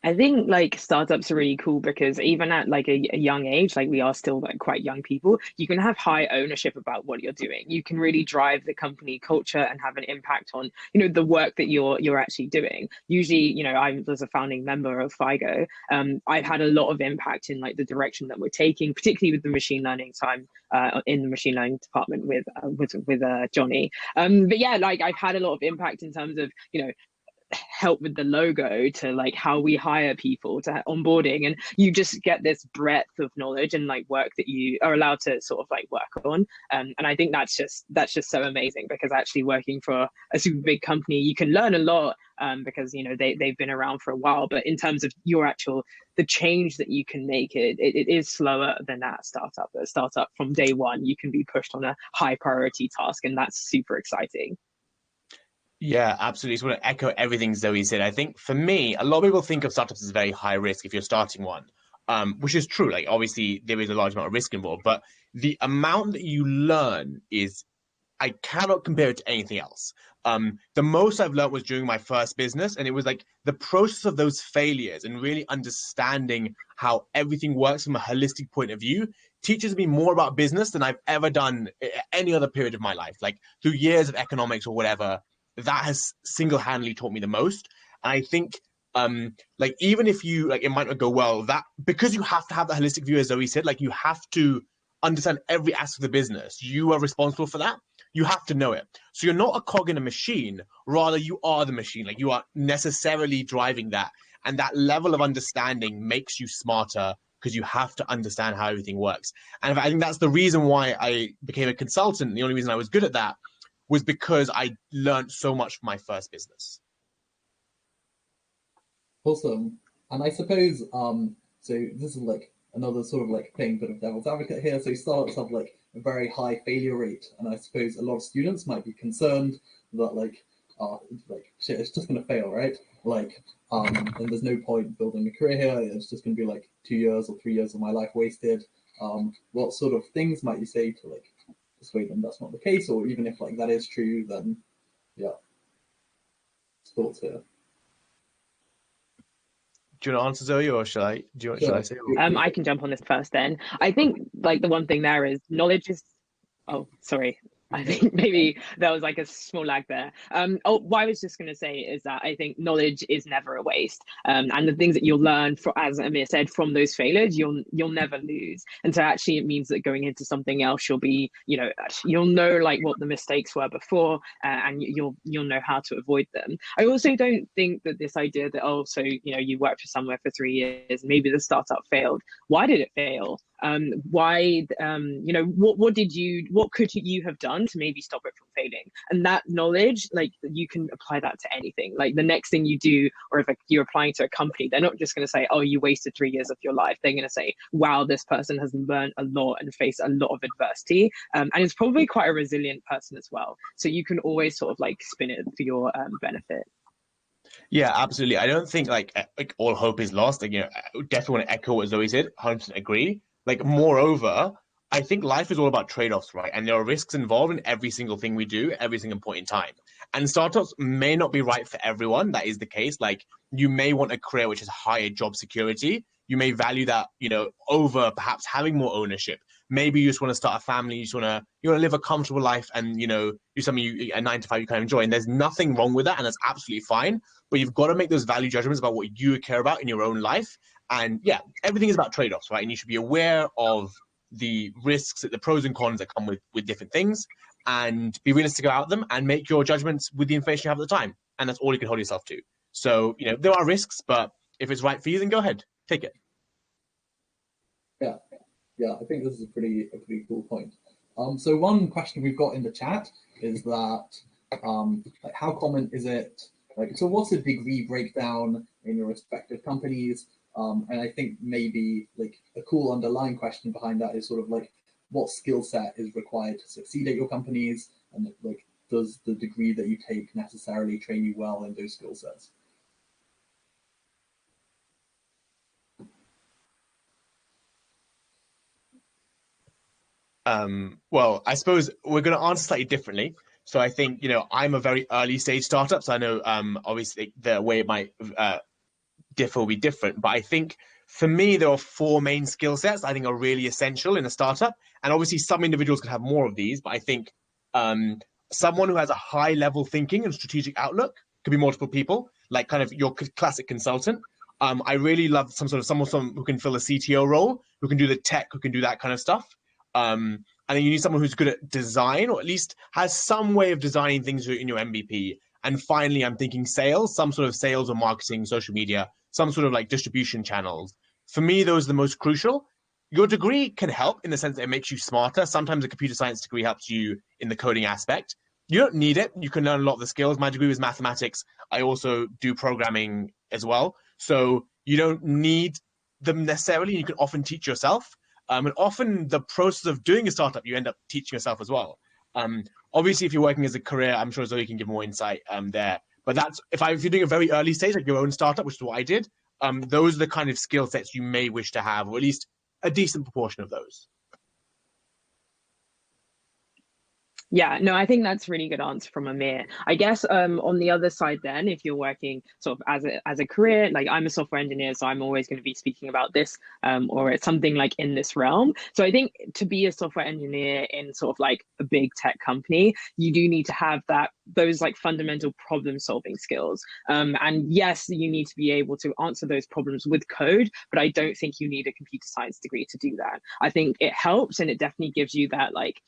I think like startups are really cool because even at like a young age, like we are still like quite young people, you can have high ownership about what you're doing. You can really drive the company culture and have an impact on, the work that you're actually doing. Usually, I was a founding member of FIGO. I've had a lot of impact in like the direction that we're taking, particularly with the machine learning. So I'm in the machine learning department with Johnny. But yeah, like I've had a lot of impact in terms of, help with the logo to like how we hire people to onboarding, and you just get this breadth of knowledge and like work that you are allowed to sort of like work on, and I think that's just so amazing, because actually working for a super big company you can learn a lot, because they've been around for a while, but in terms of the change that you can make, it is slower than that startup. A startup from day one you can be pushed on a high priority task, and that's super exciting. Yeah, absolutely. Just want to echo everything Zoe said. I think for me, a lot of people think of startups as very high risk if you're starting one, which is true. Like obviously there is a large amount of risk involved, but the amount that you learn is, I cannot compare it to anything else. The most I've learned was during my first business, and it was like the process of those failures and really understanding how everything works from a holistic point of view teaches me more about business than I've ever done any other period of my life. Like through years of economics or whatever, that has single-handedly taught me the most. And I think like even if you like it might not go well, that because you have to have the holistic view, as Zoe said, like you have to understand every aspect of the business. You are responsible for that. You have to know it. So you're not a cog in a machine, rather you are the machine. Like you are necessarily driving that. And that level of understanding makes you smarter because you have to understand how everything works. And I think that's the reason why I became a consultant. The only reason I was good at that was because I learned so much from my first business. Awesome. And I suppose, so this is like another sort of like playing a bit of devil's advocate here. So startups have like a very high failure rate. And I suppose a lot of students might be concerned that like shit, it's just going to fail, right? Like, and there's no point building a career here. It's just going to be like 2 years or 3 years of my life wasted. What sort of things might you say to like persuade them that's not the case? Or even if like that is true, then yeah, thoughts here. Do you want to answer, Zoe, or should I? Should I say? I can jump on this first. Then I think like the one thing there is knowledge is. Oh, sorry. I think maybe there was like a small lag there. What I was just going to say is that I think knowledge is never a waste. And the things that you'll learn, as Amir said, from those failures, you'll never lose. And so actually it means that going into something else, you'll know like what the mistakes were before, and you'll know how to avoid them. I also don't think that this idea that, so you worked for somewhere for 3 years, maybe the startup failed. Why did it fail? What could you have done to maybe stop it from failing? And that knowledge, like you can apply that to anything. Like the next thing you do, or if you're applying to a company, they're not just going to say, oh, you wasted 3 years of your life. They're going to say, wow, this person has learned a lot and faced a lot of adversity, and is probably quite a resilient person as well. So you can always sort of like spin it for your benefit. Yeah, absolutely. I don't think like all hope is lost. Like, I definitely want to echo what Zoe said. 100% agree. Like, moreover, I think life is all about trade-offs, right? And there are risks involved in every single thing we do, every single point in time. And startups may not be right for everyone. That is the case. Like, you may want a career which has higher job security. You may value that, over perhaps having more ownership. Maybe you just want to start a family. You want to live a comfortable life, and do something a 9 to 5 you kind of enjoy. And there's nothing wrong with that, and that's absolutely fine. But you've got to make those value judgments about what you care about in your own life. And yeah, everything is about trade-offs, right? And you should be aware of the risks, the pros and cons that come with different things, and be realistic about them and make your judgments with the information you have at the time. And that's all you can hold yourself to. So, there are risks, but if it's right for you, then go ahead, take it. Yeah, I think this is a pretty cool point. So one question we've got in the chat is that, like, how common is it? Like, so what's the degree breakdown in your respective companies? And I think maybe like a cool underlying question behind that is sort of like, what skill set is required to succeed at your companies? And like, does the degree that you take necessarily train you well in those skill sets? Well, I suppose we're going to answer slightly differently. So I think, I'm a very early stage startup. So I know, obviously, the way it might differ will be different. But I think for me, there are four main skill sets I think are really essential in a startup. And obviously, some individuals could have more of these, but I think someone who has a high level thinking and strategic outlook could be multiple people, like kind of your classic consultant. I really love someone who can fill a CTO role, who can do the tech, who can do that kind of stuff. And then you need someone who's good at design, or at least has some way of designing things in your MVP. And finally, I'm thinking sales, some sort of sales or marketing, social media, some sort of like distribution channels. For me, those are the most crucial. Your degree can help in the sense that it makes you smarter. Sometimes a computer science degree helps you in the coding aspect. You don't need it. You can learn a lot of the skills. My degree was mathematics. I also do programming as well. So you don't need them necessarily. You can often teach yourself. And often the process of doing a startup, you end up teaching yourself as well. Obviously, if you're working as a career, I'm sure Zoe can give more insight there. But that's if you're doing a very early stage, like your own startup, which is what I did, those are the kind of skill sets you may wish to have, or at least a decent proportion of those. Yeah, no, I think that's a really good answer from Amir. I guess on the other side then, if you're working sort of as a career, like I'm a software engineer, so I'm always going to be speaking about this or it's something like in this realm. So I think to be a software engineer in sort of like a big tech company, you do need to have those like fundamental problem solving skills. And yes, you need to be able to answer those problems with code, but I don't think you need a computer science degree to do that. I think it helps, and it definitely gives you that like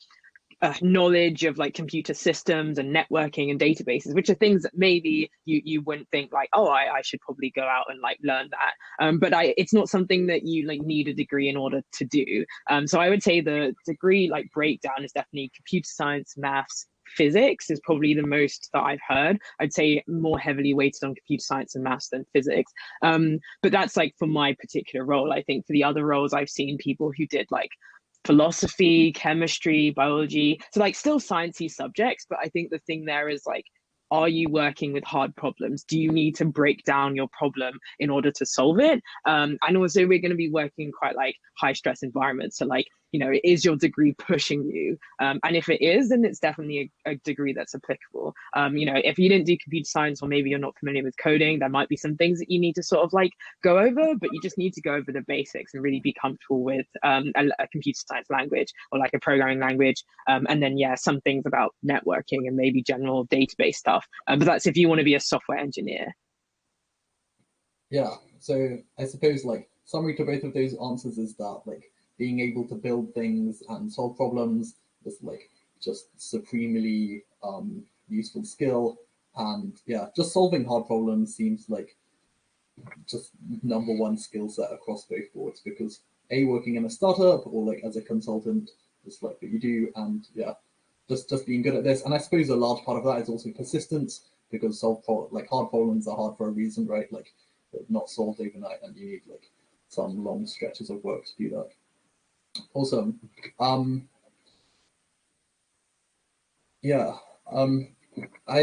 knowledge of like computer systems and networking and databases, which are things that maybe you wouldn't think like, oh, I should probably go out and like learn that. But it's not something that you like need a degree in order to do. So I would say the degree like breakdown is definitely computer science, maths, physics is probably the most that I've heard. I'd say more heavily weighted on computer science and maths than physics. But that's like for my particular role. I think for the other roles, I've seen people who did like philosophy, chemistry, biology, so like still sciencey subjects. But I think the thing there is like, are you working with hard problems? Do you need to break down your problem in order to solve it? And also we're going to be working quite like high stress environments. So like, is your degree pushing you? And if it is, then it's definitely a degree that's applicable. If you didn't do computer science, or maybe you're not familiar with coding, there might be some things that you need to sort of like go over, but you just need to go over the basics and really be comfortable with a computer science language or like a programming language. And then, yeah, some things about networking and maybe general database stuff. But that's if you want to be a software engineer. Yeah, so I suppose like summary to both of those answers is that like being able to build things and solve problems is like just supremely useful skill. And yeah, just solving hard problems seems like just number one skill set across both boards, because working in a startup or like as a consultant is like what you do, and yeah, just being good at this. And I suppose a large part of that is also persistence, because hard problems are hard for a reason, right? Like they're not solved overnight, and you need like some long stretches of work to do that. Awesome. I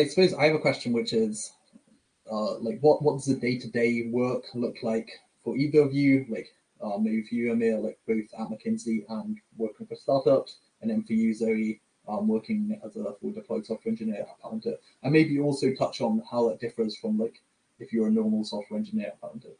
suppose I have a question, which is like what does the day-to-day work look like for either of you? Like maybe for you, Amir, like both at McKinsey and working for startups, and then for you, Zoe, working as a full deployed software engineer at Palantir. And maybe also touch on how that differs from like if you're a normal software engineer at Palantir.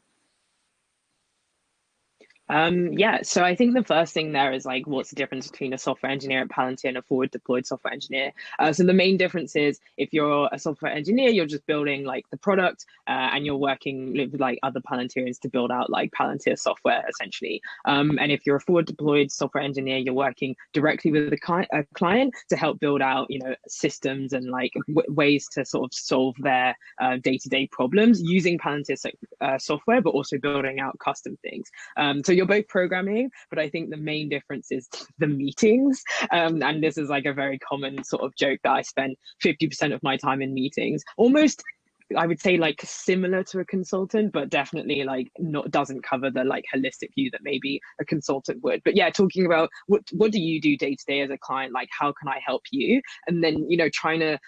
So I think the first thing there is like, what's the difference between a software engineer at Palantir and a forward deployed software engineer? So the main difference is if you're a software engineer, you're just building like the product and you're working with like other Palantirians to build out like Palantir software essentially. And if you're a forward deployed software engineer, you're working directly with a client to help build out, systems and like ways to sort of solve their day-to-day problems using Palantir software, but also building out custom things. So you're both programming, but I think the main difference is the meetings. And this is like a very common sort of joke that I spend 50% of my time in meetings, almost I would say like similar to a consultant, but definitely like doesn't cover the like holistic view that maybe a consultant would. But yeah, talking about what do you do day to day as a client? Like, how can I help you? And then, trying to,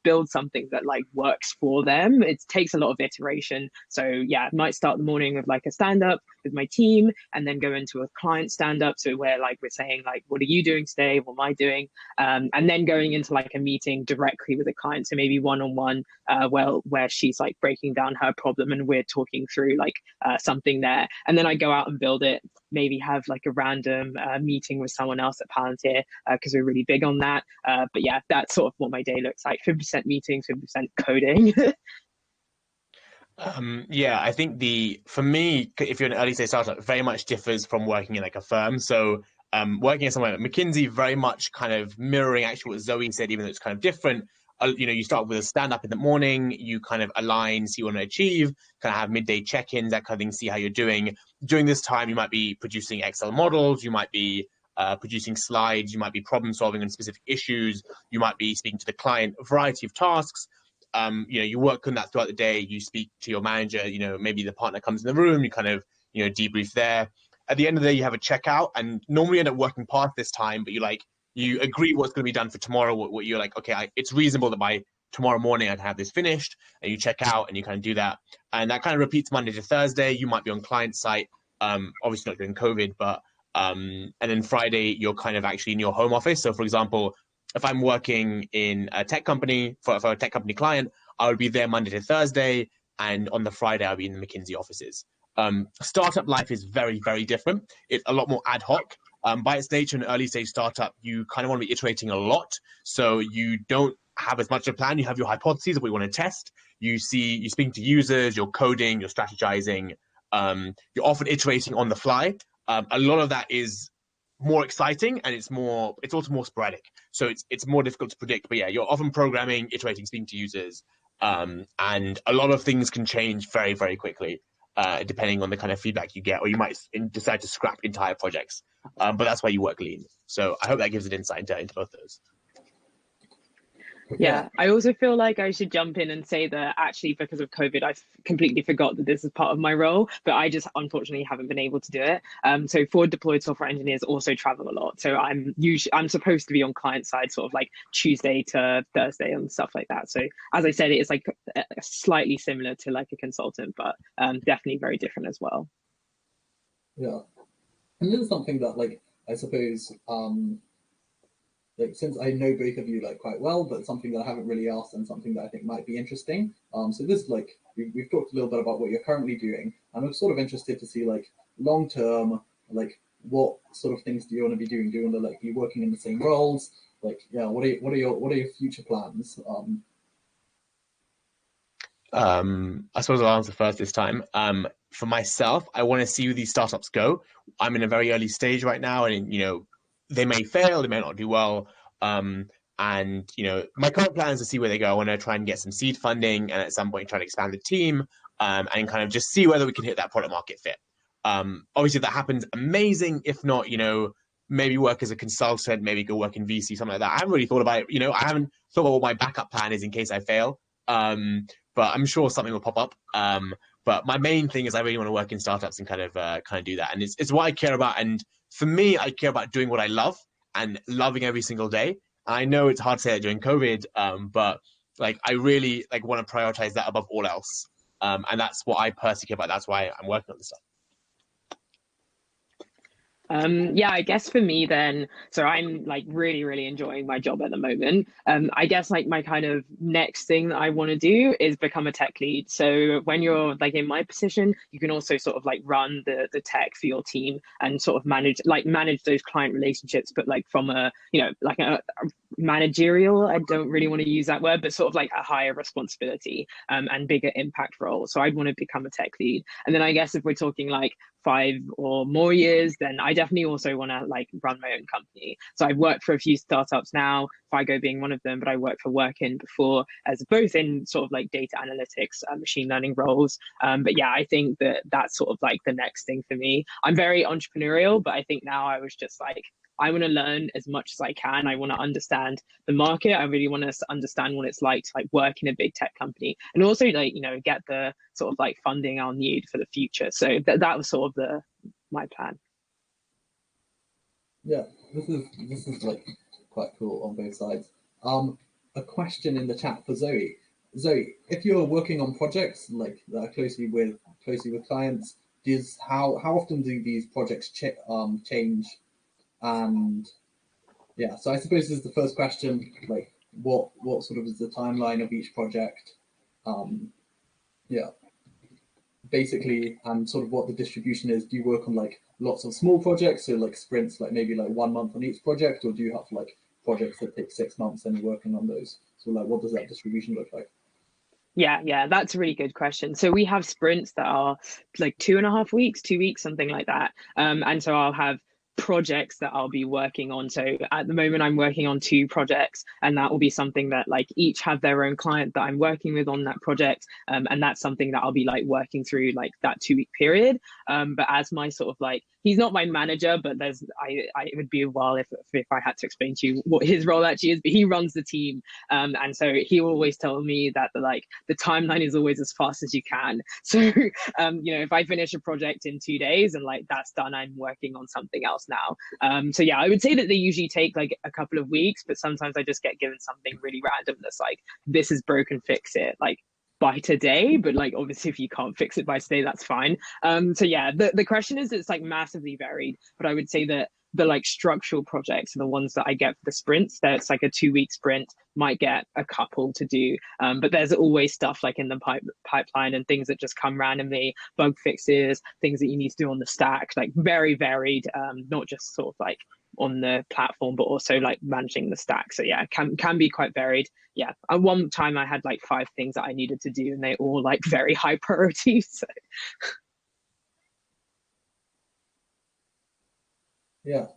build something that like works for them. It takes a lot of iteration. So yeah, it might start the morning with like a stand up, with my team, and then go into a client stand-up. So where like we're saying like, what are you doing today? What am I doing? And then going into like a meeting directly with the client. So maybe one-on-one, where she's like breaking down her problem and we're talking through like something there. And then I go out and build it, maybe have like a random meeting with someone else at Palantir, because we're really big on that. But yeah, that's sort of what my day looks like. 50% meetings, 50% coding. Yeah, I think for me, if you're an early stage startup, it very much differs from working in like a firm. So working at somewhere like McKinsey, very much kind of mirroring actually what Zoe said, even though it's kind of different. You start with a stand up in the morning, you kind of align, see what you want to achieve, kind of have midday check-ins, that kind of thing, see how you're doing. During this time, you might be producing Excel models, you might be producing slides, you might be problem solving on specific issues, you might be speaking to the client, a variety of tasks. You work on that throughout the day, you speak to your manager, maybe the partner comes in the room, you kind of, debrief there. At the end of the day, you have a checkout, and normally end up working past this time, but you agree what's going to be done for tomorrow, what you're like, okay, it's reasonable that by tomorrow morning I can have this finished, and you check out and you kind of do that. And that kind of repeats Monday to Thursday. You might be on client site, obviously not during COVID, but and then Friday, you're kind of actually in your home office. So for example, if I'm working in a tech company for a tech company client, I would be there Monday to Thursday, and on the Friday, I'll be in the McKinsey offices. Startup life is very, very different. It's a lot more ad hoc. By its nature, an early stage startup, you kind of want to be iterating a lot. So you don't have as much of a plan. You have your hypotheses of what you want to test. You're speaking to users, you're coding, you're strategizing. You're often iterating on the fly. A lot of that is more exciting, and it's also more sporadic. So it's more difficult to predict. But yeah, you're often programming, iterating, speaking to users. And a lot of things can change very, very quickly, depending on the kind of feedback you get, or you might decide to scrap entire projects. But that's why you work lean. So I hope that gives an insight into both those. Yeah, I also feel like I should jump in and say that actually because of COVID, I completely forgot that this is part of my role, but I just unfortunately haven't been able to do it. So forward deployed software engineers also travel a lot. So I'm supposed to be on client side sort of like Tuesday to Thursday and stuff like that. So as I said, it is like slightly similar to like a consultant, but definitely very different as well. Yeah, and this is something that like I suppose since I know both of you like quite well, but something that I haven't really asked and something that I think might be interesting. So this like we've talked a little bit about what you're currently doing, and I'm sort of interested to see like long term, like what sort of things do you want to be doing? Do you want to like be working in the same roles? Like yeah, what are your future plans? I suppose I'll answer first this time. For myself, I want to see where these startups go. I'm in a very early stage right now, and they may fail, they may not do well. And my current plan is to see where they go. I want to try and get some seed funding, and at some point try to expand the team, and kind of just see whether we can hit that product market fit. Obviously, if that happens, amazing. If not, maybe work as a consultant, maybe go work in VC, something like that. I haven't really thought about it. I haven't thought about what my backup plan is in case I fail. But I'm sure something will pop up. But my main thing is I really want to work in startups and kind of do that. And it's what I care about. And for me, I care about doing what I love and loving every single day. I know it's hard to say that during COVID, but like I really like want to prioritize that above all else. And that's what I personally care about. That's why I'm working on this stuff. Yeah, I guess for me then, so I'm like really, really enjoying my job at the moment. I guess like my kind of next thing that I want to do is become a tech lead. So when you're like in my position, you can also sort of like run the tech for your team and sort of manage those client relationships, but like from a, like a managerial, I don't really want to use that word, but sort of like a higher responsibility and bigger impact role. So I'd want to become a tech lead. And then I guess if we're talking like 5 or more years, then I definitely also want to like run my own company. So I've worked for a few startups now, FIGO being one of them, but I worked for Workin before as both in sort of like data analytics, machine learning roles. But yeah, I think that that's sort of like the next thing for me. I'm very entrepreneurial, but I think now I was just like, I want to learn as much as I can. I want to understand the market. I really want to understand what it's like to like work in a big tech company, and also like get the sort of like funding I'll need for the future. So that was sort of my plan. Yeah, this is like quite cool on both sides. A question in the chat for Zoe. Zoe, if you're working on projects like that are closely with clients, how often do these projects change? And yeah, so I suppose this is the first question, like what sort of is the timeline of each project? Yeah, basically, and sort of what the distribution is. Do you work on like lots of small projects, so like sprints, like maybe like 1 month on each project, or do you have like projects that take 6 months and you're working on those? So like, what does that distribution look like? Yeah, that's a really good question. So we have sprints that are like 2.5 weeks, 2 weeks, something like that. And so I'll have projects that I'll be working on. So at the moment, I'm working on 2 projects, and that will be something that like each have their own client that I'm working with on that project. And that's something that I'll be like working through like that 2-week period. But as my sort of like, he's not my manager, but it would be a while if I had to explain to you what his role actually is, but he runs the team. And so he always told me that the timeline is always as fast as you can. So, if I finish a project in 2 days and like that's done, I'm working on something else now. So yeah, I would say that they usually take like a couple of weeks, but sometimes I just get given something really random that's like, this is broken, fix it. Like, by today, but like obviously if you can't fix it by today, that's fine. So yeah, the question is, it's like massively varied, but I would say that the like structural projects are the ones that I get for the sprints. That's like a 2-week sprint, might get a couple to do, but there's always stuff like in the pipeline and things that just come randomly, bug fixes, things that you need to do on the stack, like very varied, not just sort of like on the platform, but also like managing the stack. So yeah, can be quite varied. Yeah, at one time I had like 5 things that I needed to do, and they all like very high priority. So yeah,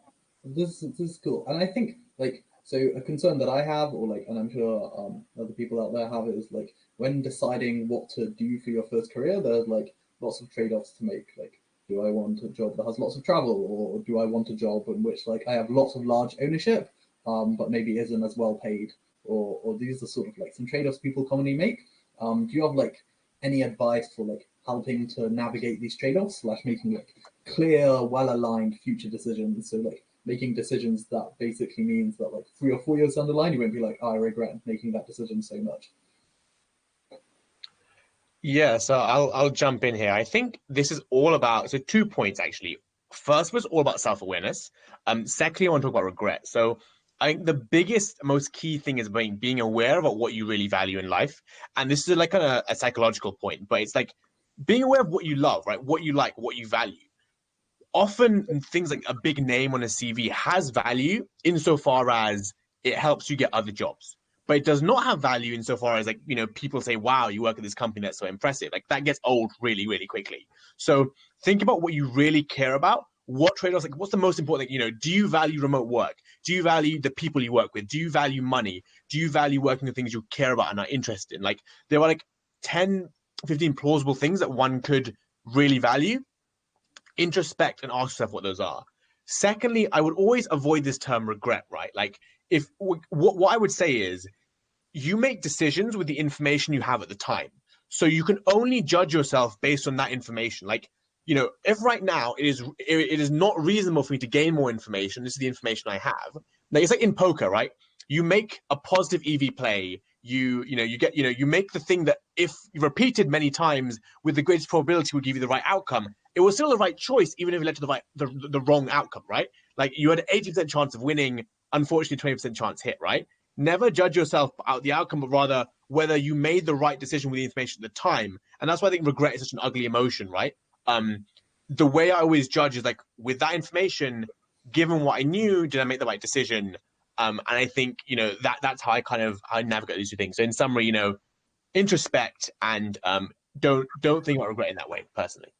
this is cool. And I think like, so a concern that I have, or like, and I'm sure other people out there have, is like when deciding what to do for your first career, there's like lots of trade-offs to make. Like, do I want a job that has lots of travel, or do I want a job in which like I have lots of large ownership, but maybe isn't as well paid, or these are sort of like some trade-offs people commonly make. Do you have like any advice for like helping to navigate these trade-offs, / making like clear, well-aligned future decisions? So like making decisions that basically means that like 3 or 4 years down the line, you won't be like, oh, I regret making that decision so much. Yeah, so I'll jump in here. I think this is all about, so 2 points actually. First was all about self-awareness. Secondly, I want to talk about regret. So I think the biggest, most key thing is being aware about what you really value in life. And this is like a psychological point, but it's like being aware of what you love, right? What you like, what you value. Often things like a big name on a CV has value insofar as it helps you get other jobs. But it does not have value insofar as like, people say, wow, you work at this company, that's so impressive. Like that gets old really, really quickly. So think about what you really care about. What trade-offs, like what's the most important thing? Do you value remote work? Do you value the people you work with? Do you value money? Do you value working on things you care about and are interested in? Like there are like 10, 15 plausible things that one could really value. Introspect and ask yourself what those are. Secondly, I would always avoid this term regret, right? Like if what I would say is you make decisions with the information you have at the time. So you can only judge yourself based on that information. Like, if right now it is not reasonable for me to gain more information, this is the information I have. Like it's like in poker, right? You make a positive EV play, you make the thing that if repeated many times with the greatest probability will give you the right outcome. It was still the right choice, even if it led to the wrong outcome, right? Like you had an 80% chance of winning, unfortunately 20% chance hit, right? Never judge yourself out the outcome, but rather whether you made the right decision with the information at the time. And that's why I think regret is such an ugly emotion, right? The way I always judge is like, with that information, given what I knew, did I make the right decision? And I think, that's how I navigate these 2 things. So in summary, introspect and don't think about regret in that way, personally.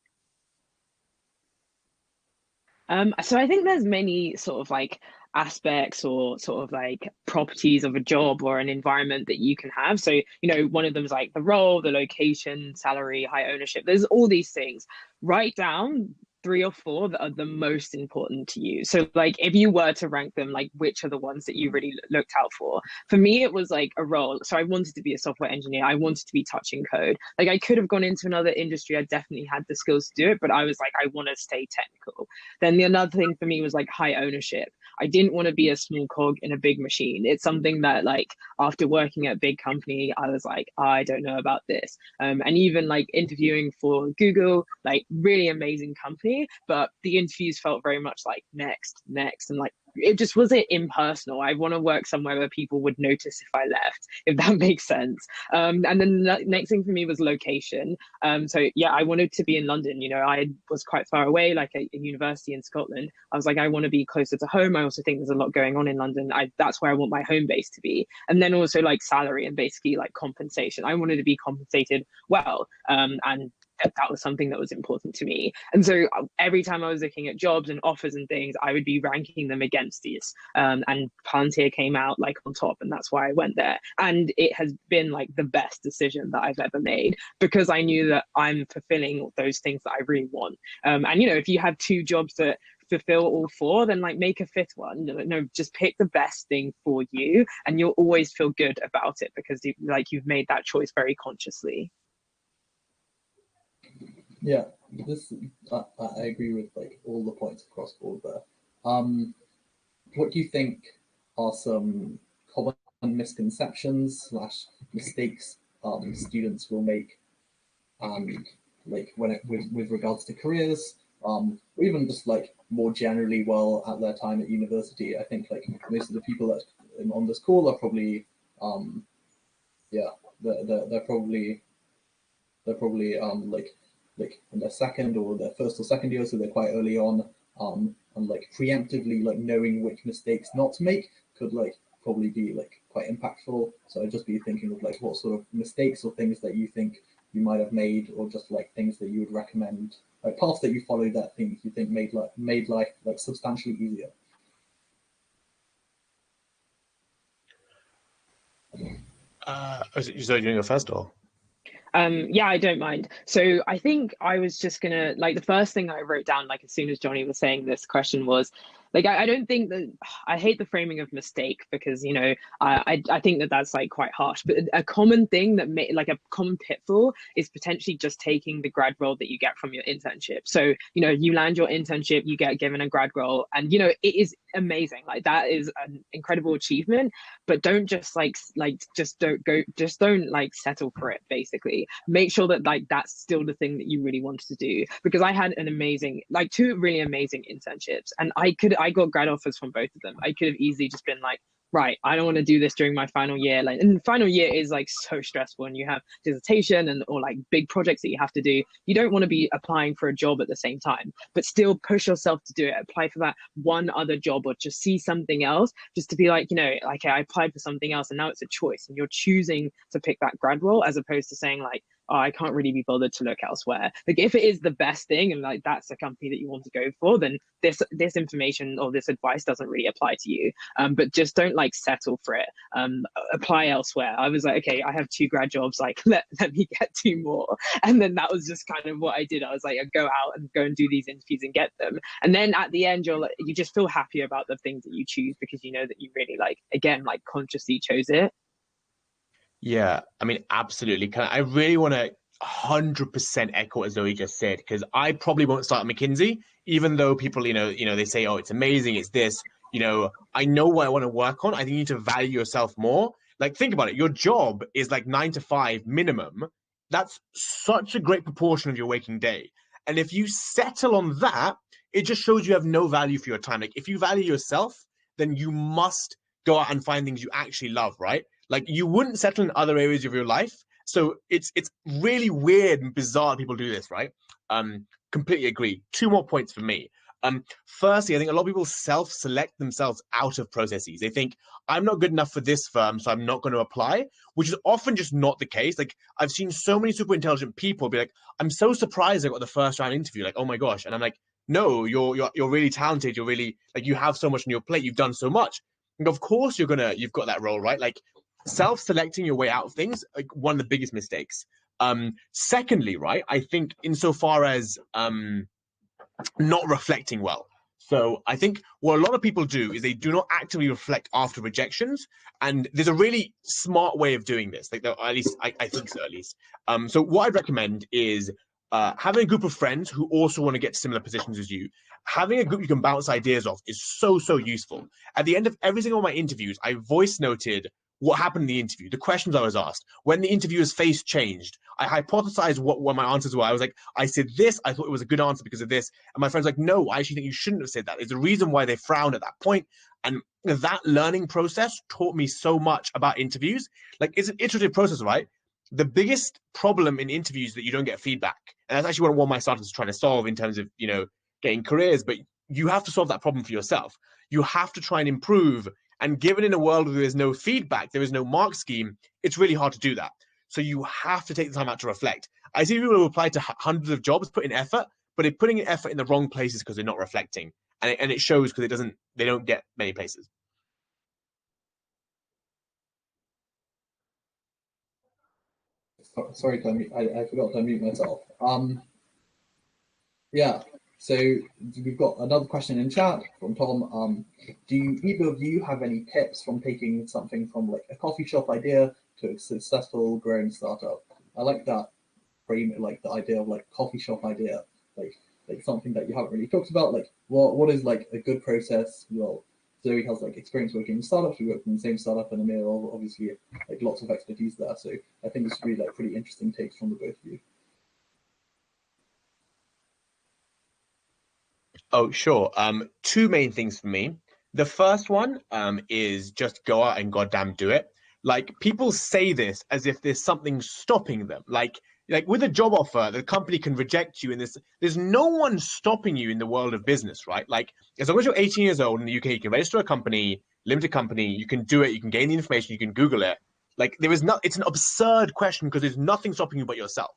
So I think there's many sort of like aspects or sort of like properties of a job or an environment that you can have. So, one of them is like the role, the location, salary, high ownership. There's all these things. Write down 3 or 4 that are the most important to you. So like if you were to rank them, like which are the ones that you really looked out for? For me, it was like a role. So I wanted to be a software engineer. I wanted to be touching code. Like I could have gone into another industry. I definitely had the skills to do it, but I was like, I want to stay technical. Then another thing for me was like high ownership. I didn't want to be a small cog in a big machine. It's something that like after working at a big company, I was like, I don't know about this. And even like interviewing for Google, like really amazing company, but the interviews felt very much like next, and like it just wasn't impersonal. I want to work somewhere where people would notice if I left, if that makes sense. And then the next thing for me was location. So yeah, I wanted to be in London. You know, I was quite far away, like a university in Scotland. I was like, I want to be closer to home. I also think there's a lot going on in London. That's where I want my home base to be. And then also like salary and basically like compensation. I wanted to be compensated well. And that was something that was important to me. And so every time I was looking at jobs and offers and things, I would be ranking them against these. And Palantir came out like on top, and that's why I went there. And it has been like the best decision that I've ever made, because I knew that I'm fulfilling those things that I really want. And you know, if you have two jobs that fulfill all four, then like make a fifth one. No, just pick the best thing for you, and you'll always feel good about it because you've made that choice very consciously. Yeah, I agree with like all the points across board there. What do you think are some common misconceptions / mistakes students will make, like with regards to careers, or even just like more generally while at their time at university? I think like most of the people that on this call are probably, they're probably like in their second or their first or second year, so they're quite early on, and like preemptively like knowing which mistakes not to make could like probably be like quite impactful. So I'd just be thinking of like what sort of mistakes or things that you think you might have made, or just like things that you would recommend, like paths that you followed that things you think made life like substantially easier. So doing it first, or? Yeah, I don't mind. So I think I was just gonna like the first thing I wrote down, like as soon as Johnny was saying this question was like, I don't think that I hate the framing of mistake, because, you know, I think that that's like quite harsh, but a common thing that like a common pitfall is potentially just taking the grad role that you get from your internship. So, you know, you land your internship, you get given a grad role, and, you know, it is amazing. Like that is an incredible achievement, but don't just just don't like settle for it. Basically, make sure that like that's still the thing that you really wanted to do, because I had an amazing, like two really amazing internships, and I got grad offers from both of them. I could have easily just been like, right, I don't want to do this during my final year. Like, and final year is like so stressful, and you have dissertation and or like big projects that you have to do. You don't want to be applying for a job at the same time, but still push yourself to do it. Apply for that one other job, or just see something else, just to be like, you know, like, okay, I applied for something else, and now it's a choice, and you're choosing to pick that grad role, as opposed to saying like, oh, I can't really be bothered to look elsewhere. Like if it is the best thing, and like that's the company that you want to go for, then this information or this advice doesn't really apply to you. But just don't like settle for it. Apply elsewhere. I was like, okay, I have 2 grad jobs, like let me get 2 more. And then that was just kind of what I did. I was like, I go out and go and do these interviews and get them. And then at the end, you just feel happy about the things that you choose, because you know that you really like consciously chose it. Yeah, I mean, absolutely. I really want to 100% echo what Zoe just said, because I probably won't start at McKinsey, even though people, you know, they say, oh, it's amazing, it's this. You know, I know what I want to work on. I think you need to value yourself more. Like, think about it. Your job is like 9 to 5 minimum. That's such a great proportion of your waking day. And if you settle on that, it just shows you have no value for your time. Like, if you value yourself, then you must go out and find things you actually love, right? Like, you wouldn't settle in other areas of your life. So it's really weird and bizarre people do this, right? Completely agree. 2 more points for me. Firstly, I think a lot of people self-select themselves out of processes. They think, I'm not good enough for this firm, so I'm not going to apply, which is often just not the case. Like, I've seen so many super intelligent people be like, I'm so surprised I got the first round interview. Like, oh my gosh. And I'm like, no, you're really talented. You're really, like, you have so much on your plate. You've done so much. And of course you've got that role, right? Like, self-selecting your way out of things, like one of the biggest mistakes. Secondly, right, I think insofar as not reflecting well. So I think what a lot of people do is they do not actively reflect after rejections, and there's a really smart way of doing this. Like, at least I think so. At least, so what I'd recommend is having a group of friends who also want to get to similar positions as you, having a group you can bounce ideas off is so, so useful. At the end of every single one of my interviews, I voice noted what happened in the interview, the questions I was asked, when the interviewer's face changed. I hypothesized what my answers were. I was like, I said this, I thought it was a good answer because of this. And my friend's like, no, I actually think you shouldn't have said that. There's a reason why they frowned at that point. And that learning process taught me so much about interviews. Like, it's an iterative process, right? The biggest problem in interviews is that you don't get feedback. And that's actually what my startups are trying to solve in terms of, getting careers. But you have to solve that problem for yourself. You have to try and improve. And given in a world where there's no feedback, there is no mark scheme, it's really hard to do that. So you have to take the time out to reflect. I see people who apply to hundreds of jobs, put in effort, but they're putting in effort in the wrong places because they're not reflecting. And it shows because they don't get many places. Sorry to unmute. I forgot to unmute myself. Yeah. So we've got another question in chat from Tom. Do either of you have any tips from taking something from like a coffee shop idea to a successful growing startup? I like that frame, like the idea of like coffee shop idea, like something that you haven't really talked about. Like what is like a good process? Well, Zoe has like experience working in startups. We worked in the same startup, and Amir obviously like lots of expertise there. So I think it's really like pretty interesting takes from the both of you. Oh, sure. Two main things for me. The first one is just go out and goddamn do it. Like, people say this as if there's something stopping them. Like with a job offer, the company can reject you in this. There's no one stopping you in the world of business, right? Like, as long as you're 18 years old in the UK, you can register a company, limited company, you can do it, you can gain the information, you can Google it. Like, it's an absurd question because there's nothing stopping you but yourself.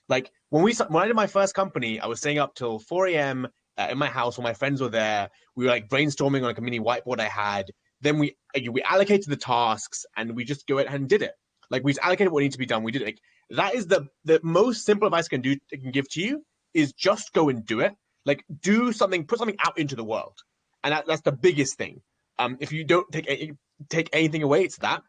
Like, when I did my first company, I was staying up till 4 a.m. In my house when my friends were there. We were like brainstorming on like a mini whiteboard I had. Then we allocated the tasks and we just go ahead and did it. Like, we just allocated what needed to be done. We did it. Like, that is the most simple advice I can give to you is just go and do it. Like, do something, put something out into the world. And that's the biggest thing. If you don't take anything away, it's that.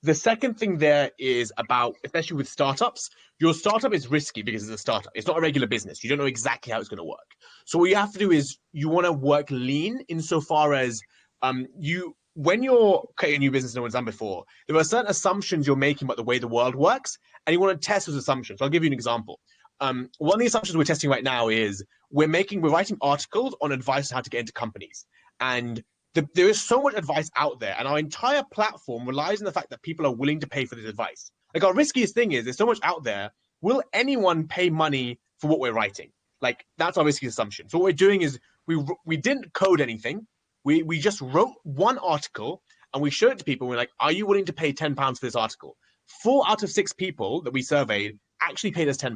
The second thing there is about, especially with startups, your startup is risky because it's a startup. It's not a regular business. You don't know exactly how it's going to work. So what you have to do is you want to work lean insofar as when you're creating a new business no one's done before, there are certain assumptions you're making about the way the world works, and you want to test those assumptions. So I'll give you an example. One of the assumptions we're testing right now is we're writing articles on advice on how to get into companies. And there is so much advice out there, and our entire platform relies on the fact that people are willing to pay for this advice. Like, our riskiest thing is there's so much out there. Will anyone pay money for what we're writing? Like, that's our riskiest assumption. So what we're doing is we didn't code anything. We just wrote one article and we showed it to people. We're like, are you willing to pay £10 for this article? 4 out of 6 people that we surveyed actually paid us £10.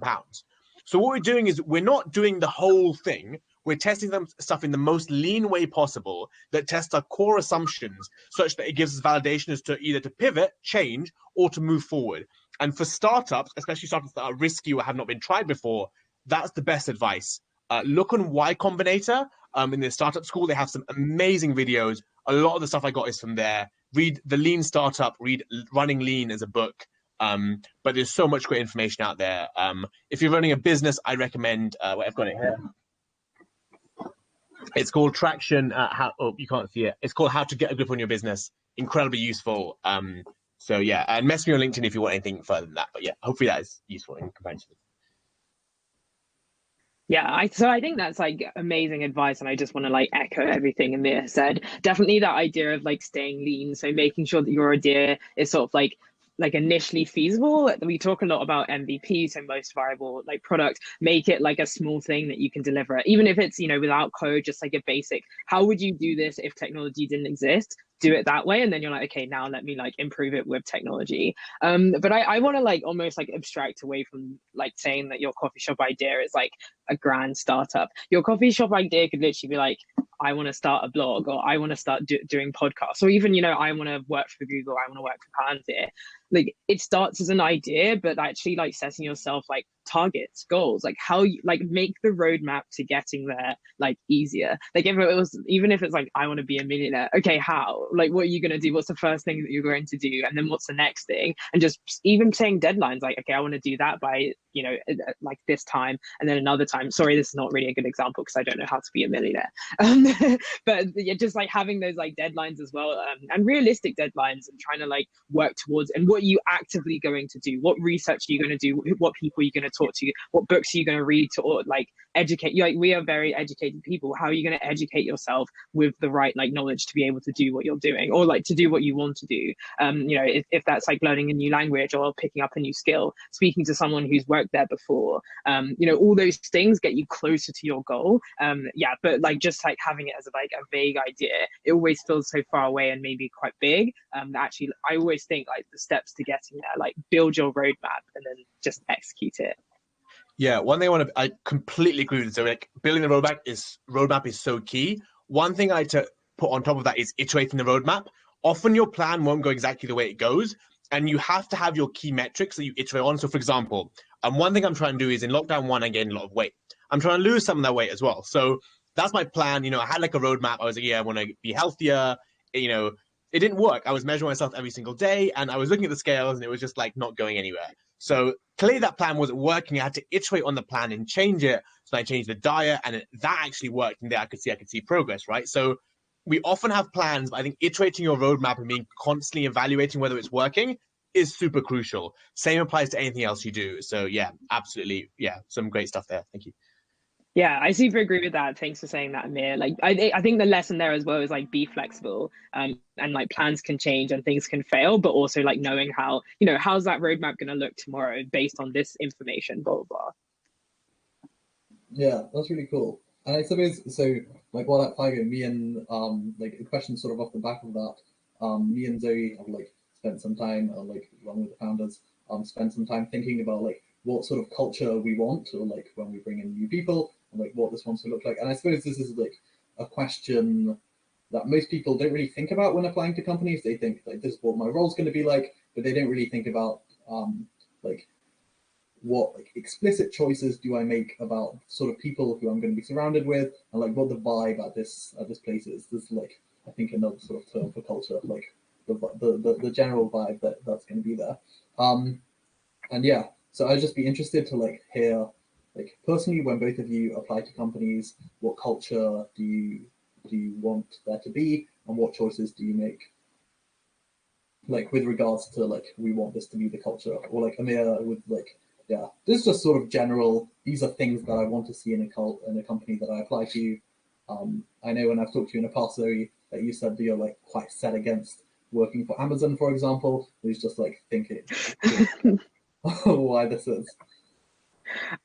So what we're doing is we're not doing the whole thing. We're testing stuff in the most lean way possible that tests our core assumptions such that it gives us validation as to either to pivot, change, or to move forward. And for startups, especially startups that are risky or have not been tried before, that's the best advice. Look on Y Combinator. In the startup school, they have some amazing videos. A lot of the stuff I got is from there. Read The Lean Startup, read Running Lean as a book. But there's so much great information out there. If you're running a business, I recommend, I've got it here. It's called Traction. You can't see it. It's called How to Get a Grip on Your Business. Incredibly useful. So yeah, and message me on LinkedIn if you want anything further than that. But yeah, hopefully that is useful in comparison. Yeah, so I think that's like amazing advice, and I just want to like echo everything Amir said. Definitely that idea of like staying lean, so making sure that your idea is sort of like initially feasible. We talk a lot about MVP, so most viable like product. Make it like a small thing that you can deliver, even if it's without code, just like a basic. How would you do this if technology didn't exist? Do it that way, and then you're like, okay, now let me like improve it with technology. But I want to like almost like abstract away from like saying that your coffee shop idea is like a grand startup. Your coffee shop idea could literally be like, I want to start a blog, or I want to start doing podcasts, or even I want to work for Google, I want to work for Palantir. Like, it starts as an idea, but actually like setting yourself like targets, goals, like how you like make the roadmap to getting there like easier. Like if it was, even if it's like, I want to be a millionaire, okay, how? Like what are you going to do? What's the first thing that you're going to do? And then what's the next thing? And just even saying deadlines, like, okay, I want to do that by, you know, like this time, and then another time. Sorry, this is not really a good example because I don't know how to be a millionaire. But yeah, just like having those like deadlines as well, and realistic deadlines, and trying to like work towards, and what are you actively going to do? What research are you going to do? What people are you going to talk to? What books are you going to read to, or like educate you? Like, we are very educated people. How are you going to educate yourself with the right like knowledge to be able to do what you're doing, or like to do what you want to do? You know, if that's like learning a new language or picking up a new skill, speaking to someone who's worked there before, you know, all those things get you closer to your goal. Yeah, but like just like having it as like a vague idea, it always feels so far away and maybe quite big. Actually, I always think like the steps to getting there, like build your roadmap and then just execute it. Yeah, one thing I completely agree with. So like building the roadmap is so key. One thing I like to put on top of that is iterating the roadmap. Often your plan won't go exactly the way it goes, and you have to have your key metrics that you iterate on. So for example, one thing I'm trying to do is in lockdown 1, I gained a lot of weight. I'm trying to lose some of that weight as well. So that's my plan. You know, I had like a roadmap. I was like, yeah, I want to be healthier. You know, it didn't work. I was measuring myself every single day, and I was looking at the scales, and it was just like not going anywhere. So clearly that plan wasn't working. I had to iterate on the plan and change it. So I changed the diet, and that actually worked. And there I could see progress, right? So we often have plans, but I think iterating your roadmap and being constantly evaluating whether it's working is super crucial. Same applies to anything else you do. So yeah, absolutely. Yeah, some great stuff there. Thank you. Yeah, I super agree with that. Thanks for saying that, Amir. Like, I think the lesson there as well is like be flexible, and like plans can change and things can fail, but also like knowing how, you know, how's that roadmap going to look tomorrow based on this information, blah, blah, blah. Yeah, that's really cool. And I suppose, so like while at FIGO, me and like a question sort of off the back of that, me and Zoe have like spent some time, like along with the founders, spent some time thinking about like what sort of culture we want, or like when we bring in new people, and like what this wants to look like. And I suppose this is like a question that most people don't really think about when applying to companies. They think like this is what my role's going to be like, but they don't really think about like what like explicit choices do I make about sort of people who I'm going to be surrounded with, and like what the vibe at this place is. This is like, I think, another sort of term for culture, like the general vibe that's going to be there. And yeah, so I'd just be interested to like hear, like personally, when both of you apply to companies, what culture do you want there to be, and what choices do you make? Like with regards to like, we want this to be the culture, or like Amir with like, yeah, this is just sort of general. These are things that I want to see in a company that I apply to. I know when I've talked to you in the past, Zoe, that you said that you're like quite set against working for Amazon, for example. Who's just like thinking why this is.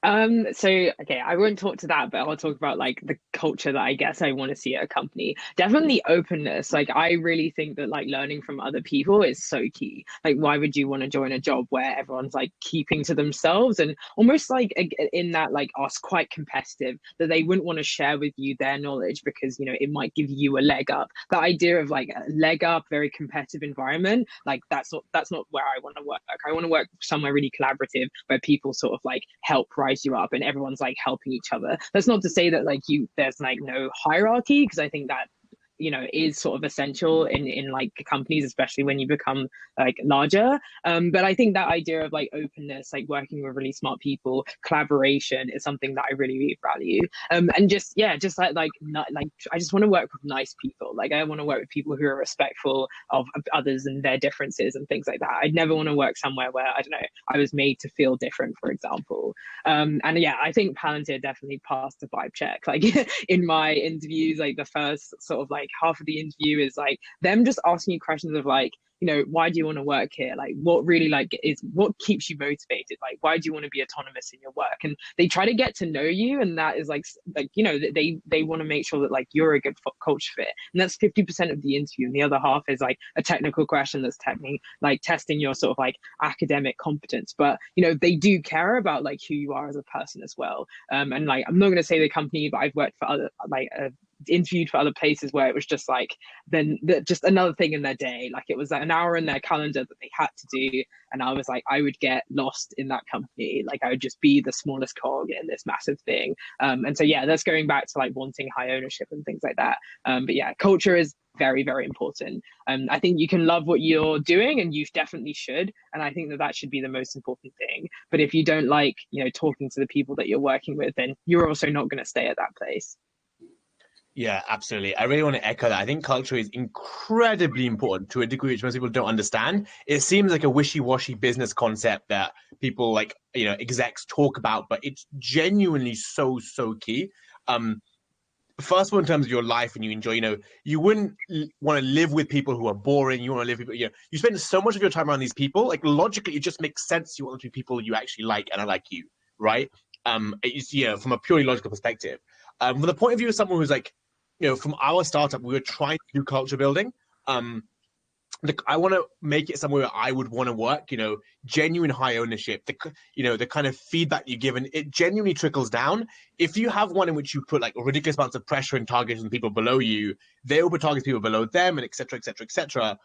So okay, I won't talk to that, but I'll talk about like the culture that I guess I want to see at a company. Definitely openness. Like, I really think that like learning from other people is so key. Like, why would you want to join a job where everyone's like keeping to themselves and almost like in that like us quite competitive, that they wouldn't want to share with you their knowledge because, you know, it might give you a leg up. The idea of like a leg up, very competitive environment, like that's not where I want to work. I want to work somewhere really collaborative where people sort of like help rise you up and everyone's like helping each other. That's not to say that like there's like no hierarchy, because I think that, you know, is sort of essential in like companies, especially when you become like larger. But I think that idea of like openness, like working with really smart people, collaboration is something that I really, really value. And just like I just want to work with nice people. Like, I want to work with people who are respectful of others and their differences and things like that. I'd never want to work somewhere where, I don't know, I was made to feel different, for example. And yeah, I think Palantir definitely passed the vibe check. Like in my interviews, like the first sort of like half of the interview is like them just asking you questions of like, you know, why do you want to work here? Like, what really like is what keeps you motivated? Like, why do you want to be autonomous in your work? And they try to get to know you, and that is like you know, they want to make sure that like you're a good culture fit, and that's 50% of the interview, and the other half is like a technical question that's like testing your sort of like academic competence. But you know, they do care about like who you are as a person as well. And like, I'm not going to say the company, but I've worked for other like interviewed for other places where it was just like just another thing in their day. Like it was like an hour in their calendar that they had to do, and I was like, I would get lost in that company. Like I would just be the smallest cog in this massive thing. And so yeah, that's going back to like wanting high ownership and things like that. But yeah, culture is very, very important. I think you can love what you're doing, and you definitely should. And I think that should be the most important thing. But if you don't like, talking to the people that you're working with, then you're also not going to stay at that place. Yeah, absolutely. I really want to echo that. I think culture is incredibly important to a degree which most people don't understand. It seems like a wishy-washy business concept that people like, execs talk about, but it's genuinely so key. First of all, in terms of your life and you enjoy, you wouldn't want to live with people who are boring. You want to live with people, you spend so much of your time around these people. Like logically, it just makes sense. You want them to be people you actually like and are like you, right? It's, from a purely logical perspective. From the point of view of someone who's like, from our startup, we were trying to do culture building. I want to make it somewhere where I would want to work, genuine high ownership, the kind of feedback you give, and it genuinely trickles down. If you have one in which you put like ridiculous amounts of pressure and targets on people below you, they will target people below them, and et cetera, et cetera, et cetera.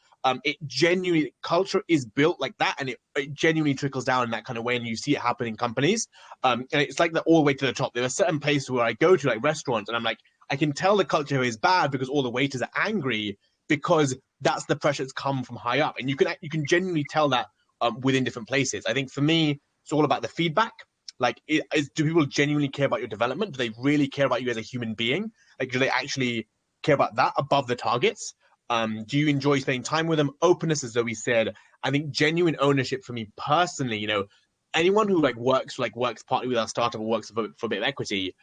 It genuinely, culture is built like that, and it genuinely trickles down in that kind of way, and you see it happen in companies. And it's like all the way to the top. There are certain places where I go to, like restaurants, and I'm like, I can tell the culture here is bad because all the waiters are angry, because that's the pressure that's come from high up, and you can genuinely tell that within different places. I think for me, it's all about the feedback. Like, do people genuinely care about your development? Do they really care about you as a human being? Like, do they actually care about that above the targets? Do you enjoy spending time with them? Openness, as Zoe said. I think genuine ownership for me personally. Anyone who works partly with our startup or works for a bit of equity.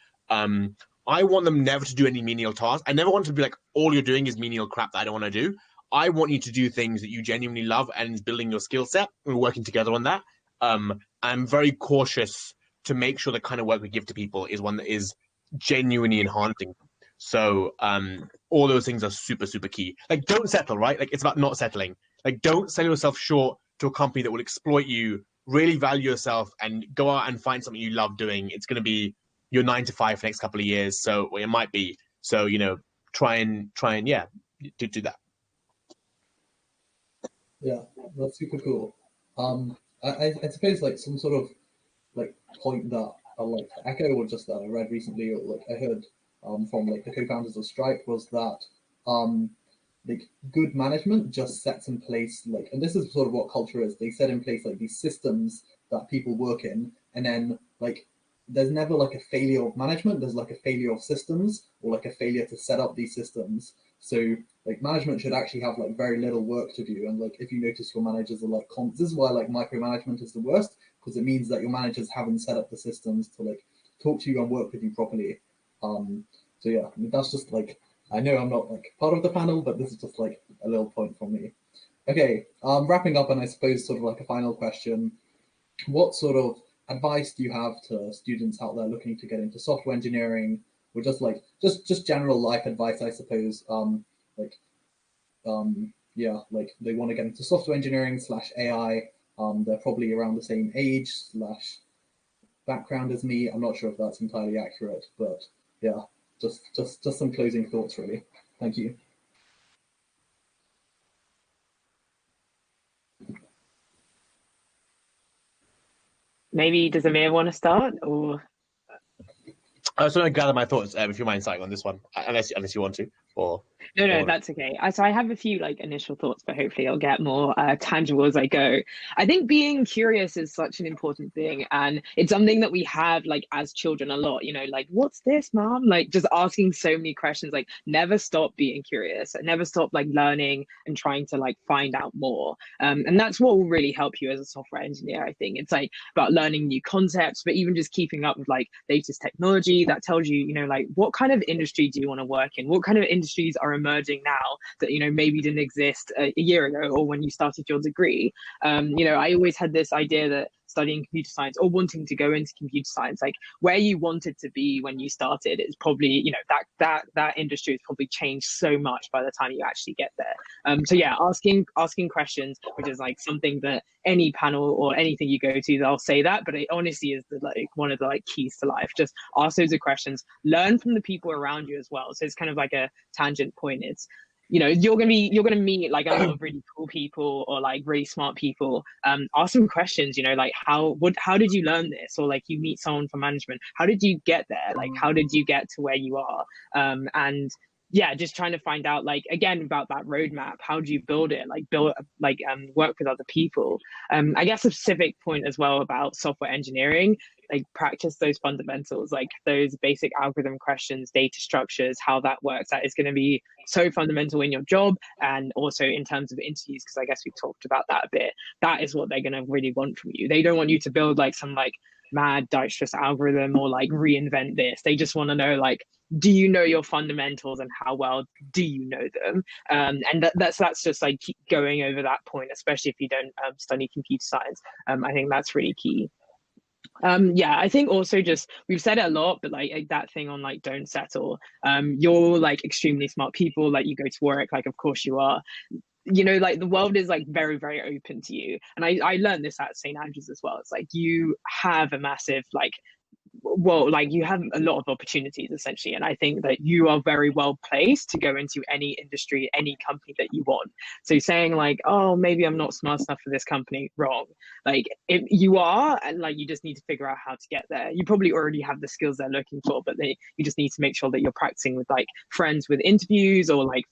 I want them never to do any menial tasks. I never want to be like, all you're doing is menial crap that I don't want to do. I want you to do things that you genuinely love and is building your skill set. We're working together on that. I'm very cautious to make sure the kind of work we give to people is one that is genuinely enhancing. So all those things are super key. Like, don't settle, right? Like, it's about not settling. Like, don't sell yourself short to a company that will exploit you. Really value yourself and go out and find something you love doing. It's going to be your 9 to 5 for the next couple of years. So it might be. So, try and yeah, do that. Yeah, that's super cool. I suppose like some sort of like point that I like to echo, or just that I read recently, or like I heard from like the co-founders of Stripe, was that like good management just sets in place like, and this is sort of what culture is. They set in place like these systems that people work in, and then like there's never like a failure of management. There's like a failure of systems, or like a failure to set up these systems. So like management should actually have like very little work to do. And like if you notice your managers are like this is why like micromanagement is the worst, because it means that your managers haven't set up the systems to like talk to you and work with you properly. So yeah, I mean, that's just like, I know I'm not like part of the panel, but this is just like a little point from me. Okay, wrapping up, and I suppose sort of like a final question. What sort of advice do you have to students out there looking to get into software engineering, or just like just general life advice, I suppose? Yeah, like they want to get into software engineering / AI. They're probably around the same age / background as me. I'm not sure if that's entirely accurate, but yeah, just some closing thoughts, really. Thank you. Maybe does Amir want to start, or? I was trying to gather my thoughts. If you mind starting on this one, unless you want to, or No, that's okay. So I have a few like initial thoughts, but hopefully I'll get more tangible as I go. I think being curious is such an important thing, and it's something that we have like as children a lot. Like, what's this, mom? Like, just asking so many questions. Like, never stop being curious. Never stop like learning and trying to like find out more. And that's what will really help you as a software engineer. I think it's like about learning new concepts, but even just keeping up with like latest technology that tells you, like what kind of industry do you want to work in? What kind of industries are emerging now that maybe didn't exist a year ago or when you started your degree? I always had this idea that studying computer science or wanting to go into computer science, like where you wanted to be when you started is probably, you know, that industry has probably changed so much by the time you actually get there. So yeah, asking questions, which is like something that any panel or anything you go to, they'll say that, but it honestly is like one of the like keys to life. Just ask those questions, learn from the people around you as well. So it's kind of like a tangent point. It's, you know, you're gonna meet like a lot of really cool people or like really smart people. Ask them questions, you know, like how did you learn this? Or like you meet someone from management, how did you get there? Like how did you get to where you are? And yeah, just trying to find out, like, again, about that roadmap. How do you build it? Like work with other people. I guess a specific point as well about software engineering, like practice those fundamentals, like those basic algorithm questions, data structures, how that works. That is going to be so fundamental in your job and also in terms of interviews, because I guess we talked about that a bit. That is what they're going to really want from you. They don't want you to build like some like mad Dijkstra's algorithm or like reinvent this. They just want to know, like, do you know your fundamentals and how well do you know them? And that's just like keep going over that point, especially if you don't study computer science. I think that's really key. Yeah, I think also just, we've said it a lot, but like that thing on like don't settle. You're like extremely smart people, like you go to Warwick, like of course you are. You know, like the world is like very, very open to you. And I learned this at St. Andrews as well. It's like you have a massive like, well, like you have a lot of opportunities essentially, and I think that you are very well placed to go into any industry, any company that you want. So saying like, oh, maybe I'm not smart enough for this company, wrong. Like if you are, and like you just need to figure out how to get there. You probably already have the skills they're looking for, but you just need to make sure that you're practicing with like friends with interviews, or like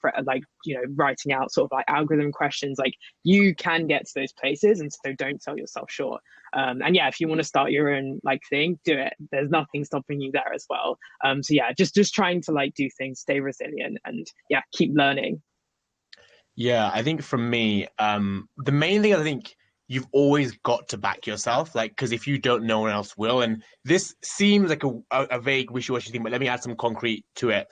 you know, writing out sort of like algorithm questions. Like you can get to those places, and so don't sell yourself short. And yeah, if you want to start your own like thing, do it. There's nothing stopping you there as well. So yeah, just trying to like do things, stay resilient, and yeah, keep learning. Yeah, I think from me, the main thing, I think you've always got to back yourself, like, because if you don't, no one else will. And this seems like a vague wishy-washy thing, but let me add some concrete to it.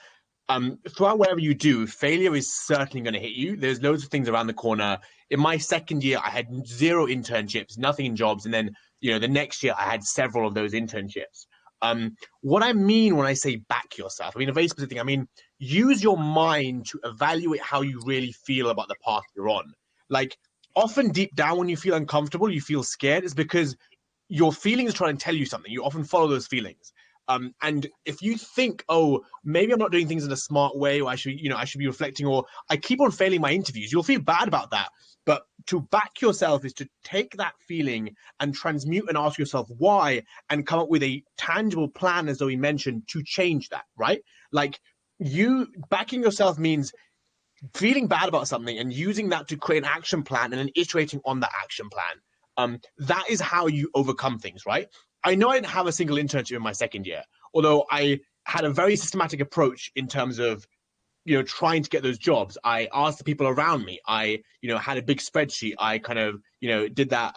Throughout whatever you do, failure is certainly going to hit you. There's loads of things around the corner. In my second year, I had 0 internships, nothing in jobs. And then, you know, the next year I had several of those internships. What I mean when I say back yourself, I mean, a very specific thing. I mean, use your mind to evaluate how you really feel about the path you're on. Like, often deep down when you feel uncomfortable, you feel scared, is because your feelings are trying to tell you something. You often follow those feelings. And if you think, oh, maybe I'm not doing things in a smart way, or I should be reflecting, or I keep on failing my interviews, you'll feel bad about that. But to back yourself is to take that feeling and transmute and ask yourself why, and come up with a tangible plan, as Zoe mentioned, to change that, right? Like, you backing yourself means feeling bad about something and using that to create an action plan and then iterating on that action plan. That is how you overcome things, right? I know I didn't have a single internship in my second year, although I had a very systematic approach in terms of, you know, trying to get those jobs. I asked the people around me. I, you know, had a big spreadsheet. I kind of, you know, did that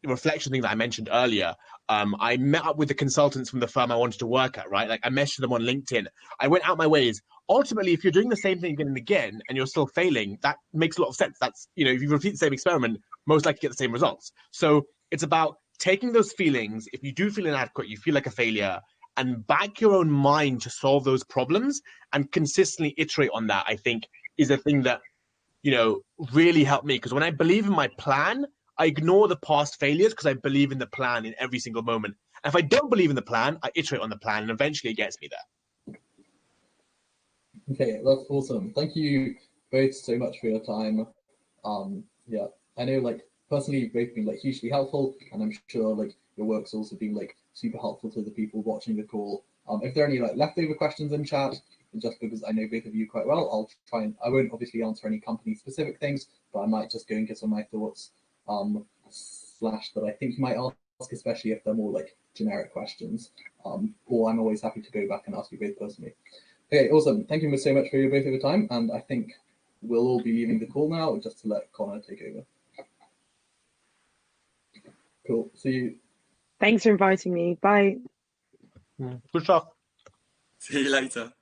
reflection thing that I mentioned earlier. I met up with the consultants from the firm I wanted to work at, right? Like I messaged them on LinkedIn. I went out my ways. Ultimately, if you're doing the same thing again and again and you're still failing, that makes a lot of sense. That's, you know, if you repeat the same experiment, most likely get the same results. So it's about taking those feelings. If you do feel inadequate, you feel like a failure, and back your own mind to solve those problems and consistently iterate on that, I think is a thing that, you know, really helped me. Because when I believe in my plan, I ignore the past failures because I believe in the plan in every single moment. And if I don't believe in the plan, I iterate on the plan, and eventually it gets me there. Okay, that's awesome. Thank you both so much for your time. Yeah, I know, like, personally, you've both been like hugely helpful, and I'm sure like your work's also been like super helpful to the people watching the call. If there are any like leftover questions in chat, just because I know both of you quite well, I'll try and, I won't obviously answer any company specific things, but I might just go and get some of my thoughts, slash that I think you might ask, especially if they're more like generic questions. Or I'm always happy to go back and ask you both personally. Okay, awesome. Thank you so much for both of your time, and I think we'll all be leaving the call now, just to let Connor take over. Cool. See you. Thanks for inviting me. Bye. Good stuff. See you later.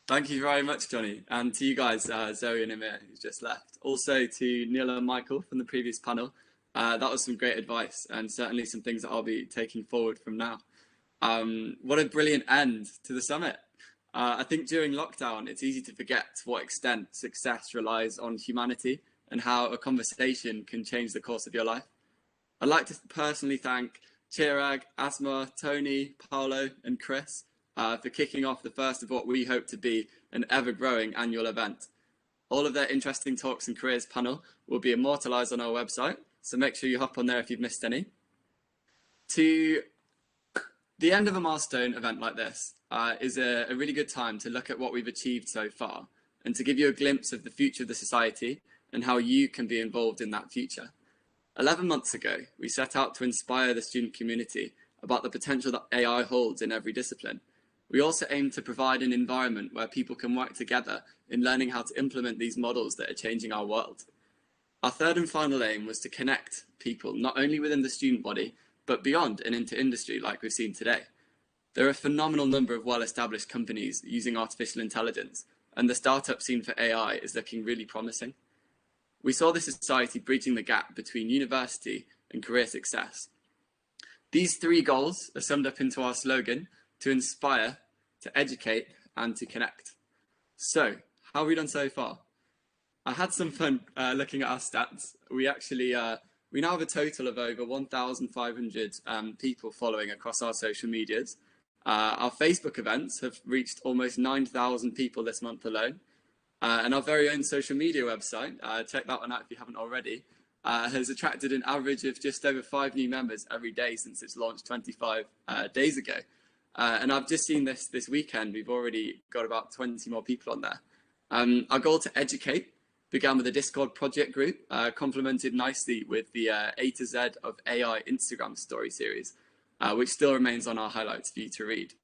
Thank you very much, Johnny. And to you guys, Zoe and Amir, who's just left. Also to Neel and Michael from the previous panel. That was some great advice, and certainly some things that I'll be taking forward from now. What a brilliant end to the summit. I think during lockdown, it's easy to forget to what extent success relies on humanity and how a conversation can change the course of your life. I'd like to personally thank Chirag, Asma, Tony, Paolo, and Chris for kicking off the first of what we hope to be an ever-growing annual event. All of their interesting talks and careers panel will be immortalized on our website, so make sure you hop on there if you've missed any. To the end of a milestone event like this is a really good time to look at what we've achieved so far and to give you a glimpse of the future of the society and how you can be involved in that future. 11 months ago, we set out to inspire the student community about the potential that AI holds in every discipline. We also aim to provide an environment where people can work together in learning how to implement these models that are changing our world. Our third and final aim was to connect people, not only within the student body, but beyond and into industry like we've seen today. There are a phenomenal number of well-established companies using artificial intelligence, and the startup scene for AI is looking really promising. We saw the society bridging the gap between university and career success. These three goals are summed up into our slogan: to inspire, to educate, and to connect. So, how have we done so far? I had some fun looking at our stats. We now have a total of over 1,500 people following across our social medias. Our Facebook events have reached almost 9,000 people this month alone. And our very own social media website, check that one out if you haven't already, has attracted an average of just over 5 new members every day since its launch 25 days ago. And I've just seen this weekend, we've already got about 20 more people on there. Our goal to educate began with a Discord project group, complemented nicely with the A to Z of AI Instagram story series, which still remains on our highlights for you to read.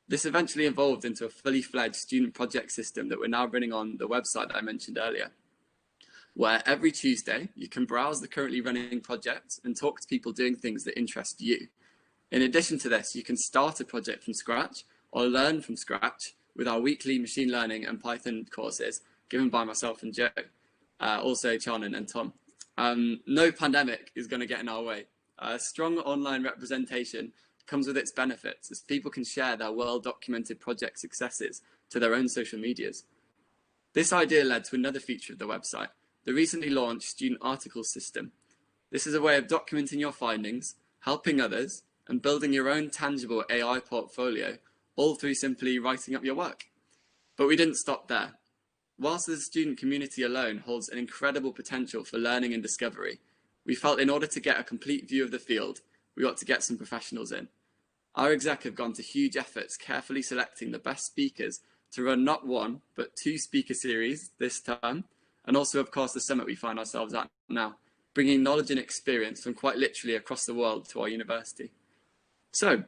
This eventually evolved into a fully fledged student project system that we're now running on the website that I mentioned earlier, where every Tuesday you can browse the currently running projects and talk to people doing things that interest you. In addition to this, you can start a project from scratch or learn from scratch with our weekly machine learning and Python courses given by myself and Joe, also Chanan and Tom. No pandemic is going to get in our way. Strong online representation comes with its benefits as people can share their well-documented project successes to their own social medias. This idea led to another feature of the website, the recently launched student articles system. This is a way of documenting your findings, helping others, and building your own tangible AI portfolio, all through simply writing up your work. But we didn't stop there. Whilst the student community alone holds an incredible potential for learning and discovery, we felt in order to get a complete view of the field, we ought to get some professionals in. Our exec have gone to huge efforts carefully selecting the best speakers to run not one, but 2 speaker series this term, and also, of course, the summit we find ourselves at now, bringing knowledge and experience from quite literally across the world to our university. So,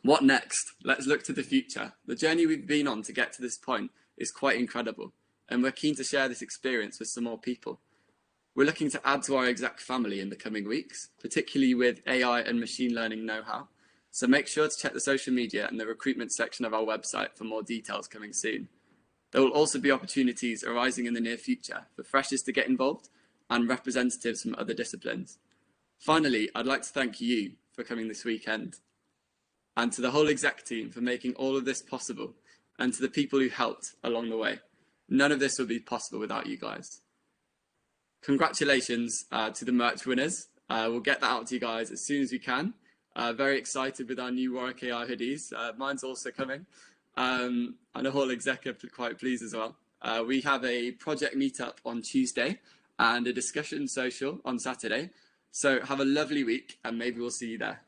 what next? Let's look to the future. The journey we've been on to get to this point is quite incredible, and we're keen to share this experience with some more people. We're looking to add to our exec family in the coming weeks, particularly with AI and machine learning know-how. So make sure to check the social media and the recruitment section of our website for more details coming soon. There will also be opportunities arising in the near future for freshers to get involved and representatives from other disciplines. Finally, I'd like to thank you for coming this weekend, and to the whole exec team for making all of this possible, and to the people who helped along the way. None of this would be possible without you guys. Congratulations to the merch winners. We'll get that out to you guys as soon as we can. Very excited with our new Warwick AI hoodies. Mine's also coming. And the whole exec are quite pleased as well. We have a project meetup on Tuesday and a discussion social on Saturday. So have a lovely week and maybe we'll see you there.